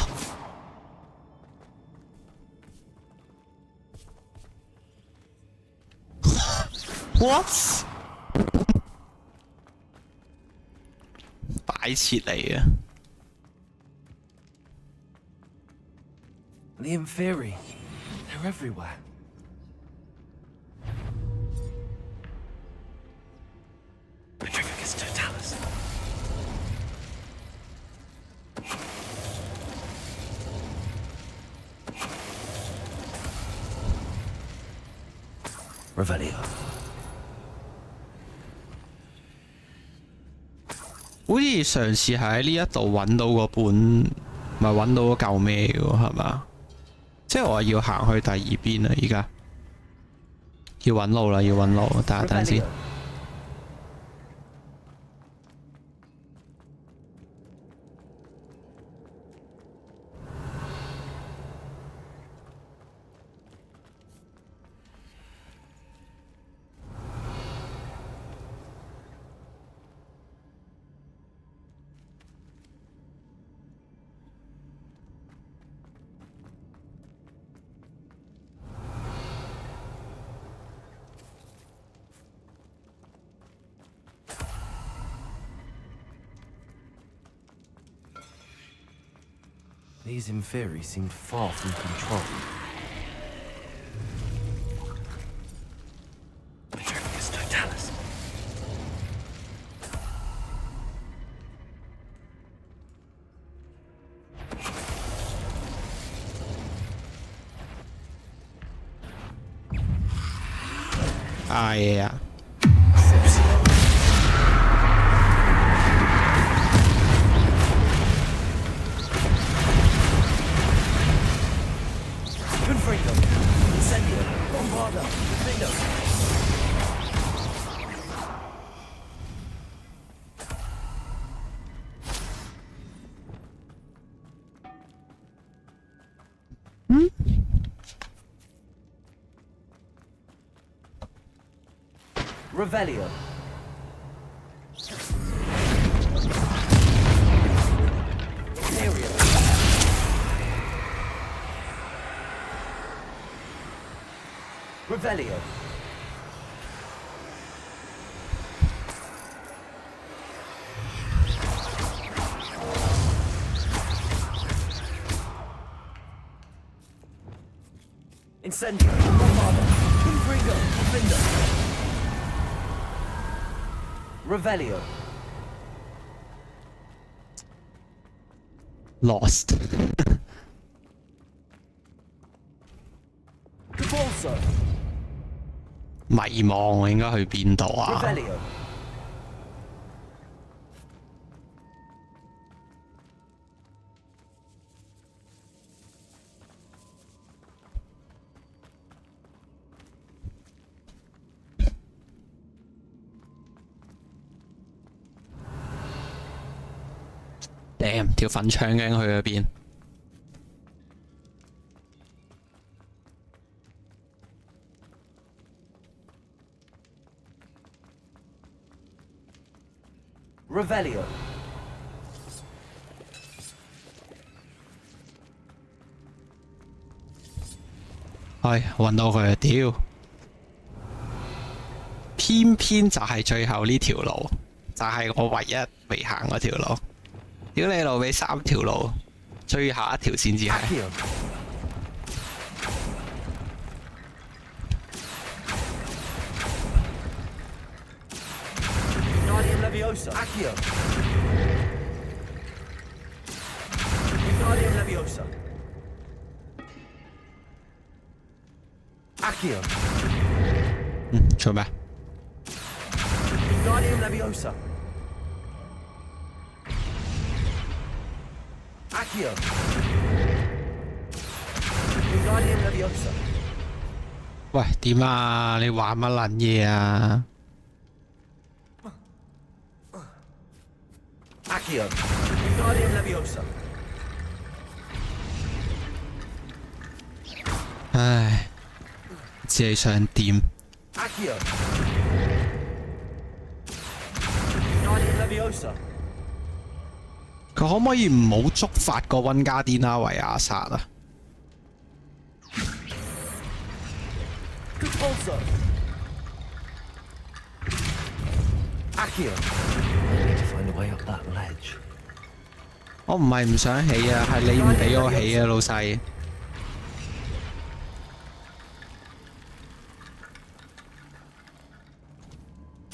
？What？ 擺設嚟嘅。The Inferi. They're everywhere. Petrificus Totalis. Revelio. 好似嘗試喺呢一度揾到個本，唔係揾到嗰嚿咩嘅喎，係嘛？即係我要行去第二邊啦，而家要揾路啦，要揾路，等陣先。These Inferi seemed far from control. Petrificus Totalis. Ah, yeah. Revelio. Revelio. Incendio. Bombarda. Confringo. Offender. Revelio. Lost. Convulso. 迷茫，應該去邊度啊？ Revelio. Damn， 條粉腸究竟去咗邊？ Revelio. 揾到佢啊！屌，偏偏就係最後呢條路，就係我唯一未行嗰條路。屌你老味，3條路，最後一條先至係。Leviosa. Accio. Wingardium Leviosa. Accio. 做咩 Wingardium Leviosa. Accio. Wingardium Leviosa. 喂，點啊？你玩乜撚嘢啊？ Accio. Wingardium Leviosa. 唉，只係想點？ Accio. Wingardium Leviosa. 佢可唔可以唔好觸發個溫加甸拉維亞薩啊？ Good also. Accio. Find a way up that ledge. 我唔係唔想起啊，係你唔俾我起啊，老細。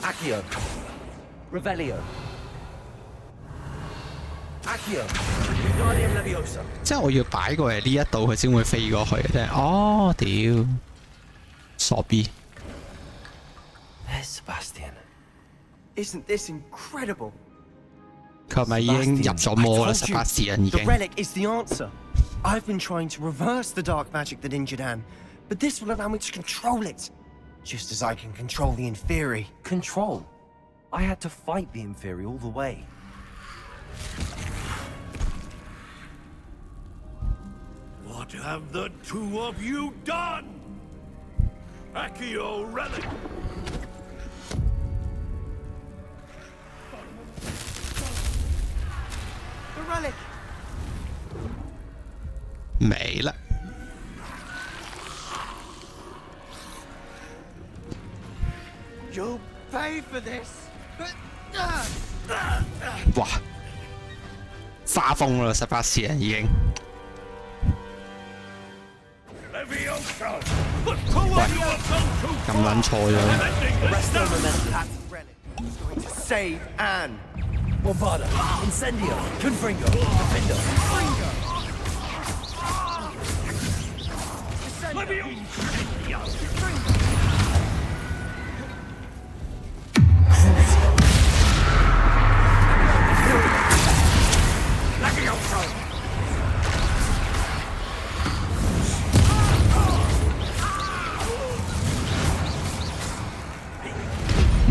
Accio. Revelio. Accio. Wingardium Leviosa. 即係我要擺過嚟呢一度，佢先會飛過去嘅啫。哦，屌，傻逼！ There's Sebastian. Isn't this incredible? 佢係咪已經入咗魔啦 ？Sebastian 已 The 經。 relic is the answer. I've been trying to reverse the dark magic that injured Anne, but this will allow me to control it, just as I can control the Inferi. Control? I had to fight the Inferi all the way. What have the two of you done? Accio relic! The relic! 沒啦。 You'll pay for this. 哇！花瘋啦 ，Sebastian 已經。 Leviosa! 喂，咁撚錯咗。 Resto momentum. That relic is going to save Anne. Bombada. Incendio. Confringo. Defendo. Leviosa!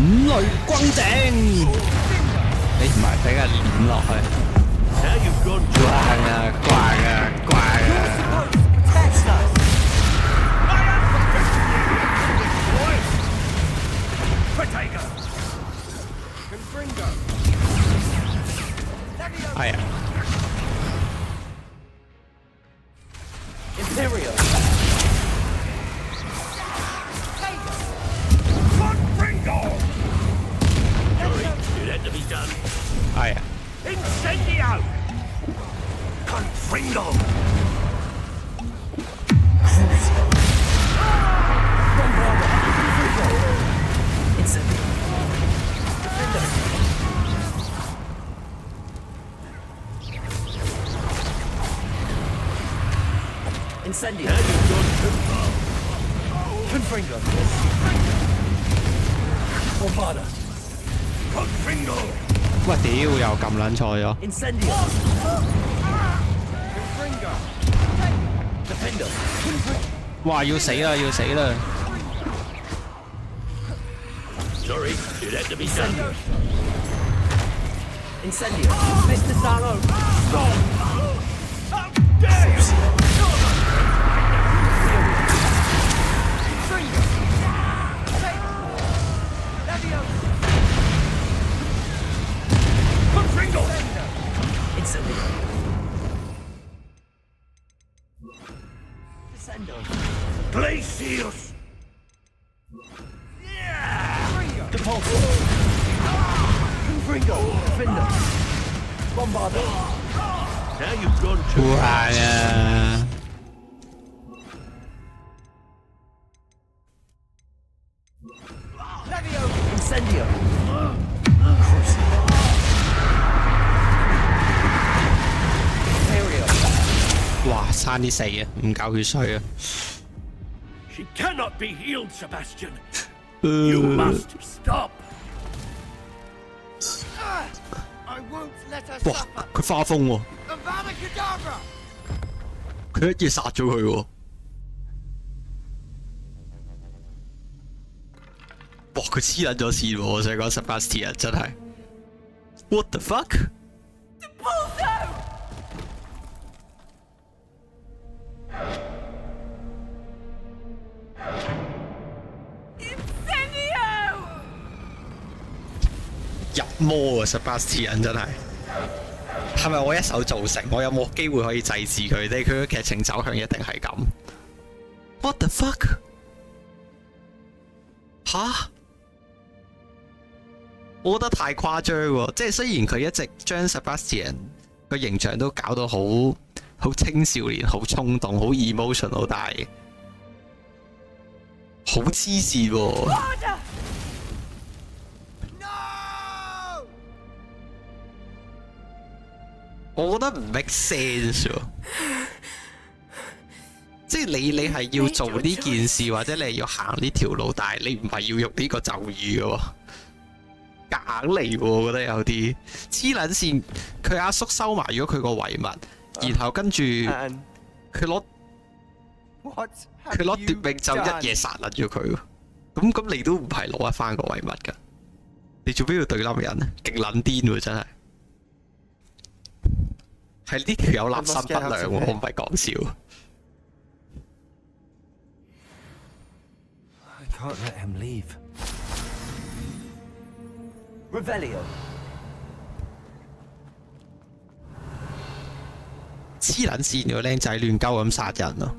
五雷轟頂，你唔係俾佢碾落去。慣啊，慣啊，慣啊！ 係啊。 Imperial. It had to be done. 係啊。 Incendio! Confringo! Incendio. Defendo. Incendio. Confringo. Bombada. Confringo! 喂，屌又咁撚錯咗。 Incendio. Confringo. Defendo. 哇！要死啦，要死啦！ Sorry, it had to be done. Incendio. Mr. Salo. Stop. How dare you! They see us! Depulso! Confringo! Defender! Bombarder! Now you've gone too far. Levio! Incendio! 哇，差啲死啊，唔夠血水啊！ She cannot be healed, Sebastian. You must stop. I won't let her 哇，佢花風喎， Avada Kedavra! 佢一嘢殺咗佢喎。哇！佢黐撚咗線喎，我想講 Sebastian 真係。What the fuck？ 入魔啊 ！Sebastian 真係，係咪我一手造成？我有冇機會可以制止佢哋？佢嘅劇情走向一定係咁。What the fuck？ 吓？我覺得太誇張喎！即係雖然佢一直將 Sebastian 個形象都搞到好青少年、好衝動、好 emotional， 但係好黐線喎！ 我覺得唔 make sense 喎，即係你係要做呢件事，或者你係要行呢條路，但係你唔係要用呢個咒語嘅喎，夾硬嚟喎，我覺得有啲黐撚線。佢阿叔收埋咗佢個遺物，然後跟住佢攞奪命咒一嘢殺撚咗佢喎。咁你都唔係攞翻個遺物㗎，你做咩要對冧人啊？勁撚癲喎，真係。 係呢條友立心不良喎，我唔係講笑。I can't let him leave. Revelio. 黐撚線個僆仔亂鳩咁殺人咯！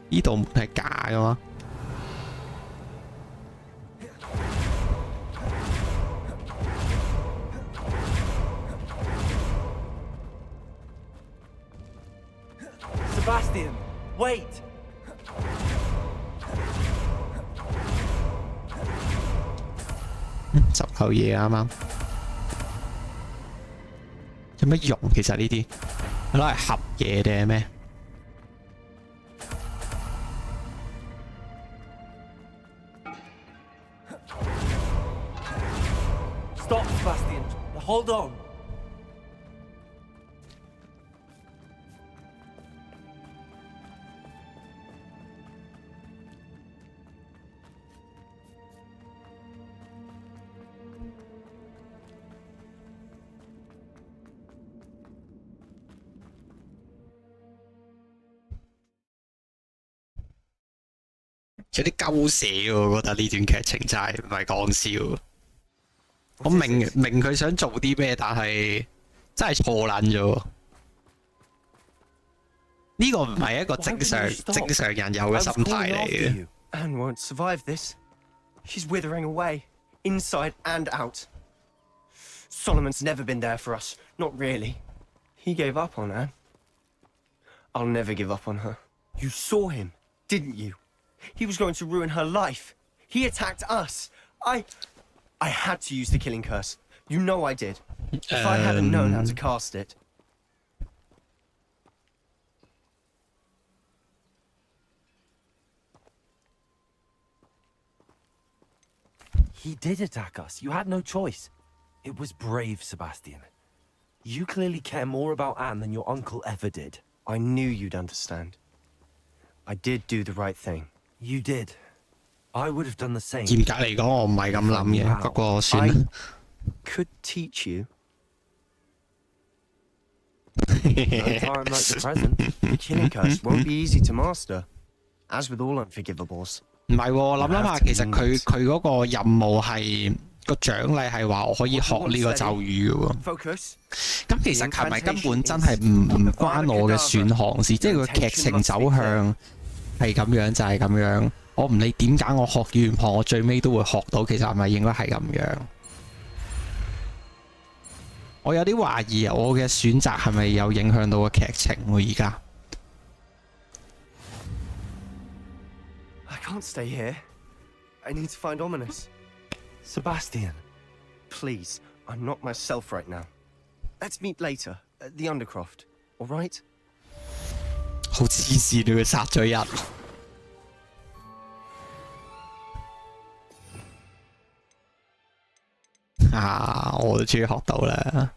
呢道門係假㗎嘛？ Sebastian, wait! 執口嘢啱啱，有乜用？其實呢啲攞嚟合嘢定係咩？ Stop, Sebastian. Hold on. 有啲鳩寫喎，我覺得呢段劇情真係唔係講笑。我明佢想做啲咩，但係真係錯撚咗。呢個唔係一個正常人有嘅心態嚟嘅。Anne won't survive this. She's withering away, inside and out. Solomon's never been there for us. Not really. He gave up on Anne. I'll never give up on her. You saw him, didn't you? He was going to ruin her life. He attacked us. I had to use the killing curse. You know I did. If I hadn't known how to cast it. He did attack us. You had no choice. It was brave, Sebastian. You clearly care more about Anne than your uncle ever did. I knew you'd understand. I did do the right thing. You did. I would have done the same. 嚴格嚟講，我唔係咁諗嘅，不過算啦。Could teach you. No time like the present. The killing curse won't be easy to master, as with all unforgivables. 唔係喎，諗諗下，其實佢嗰個任務係個獎勵係話我可以學呢個咒語嘅喎。 Focus. 咁其實係咪根本真係唔關我嘅選項事？即係個劇情走向係咁樣就係咁樣。我唔理點解我學語言學，我最尾都會學到。其實係咪應該係咁樣？我有啲懷疑啊，我嘅選擇係咪有影響到個劇情喎？而家 I can't stay here. I need to find Ominous. Sebastian. Please, I'm not myself right now. Let's meet later at the Undercroft, all right? 好黐線，佢殺咗人。啊！我都終於學到啦。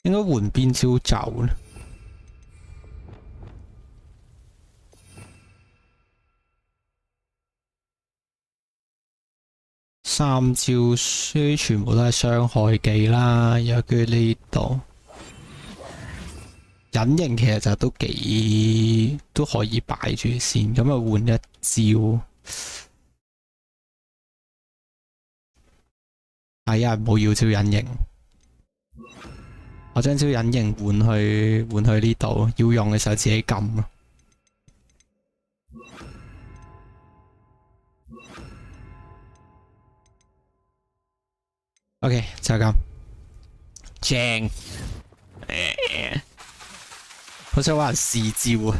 應該換邊招走呢？3招書全部都係傷害技啦，有佢呢度。隱形其實就都可以擺住先，咁啊換一招。有人冇要招隱形，我將招隱形換去呢度，要用嘅時候自己撳咯。OK， 就咁，正。好想玩試招啊！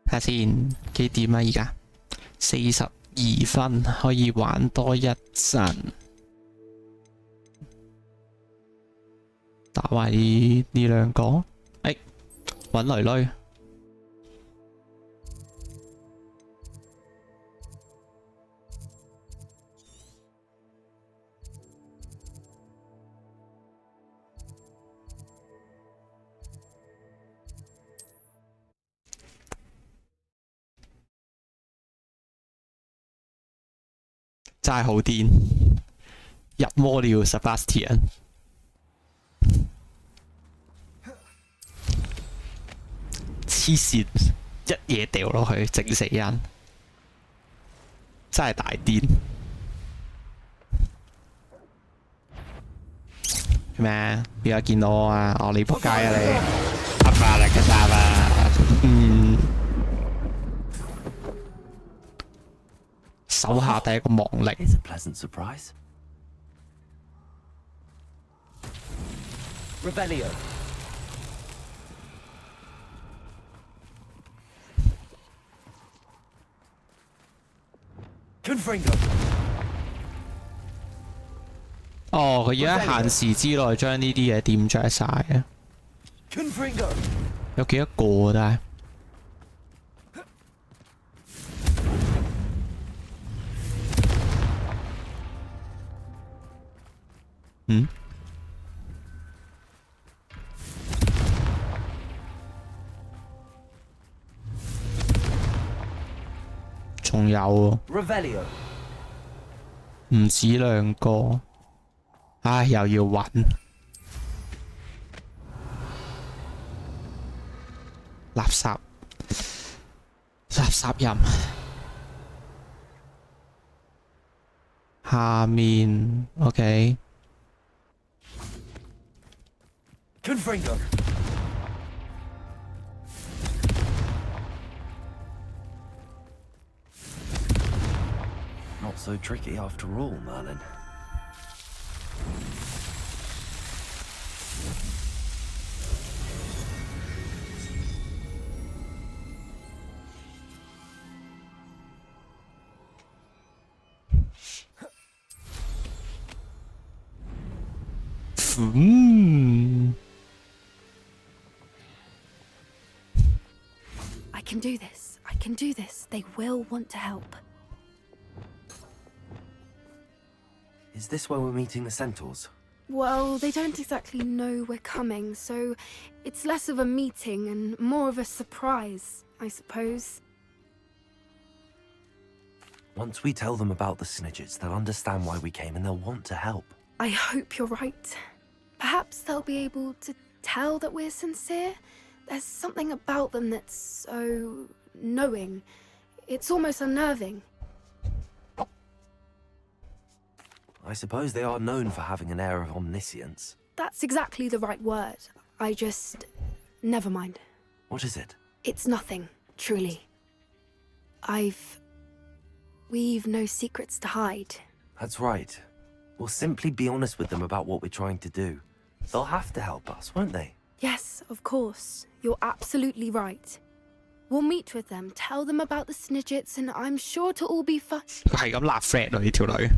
睇下先幾點啊？而家42分，可以玩多一陣。打壞呢兩個，揾雷雷。真係好癲，入魔了 Sebastian， 黐線，一嘢掉落去整死人，真係大癲。咩？邊個見到我啊？哦，你仆街啊你！阿爸嚟嘅咋嘛？手下第一個亡靈。It's a pleasant surprise. Revelio. Confringo. 哦，佢要喺限時之內將呢啲嘢掂着晒嘅。Confringo. 有幾多個但係？仲有喎，唔止兩個，唉，又要揾垃圾人，下面 OK。Confringo. Not so tricky after all, Merlin. I can do this. I can do this. They will want to help. Is this where we're meeting the centaurs? Well, they don't exactly know we're coming, so it's less of a meeting and more of a surprise, I suppose. Once we tell them about the snidgets, they'll understand why we came and they'll want to help. I hope you're right. Perhaps they'll be able to tell that we're sincere. There's something about them that's so knowing. It's almost unnerving. I suppose they are known for having an air of omniscience. That's exactly the right word. I just... Never mind. What is it? It's nothing, truly. We've no secrets to hide. That's right. We'll simply be honest with them about what we're trying to do. They'll have to help us, won't they? Yes, of course. You're absolutely right. We'll meet with them, tell them about the Snidgets, and I'm sure to all be fun. 佢係咁辣 Fred 喎呢條女。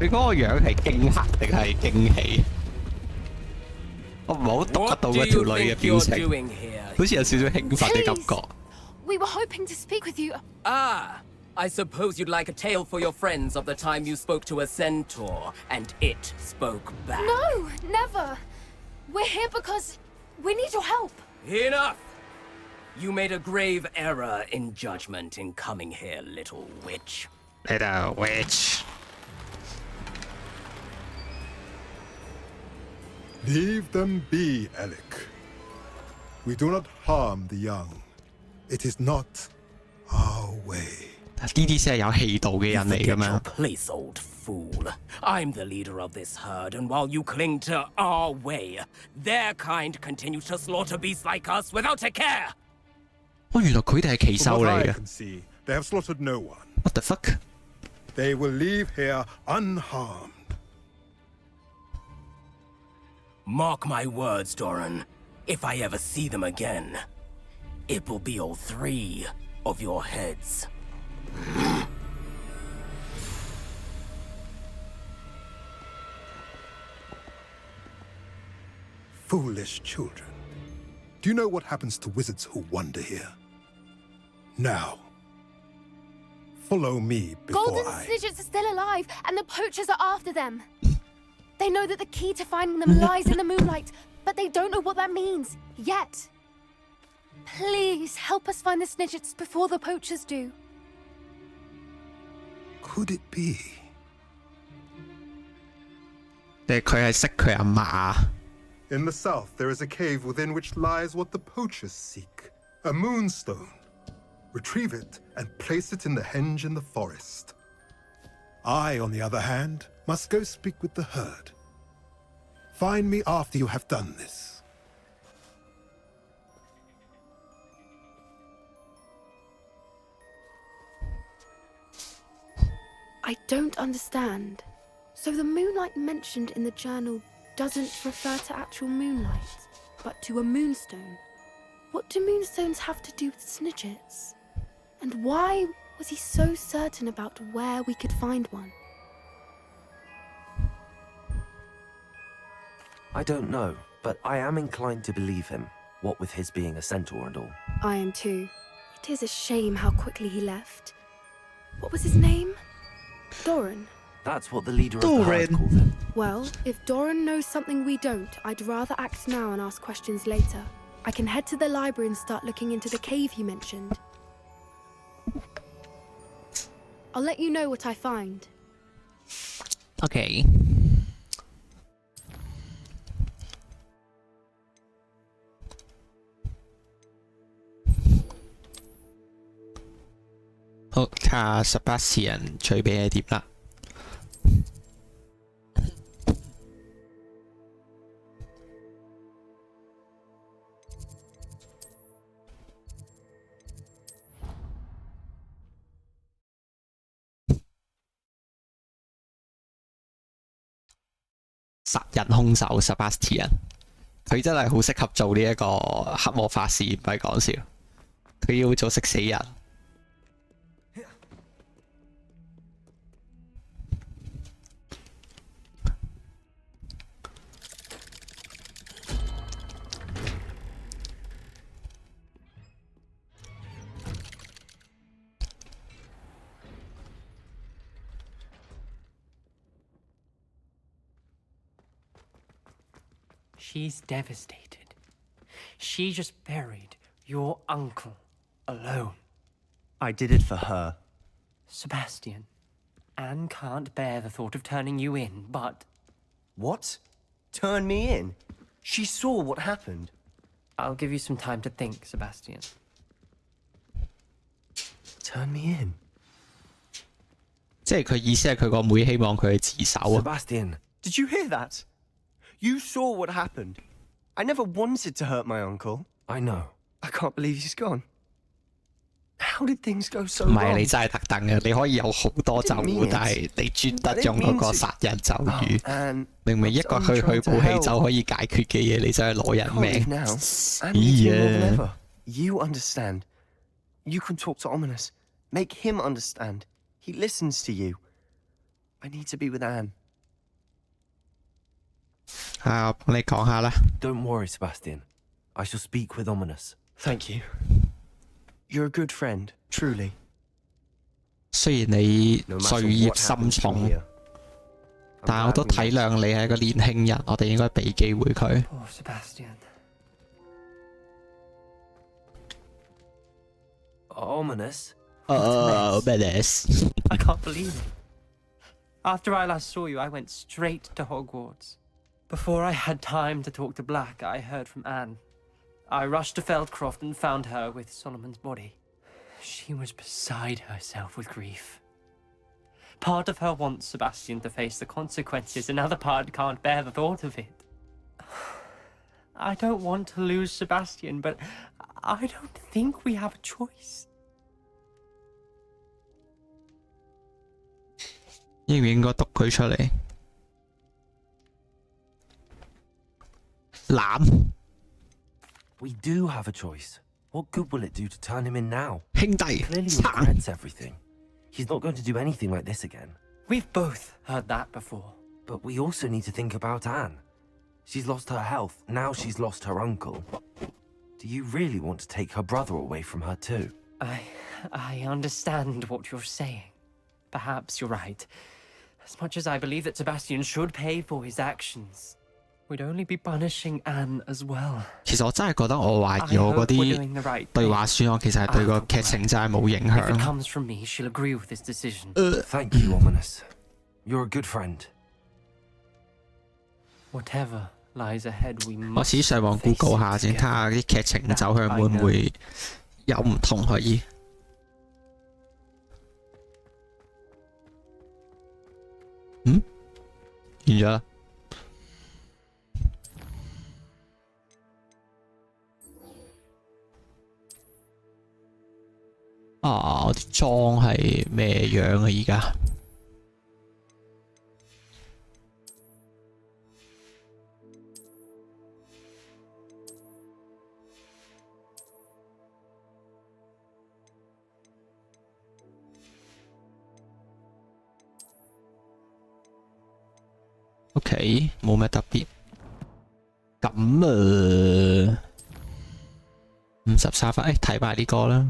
佢嗰個樣係驚嚇定係驚喜？我唔係好讀得到嗰條女嘅表情，好似有少少興奮嘅感覺。We were hoping to speak with you. Ah, I suppose you'd like a tale for your friends of the time you spoke to a centaur and it spoke back. No, never. We're here because we need your help. Enough! You made a grave error in judgment in coming here, little witch. Little witch. Leave them be, Alec. We do not harm the young. It is not our way. 呢啲先係有氣度嘅人嚟㗎嘛。Place, old fool. I'm the leader of this herd, and while you cling to our way, their kind continues to slaughter beasts like us without a care. 哦，原來佢哋係奇獸 From 嚟 what I 嘅。 can see, they have slaughtered no one. What the fuck? They will leave here unharmed. Mark my words, Doran. If I ever see them again, it will be all 3 of your heads. Foolish children. Do you know what happens to wizards who wander here? Now, follow me before Golden I... Snidgets are still alive, and the poachers are after them. They know that the key to finding them lies in the moonlight, but they don't know what that means, yet. Please, help us find the Snidgets before the poachers do. Could it be? 佢係識佢阿嫲。In the south, there is a cave within which lies what the poachers seek. A moonstone. Retrieve it and place it in the henge in the forest. I, on the other hand, must go speak with the herd. Find me after you have done this. I don't understand. So the moonlight mentioned in the journal doesn't refer to actual moonlight, but to a moonstone. What do moonstones have to do with Snidgets? And why was he so certain about where we could find one? I don't know, but I am inclined to believe him, what with his being a centaur and all. I am too. It is a shame how quickly he left. What was his name? Doran. That's what the leader of the herd called him. Well, if Doran knows something we don't, I'd rather act now and ask questions later. I can head to the library and start looking into the cave you mentioned. I'll let you know what I find. Okay. 好，睇下 Sebastian 隨便係點啦。殺人兇手 Sebastian， 佢真係好適合做呢一個黑魔法師，唔係講笑。佢要做食死人。She's devastated. She just buried your uncle alone. I did it for her. Sebastian, Anne can't bear the thought of turning you in, but... What? Turn me in? She saw what happened. I'll give you some time to think, Sebastian. Turn me in? 即係佢意思係佢個妹希望佢自首啊。Sebastian. Did you hear that? You saw what happened. I never wanted to hurt my uncle. I know. I can't believe he's gone. How did things go so 唔 wrong? 係你真係特登嘅，你可以有好多咒語，但係你專登用嗰個殺人咒語。明明一個去武器就可以解決嘅嘢，你真係攞人命。Never. You understand. You can talk to Ominous. Make him understand. He listens to you. I need to be with Anne. 我幫你講下啦。Don't worry, Sebastian. I shall speak with Ominous. Thank you. You're a good friend, truly. 雖然你罪孽深重，但係我都體諒你係一個年輕人，我哋應該俾機會佢。Oh, Sebastian. Ominous? Ominous. I can't believe it. After I last saw you, I went straight to Hogwarts. Before I had time to talk to Black, I heard from Anne. I rushed to Feldcroft and found her with Solomon's body. She was beside herself with grief. Part of her wants Sebastian to face the consequences, another part can't bear the thought of it. I don't want to lose Sebastian, but I don't think we have a choice. 應唔應該督佢出嚟？攬。We do have a choice. What good will it do to turn him in now? 兄弟， Clearly regrets everything. He's not going to do anything like this again. We've both heard that before. But we also need to think about Anne. She's lost her health, now she's lost her uncle. Do you really want to take her brother away from her too? I understand what you're saying. Perhaps you're right. As much as I believe that Sebastian should pay for his actions, we'd only be punishing Anne as well. 其實我真係覺得我懷疑我嗰啲對話選項其實係對個劇情真係冇影 If it 響。 comes from me, she'll agree with this decision. Thank you, Ominous. You're a good friend. Whatever lies ahead, we 我 must 試上網 Google 下先，睇下啲劇情走向會唔會有唔同可以。完咗啦。我啲裝係咩樣啊？而家？OK， 冇咩特別。咁53分，睇埋呢個啦。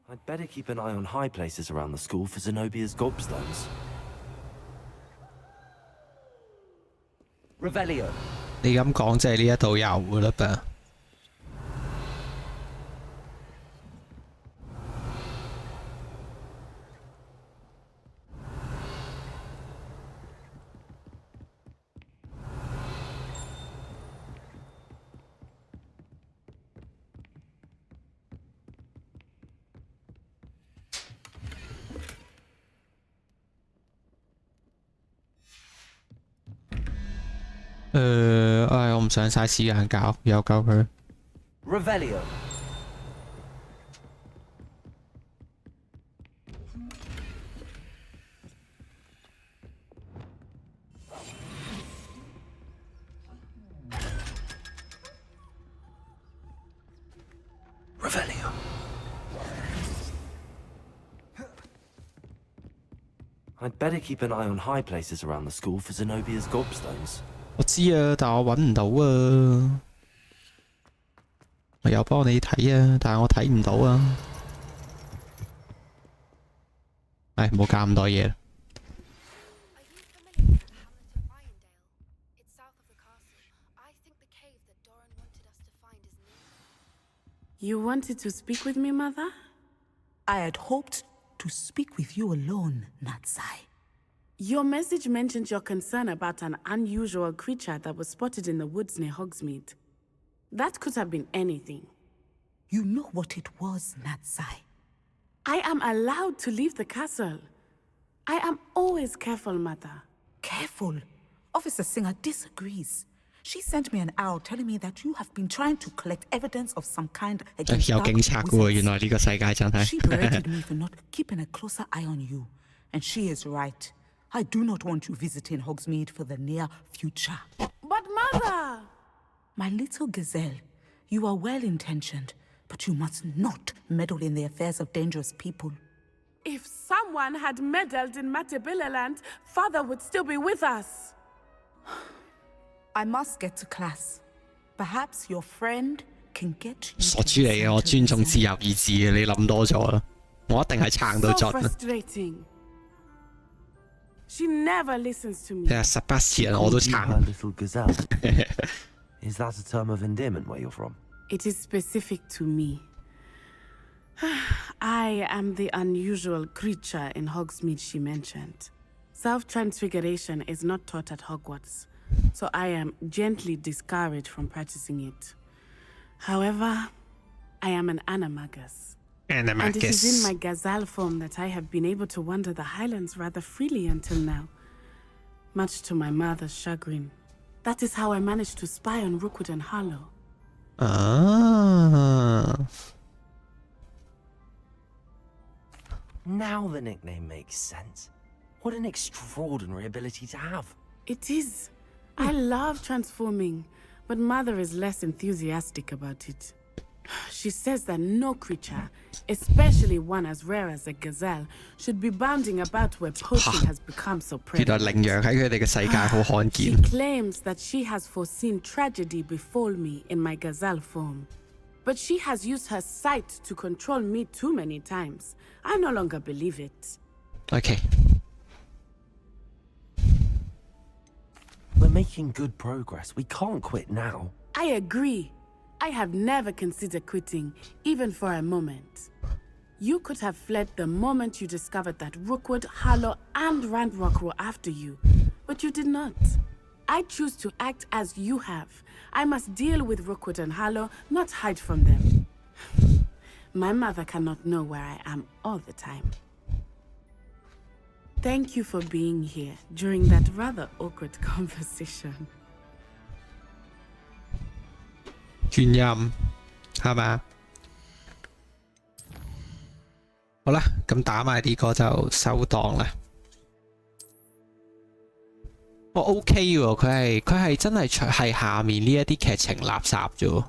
I'd better keep an eye on high places around the school for Zenobia's gobstones. Revelio. 你咁講即係呢一度有㗎啦噃。我唔想嘥時間搞，有救佢。Revelio. I'd better keep an eye on high places around the school for Zenobia's gobstones. 我知啊，但我揾唔到啊。我有幫你睇啊，但係我睇唔到啊。唉，唔好搞咁多嘢啦。You wanted to speak with me, Mother? I had hoped to speak with you alone, Natsai. Your message mentioned your concern about an unusual creature that was spotted in the woods near Hogsmeade. That could have been anything. You know what it was, Natsai. I am allowed to leave the castle. I am always careful, Mother. Careful. Officer Singer disagrees. She sent me an owl telling me that you have been trying to collect evidence of some kind against 有警察嘅喎，原來呢個世界真係。 She berated me for not keeping a closer eye on you. And she is right. I do not want you visiting Hogsmeade for the near future. But Mother! My little gazelle, you are well-intentioned, but you must not meddle in the affairs of dangerous people. If someone had meddled in Matabeleland, Father would still be with us. I must get to class. Perhaps your friend can get you. 傻豬嚟嘅，我尊重自由意志嘅，你諗多咗啦。我一定係撐到 So 盡。 frustrating. She never listens to me. 睇下Sebastian 我都 Her 撐。 little gazelle. Is that a term of endearment where you're from? It is specific to me. I am the unusual creature in Hogsmeade she mentioned. Self-transfiguration is not taught at Hogwarts, so I am gently discouraged from practicing it. However, I am an animagus. And it is in my gazelle form that I have been able to wander the highlands rather freely until now, much to my mother's chagrin. That is how I managed to spy on Rookwood and Harlow. Ah. Now the nickname makes sense. What an extraordinary ability to have. It is. I love transforming, but Mother is less enthusiastic about it. She says that no creature, especially one as rare as a gazelle, should be bounding about where poaching has become so 原來 prevalent. 羚羊喺佢哋嘅世界好罕 She 見。 claims that she has foreseen tragedy befall me in my gazelle form. But she has used her sight to control me too many times. I no longer believe it. OK， We're making good progress. We can't quit now. I agree. I have never considered quitting, even for a moment. You could have fled the moment you discovered that Rookwood, Harlow, and Randrock were after you, but you did not. I choose to act as you have. I must deal with Rookwood and Harlow, not hide from them. My mother cannot know where I am all the time. Thank you for being here during that rather awkward conversation. 轉音係咪？好啦，咁打埋呢個就收檔啦。我 OK 喎，佢係真係係下面呢一啲劇情垃圾啫喎。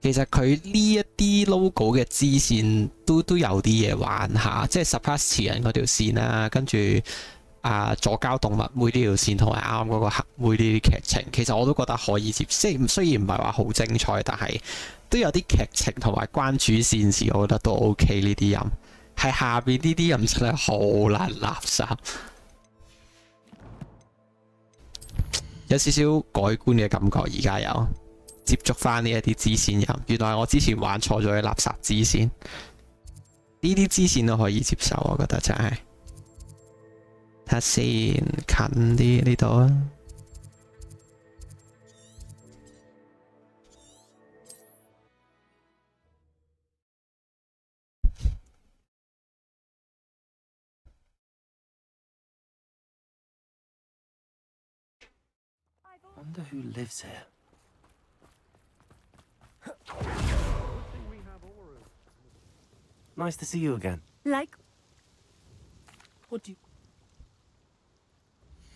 其實佢呢一啲 logo 嘅支線都有啲嘢玩下，即係 Sebastian 嗰條線啦，跟住左膠動物妹呢條線同埋啱啱嗰個黑妹呢啲劇情，其實我都覺得可以接，即係雖然唔係話好精彩，但係都有啲劇情同埋關主線事，我覺得都 OK 呢啲音。係下邊呢啲音真係好撚垃圾，有少少改觀嘅感覺。而家有接觸翻呢一啲支線音，原來我之前玩錯咗嘅垃圾支線，呢啲支線都可以接受，我覺得真係。睇下先，近啲呢度啊。Wonder who lives here. Nice to see you again. Like,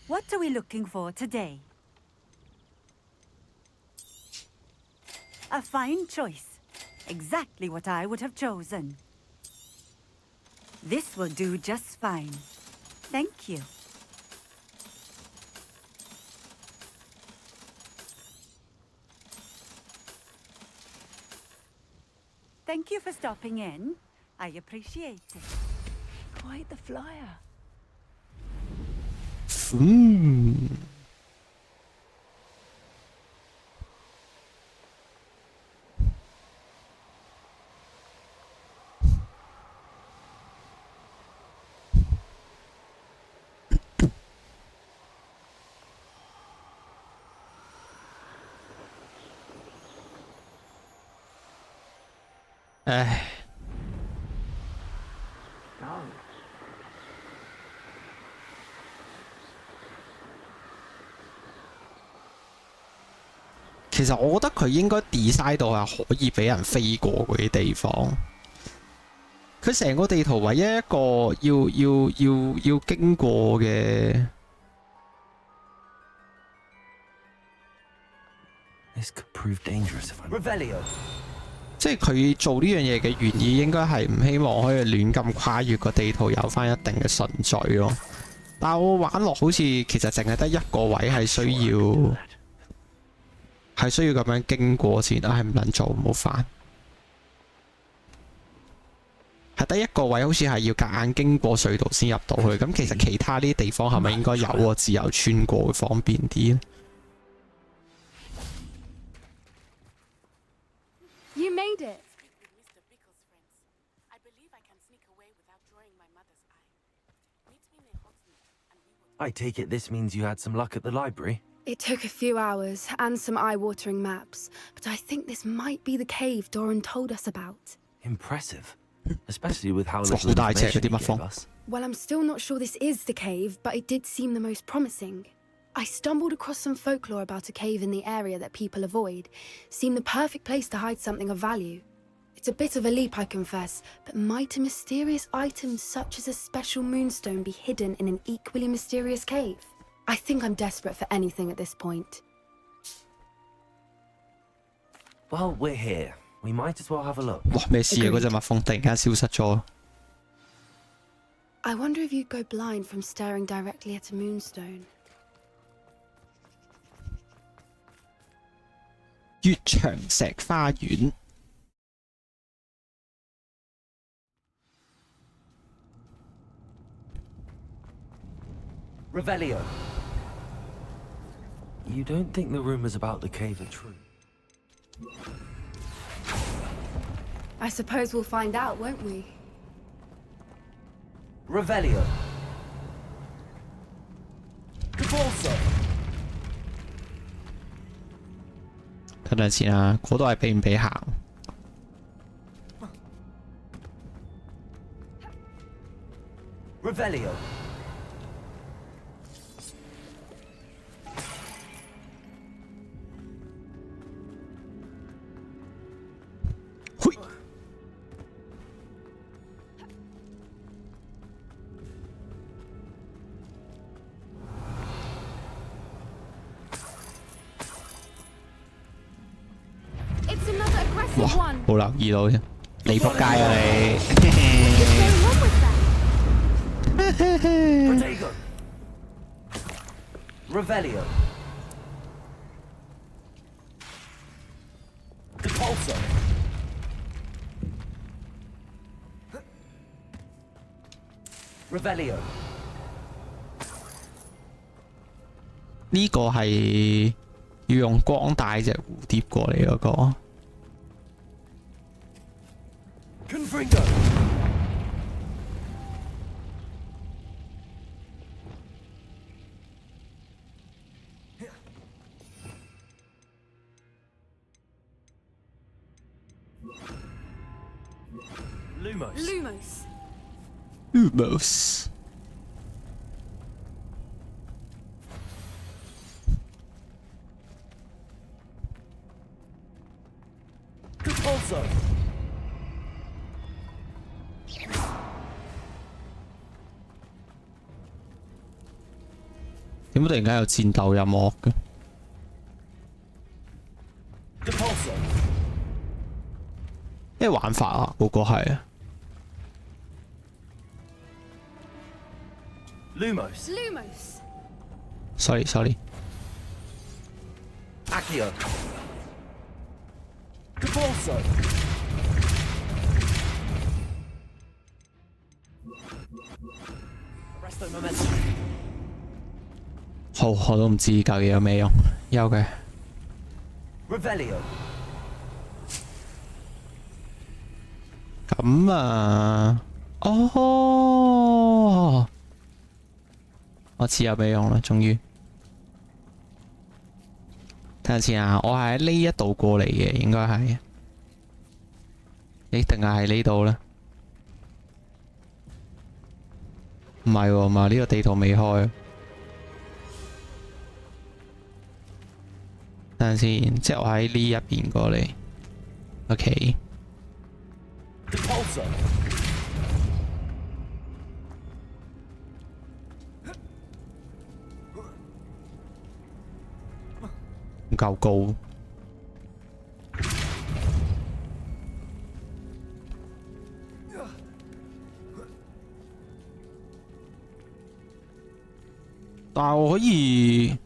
What are we looking for today? A fine choice. Exactly what I would have chosen. This will do just fine. Thank you. Thank you for stopping in. I appreciate it. Quite the flyer. 唉。其實我覺得佢應該 design 到係可以俾人飛過嗰啲地方。佢成個地圖唯一一個要經過嘅。This could prove dangerous if I'm Revelio。即係佢做呢樣嘢嘅原意應該係唔希望可以亂咁跨越個地圖，有翻一定嘅順序咯。但係我玩落好似其實淨係得一個位係需要咁樣經過先，係唔能做，唔好煩。係得一個位好似係要夾硬經過隧道先入到去，咁其實其他呢啲地方係咪應該有個自由穿過會方便啲咧？ You made it. I take it this means you had some luck at the library? It took a few hours and some eye-watering maps, but I think this might be the cave Doran told us about. Impressive. Especially with how little information he gave us. Well, I'm still not sure this is the cave, but it did seem the most promising. I stumbled across some folklore about a cave in the area that people avoid. Seemed the perfect place to hide something of value. It's a bit of a leap, I confess, but might a mysterious item such as a special moonstone be hidden in an equally mysterious cave? I think I'm desperate for anything at this point. Well, we're here. We might as well have a look. 哇！咩事啊？嗰隻蜜蜂突然間消失咗。I wonder if you'd go blind from staring directly at a moonstone. 月長石花園。Revelio. You don't think the rumors about the cave are true? I suppose we'll find out, won't we? Revelio. Divorso. 等陣先啊，嗰度係俾唔俾行？ Revelio. It's another 哇！ aggressive one. 冇留意到啫，你仆街啊你！ Protego. Revelio. Repulso. Revelio. 呢個係要用光帶隻蝴蝶過嚟嗰個。 Confringo. Lumos. Lumos. Lumos. Repulso. 點解突然間有戰鬥音樂嘅？ Repulso. 咩玩法啊？嗰個係 Lumos. Lumos. Sorry. Accio. Capulso. Resto momentum. 好，我都唔知嚿嘢有咩用，休佢。Revelio. 咁啊，哦，我知有咩用啦，終於。睇下先啊，我係喺呢一度過嚟嘅，應該係。定係喺呢度咧？唔係喎，唔係呢個地圖未開。等陣先，即係我喺呢一邊過嚟。OK。唔夠高。但係我可以。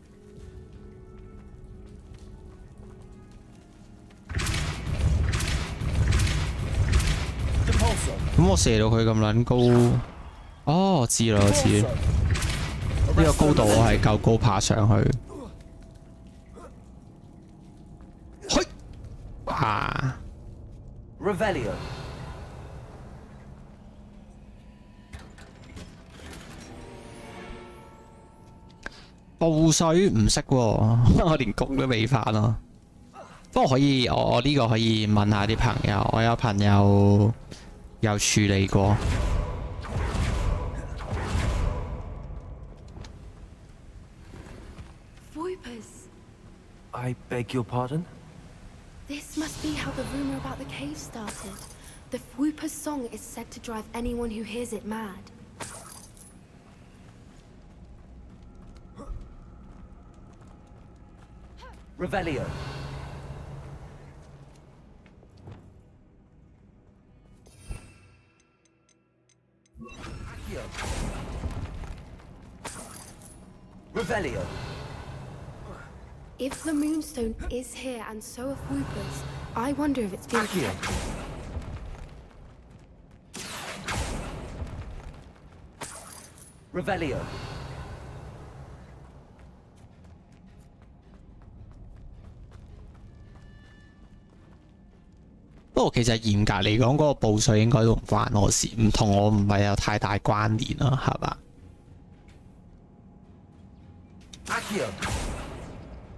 咁我射到佢咁撚高，哦，我知啦，我知。呢個高度我係夠高爬上去。嘿，啊 Revelio. 暴水唔識喎，我連工都未返咯。不過可以，我呢個可以問下啲朋友，我有朋友有處理過。Voipers. I beg your pardon? This must be how the rumor about the cave started. The Voipers' song is said to drive anyone who hears it mad. Revelio. Accio. Revelio. If the Moonstone is here and so are Voipers, I wonder if it's being Accio. protected. Revelio. 不過其實嚴格嚟講，嗰個報稅應該都唔關我事，唔同我唔係有太大關聯啦，係嘛？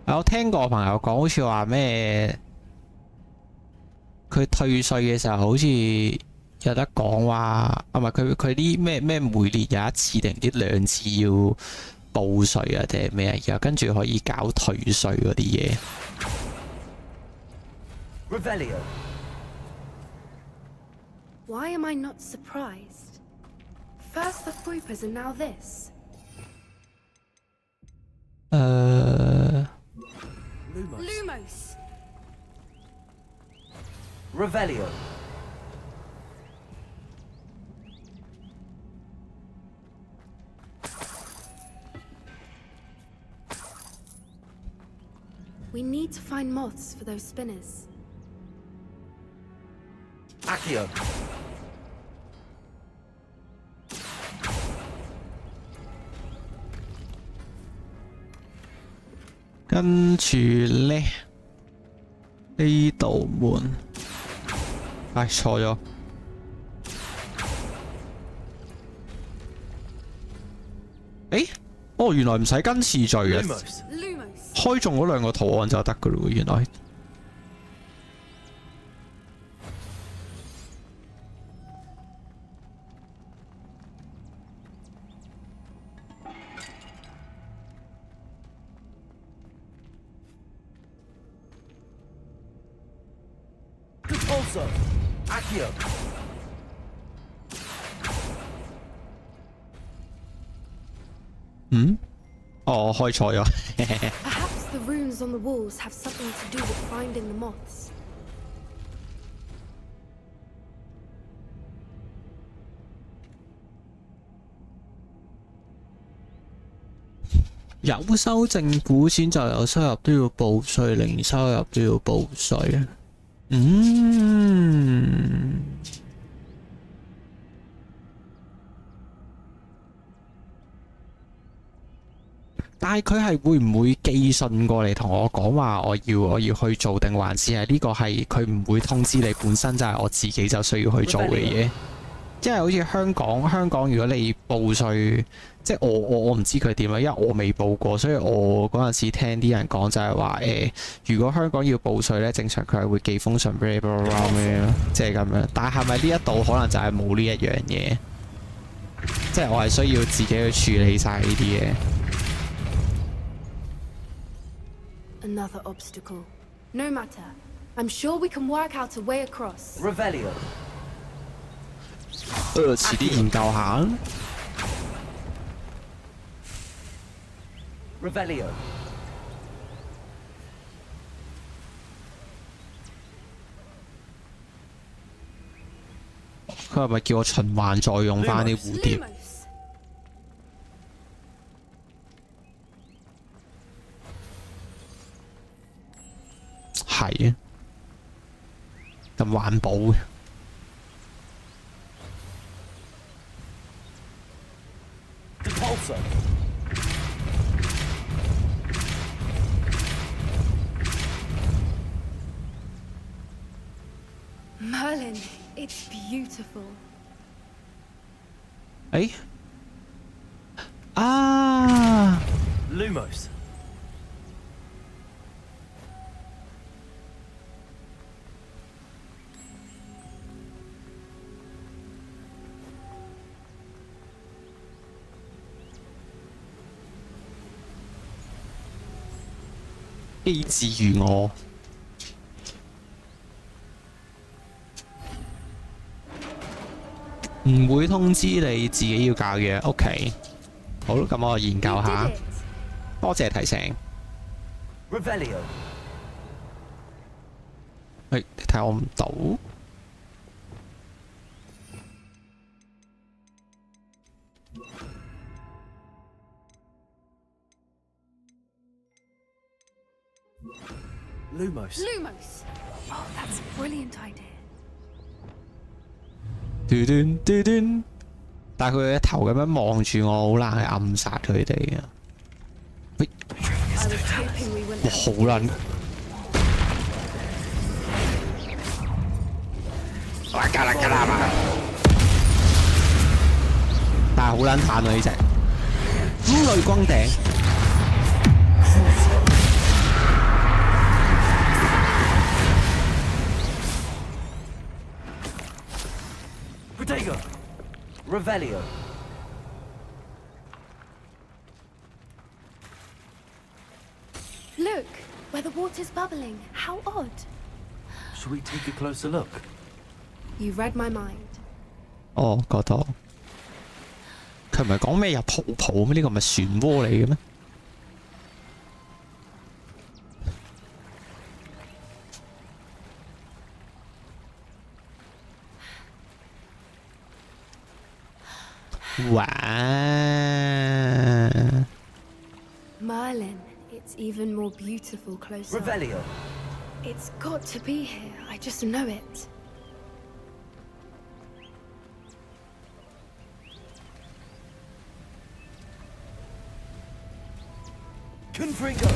我聽過朋友講，好似話咩，佢退稅嘅時候好似有得講話，啊唔係佢啲咩每年有一次定唔知兩次要報稅啊定係咩啊，然後跟住可以搞退稅嗰啲嘢。Why am I not surprised? First the Voipers and now this. Lumos. Revelio. We need to find moths for those spinners. Accio. 跟住咧呢道門，唉錯咗。誒，哦原來唔使跟次序嘅，開中嗰兩個圖案就得㗎喇喎，原來。Accio. 嗯？哦，我開錯咗。Perhaps the runes on the walls have something to do with finding the moths. 有收政府錢就有收入都要報稅，零收入都要報稅。但係佢係會唔會寄信過嚟同我講話我要去做，定還是係呢個係佢唔會通知你，本身就係我自己就需要去做嘅嘢？因為好似香港如果你報稅，即係我唔知佢點啊，因為我未報過，所以我嗰陣時聽啲人講就係話如果香港要報稅咧，正常佢係會寄封信俾你，即係咁樣。但係咪呢一度可能就係冇呢一樣嘢？即係我係需要自己去處理晒呢啲嘢。Another obstacle. No matter. I'm sure we can work out a way across. Revelio. 遲啲研究下。Revelio. 佢係咪叫我循環再用翻啲蝴蝶？係啊，咁環保嘅。Merlin, it's beautiful. 啊 Lumos. 機智如我。唔會通知你自己要教嘅 ，OK。好，咁我研究下。多謝提醒。Revelio。你睇我唔到。Lumos. Lumos! Oh, that's a brilliant idea. 嘟嘟嘟嘟，但係佢嘅頭咁樣望住我，好難去暗殺佢哋啊！喂，哇，好撚！哇，加啦加啦嘛！但係好撚彈啊呢隻，雷光頂。Protego. Revelio. Look, where the water's bubbling. How odd. Should we take a closer look? You read my mind. 哦，嗰度。佢唔係講咩有泡泡咩？呢個唔係漩渦嚟嘅咩？哇 Merlin, it's even more beautiful close up. Revelio. It's got to be here. I just know it. Confringo.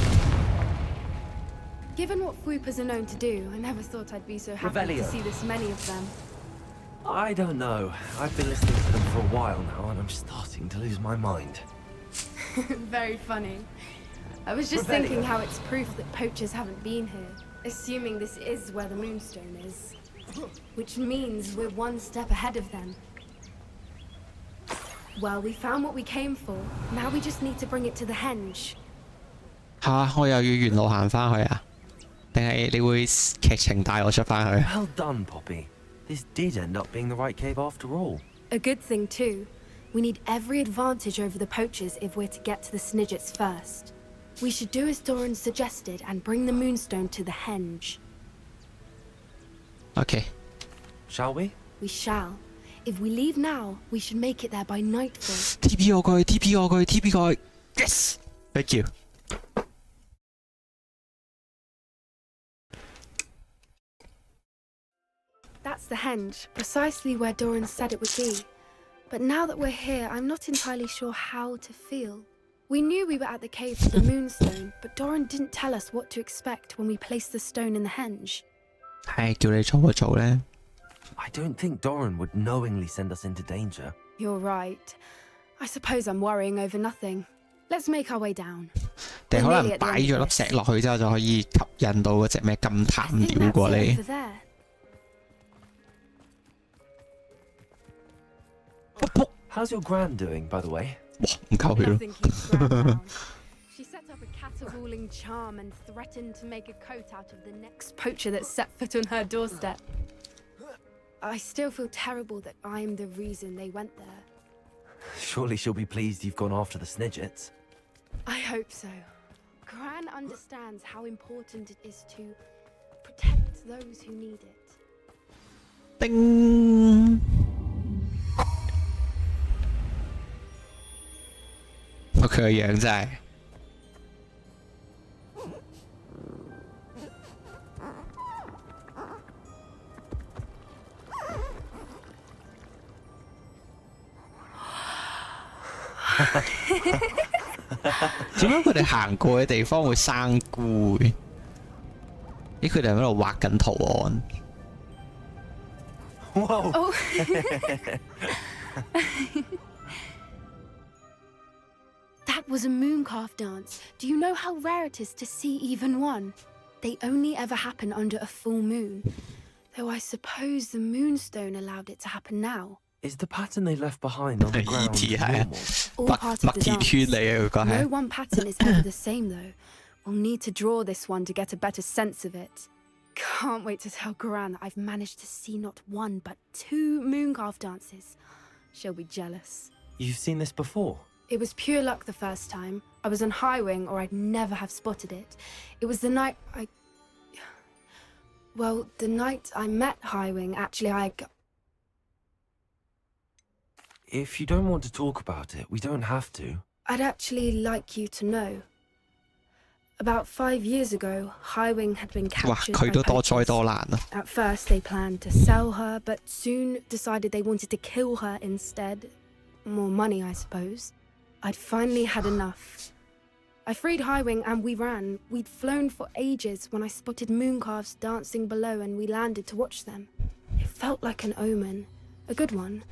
Given what Fwoopas are known to do, I never thought I'd be so happy Revelio. to see this many of them. I don't know. I've been listening to them for a while now, and I'm starting to lose my mind. Very funny. I was just thinking how it's proof that poachers haven't been here, assuming this is where the Moonstone is. Which means we're one step ahead of them. Well, we found what we came for. Now we just need to bring it to the henge. 吓，我又要沿路行翻去啊？定係你會劇情帶我出翻去 Well done, Poppy. This did end up being the right cave after all. A good thing, too. We need every advantage over the poachers if we're to get to the Snidgets first. We should do as Doran suggested and bring the Moonstone to the henge. OK。Shall we? We shall. If we leave now, we should make it there by nightfall. TP 我過去 TP 我過去 TP 過去 ，yes。Thank you. That's the henge, precisely where Doran said it would be. But now that we're here, I'm not entirely sure how to feel. We knew we were at the cave for the moonstone, but Doran didn't tell us what to expect when we placed the stone in the henge. 係叫你做就做咧。I don't think Doran would knowingly send us into danger. You're right. I suppose I'm worrying over nothing. Let's make our way down. 定可能擺咗粒石落去之後就可以吸引到嗰隻咩金探鳥過嚟。Over there. How's your gran doing, by the way? 哇，唔夠血咯。 Nothing keeps Gran down. She set up a caterwauling charm and threatened to make a coat out of the next poacher that set foot on her doorstep. I still feel terrible that I'm the reason they went there. Surely she'll be pleased you've gone after the Snidgets. I hope so. Gran understands how important it is to protect those who need it. 叮！佢個樣真係〜點解佢哋行過嘅地方會生菇嘅？咦，佢哋喺度畫緊圖案。Whoa! That was a mooncalf dance. Do you know how rare it is to see even one? They only ever happen under a full moon. Though I suppose the moonstone allowed it to happen now. Is the pattern they left behind on the ground normal? All part of the dance. No one pattern is ever the same though. We'll need to draw this one to get a better sense of it. Can't wait to tell Gran that I've managed to see not one but 2 mooncalf dances. She'll be jealous. You've seen this before? It was pure luck the first time. I was on Highwing or I'd never have spotted it. It was the night the night I met Highwing, actually If you don't want to talk about it, we don't have to. I'd actually like you to know. About 5 years ago, Highwing had been captured by poachers. At first they planned to sell her, but soon decided they wanted to kill her instead. More money, I suppose. I'd finally had enough. I freed Highwing and we ran. We'd flown for ages when I spotted mooncalves dancing below and we landed to watch them. It felt like an omen. A good one.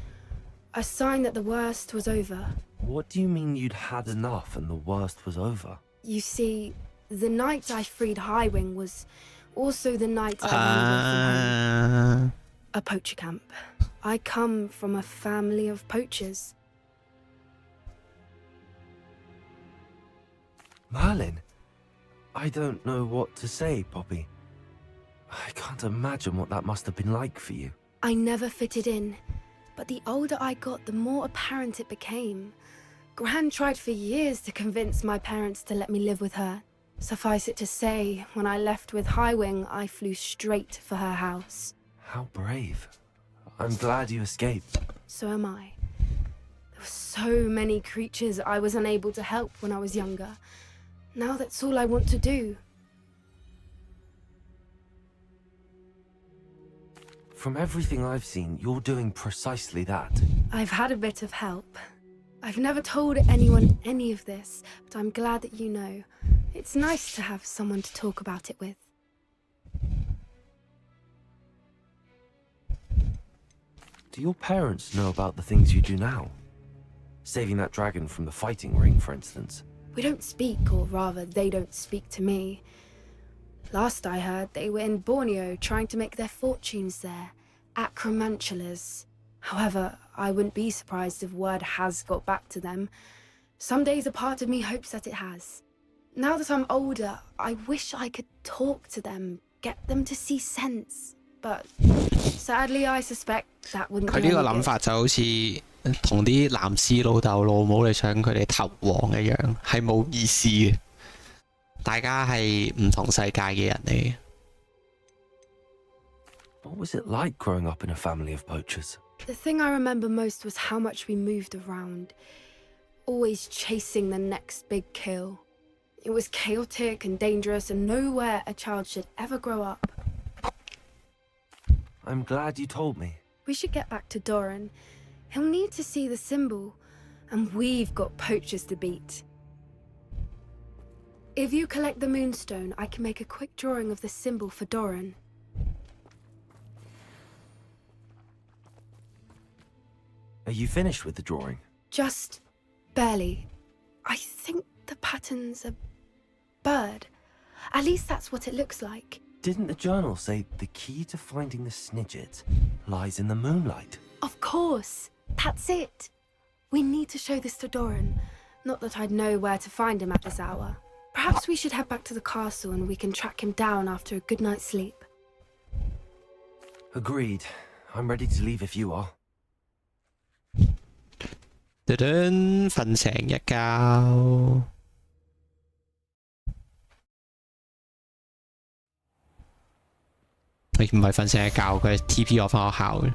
A sign that the worst was over. What do you mean you'd had enough and the worst was over? You see, the night I freed Highwing was also the night I ran away from home. A poacher camp. I come from a family of poachers. Merlin? I don't know what to say, Poppy. I can't imagine what that must have been like for you. I never fitted in, but the older I got, the more apparent it became. Gran tried for years to convince my parents to let me live with her. Suffice it to say, when I left with Highwing, I flew straight for her house. How brave. I'm glad you escaped. So am I. There were so many creatures I was unable to help when I was younger. Now that's all I want to do. From everything I've seen, you're doing precisely that. I've had a bit of help. I've never told anyone any of this, but I'm glad that you know. It's nice to have someone to talk about it with. Do your parents know about the things you do now? Saving that dragon from the fighting ring, for instance. We don't speak, or rather, they don't speak to me. Last I heard, they were in Borneo trying to make their fortunes there, acromantulas. However, I wouldn't be surprised if word has got back to them. Some days a part of me hopes that it has. Now that I'm older, I wish I could talk to them, get them to see sense. But sadly, I suspect that wouldn't be 佢呢個諗法就好似同啲男士老豆老母你想佢哋投降一樣，係冇意思嘅。大家係唔同世界嘅人嚟嘅。What was it like growing up in a family of poachers? The thing I remember most was how much we moved around, always chasing the next big kill. It was chaotic and dangerous and nowhere a child should ever grow up. I'm glad you told me. We should get back to Doran. He'll need to see the symbol, and we've got poachers to beat. If you collect the moonstone, I can make a quick drawing of the symbol for Doran. Are you finished with the drawing? Just barely. I think the pattern's a bird. At least that's what it looks like. Didn't the journal say the key to finding the Snidget lies in the moonlight? Of course. That's it. We need to show this to Doran. Not that I'd know where to find him at this hour. Perhaps we should head back to the castle and we can track him down after a good night's sleep. Agreed. I'm ready to leave if you are. 瞓成一覺。佢唔係瞓成一覺，佢係 TP 我返學校嘅。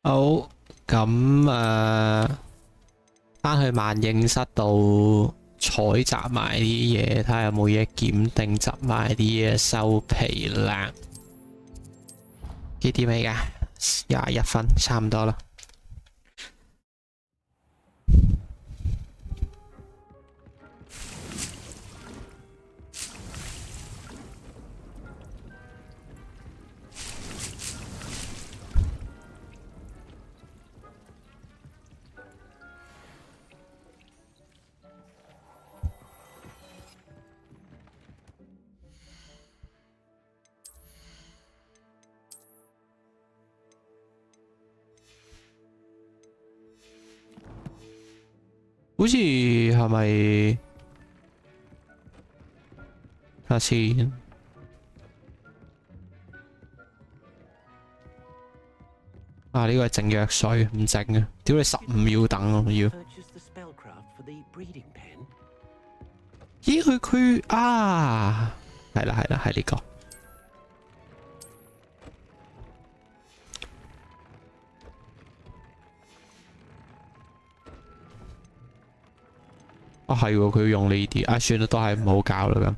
好，咁返去萬應室度採集埋啲嘢，睇下有冇嘢檢定，執埋啲嘢收皮啦。幾點嚟㗎？21分，差唔多啦。好似係咪？睇下先。啊！呢個係整藥水，唔整啊！屌你15秒等啊！要。咦？佢啊！係啦，係呢個。啊，係喎，佢要用呢啲，啊，算啦，都係唔好搞啦咁。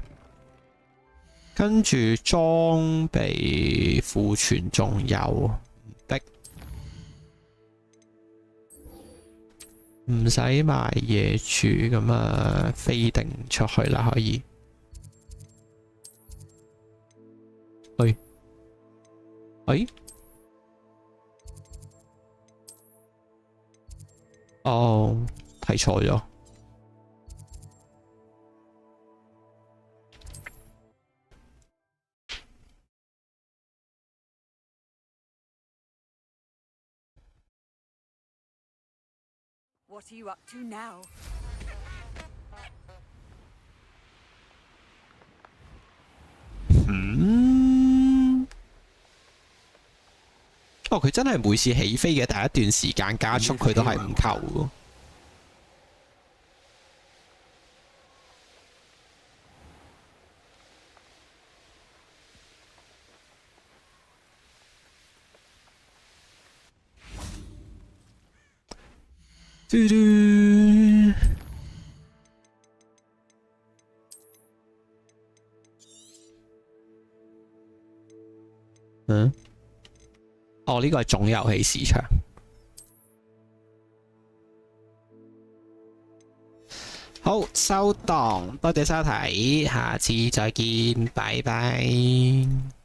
跟住裝備庫存仲有逼，唔使買嘢住，咁啊飛定出去啦，可以。哦，睇錯咗。What are you up to now? 哦，佢真係每次起飛嘅第一段時間加速，佢都係唔扣喎。嘟嘟哦，呢個係總遊戲市場。好，收檔，多謝收睇，下次再見，拜拜。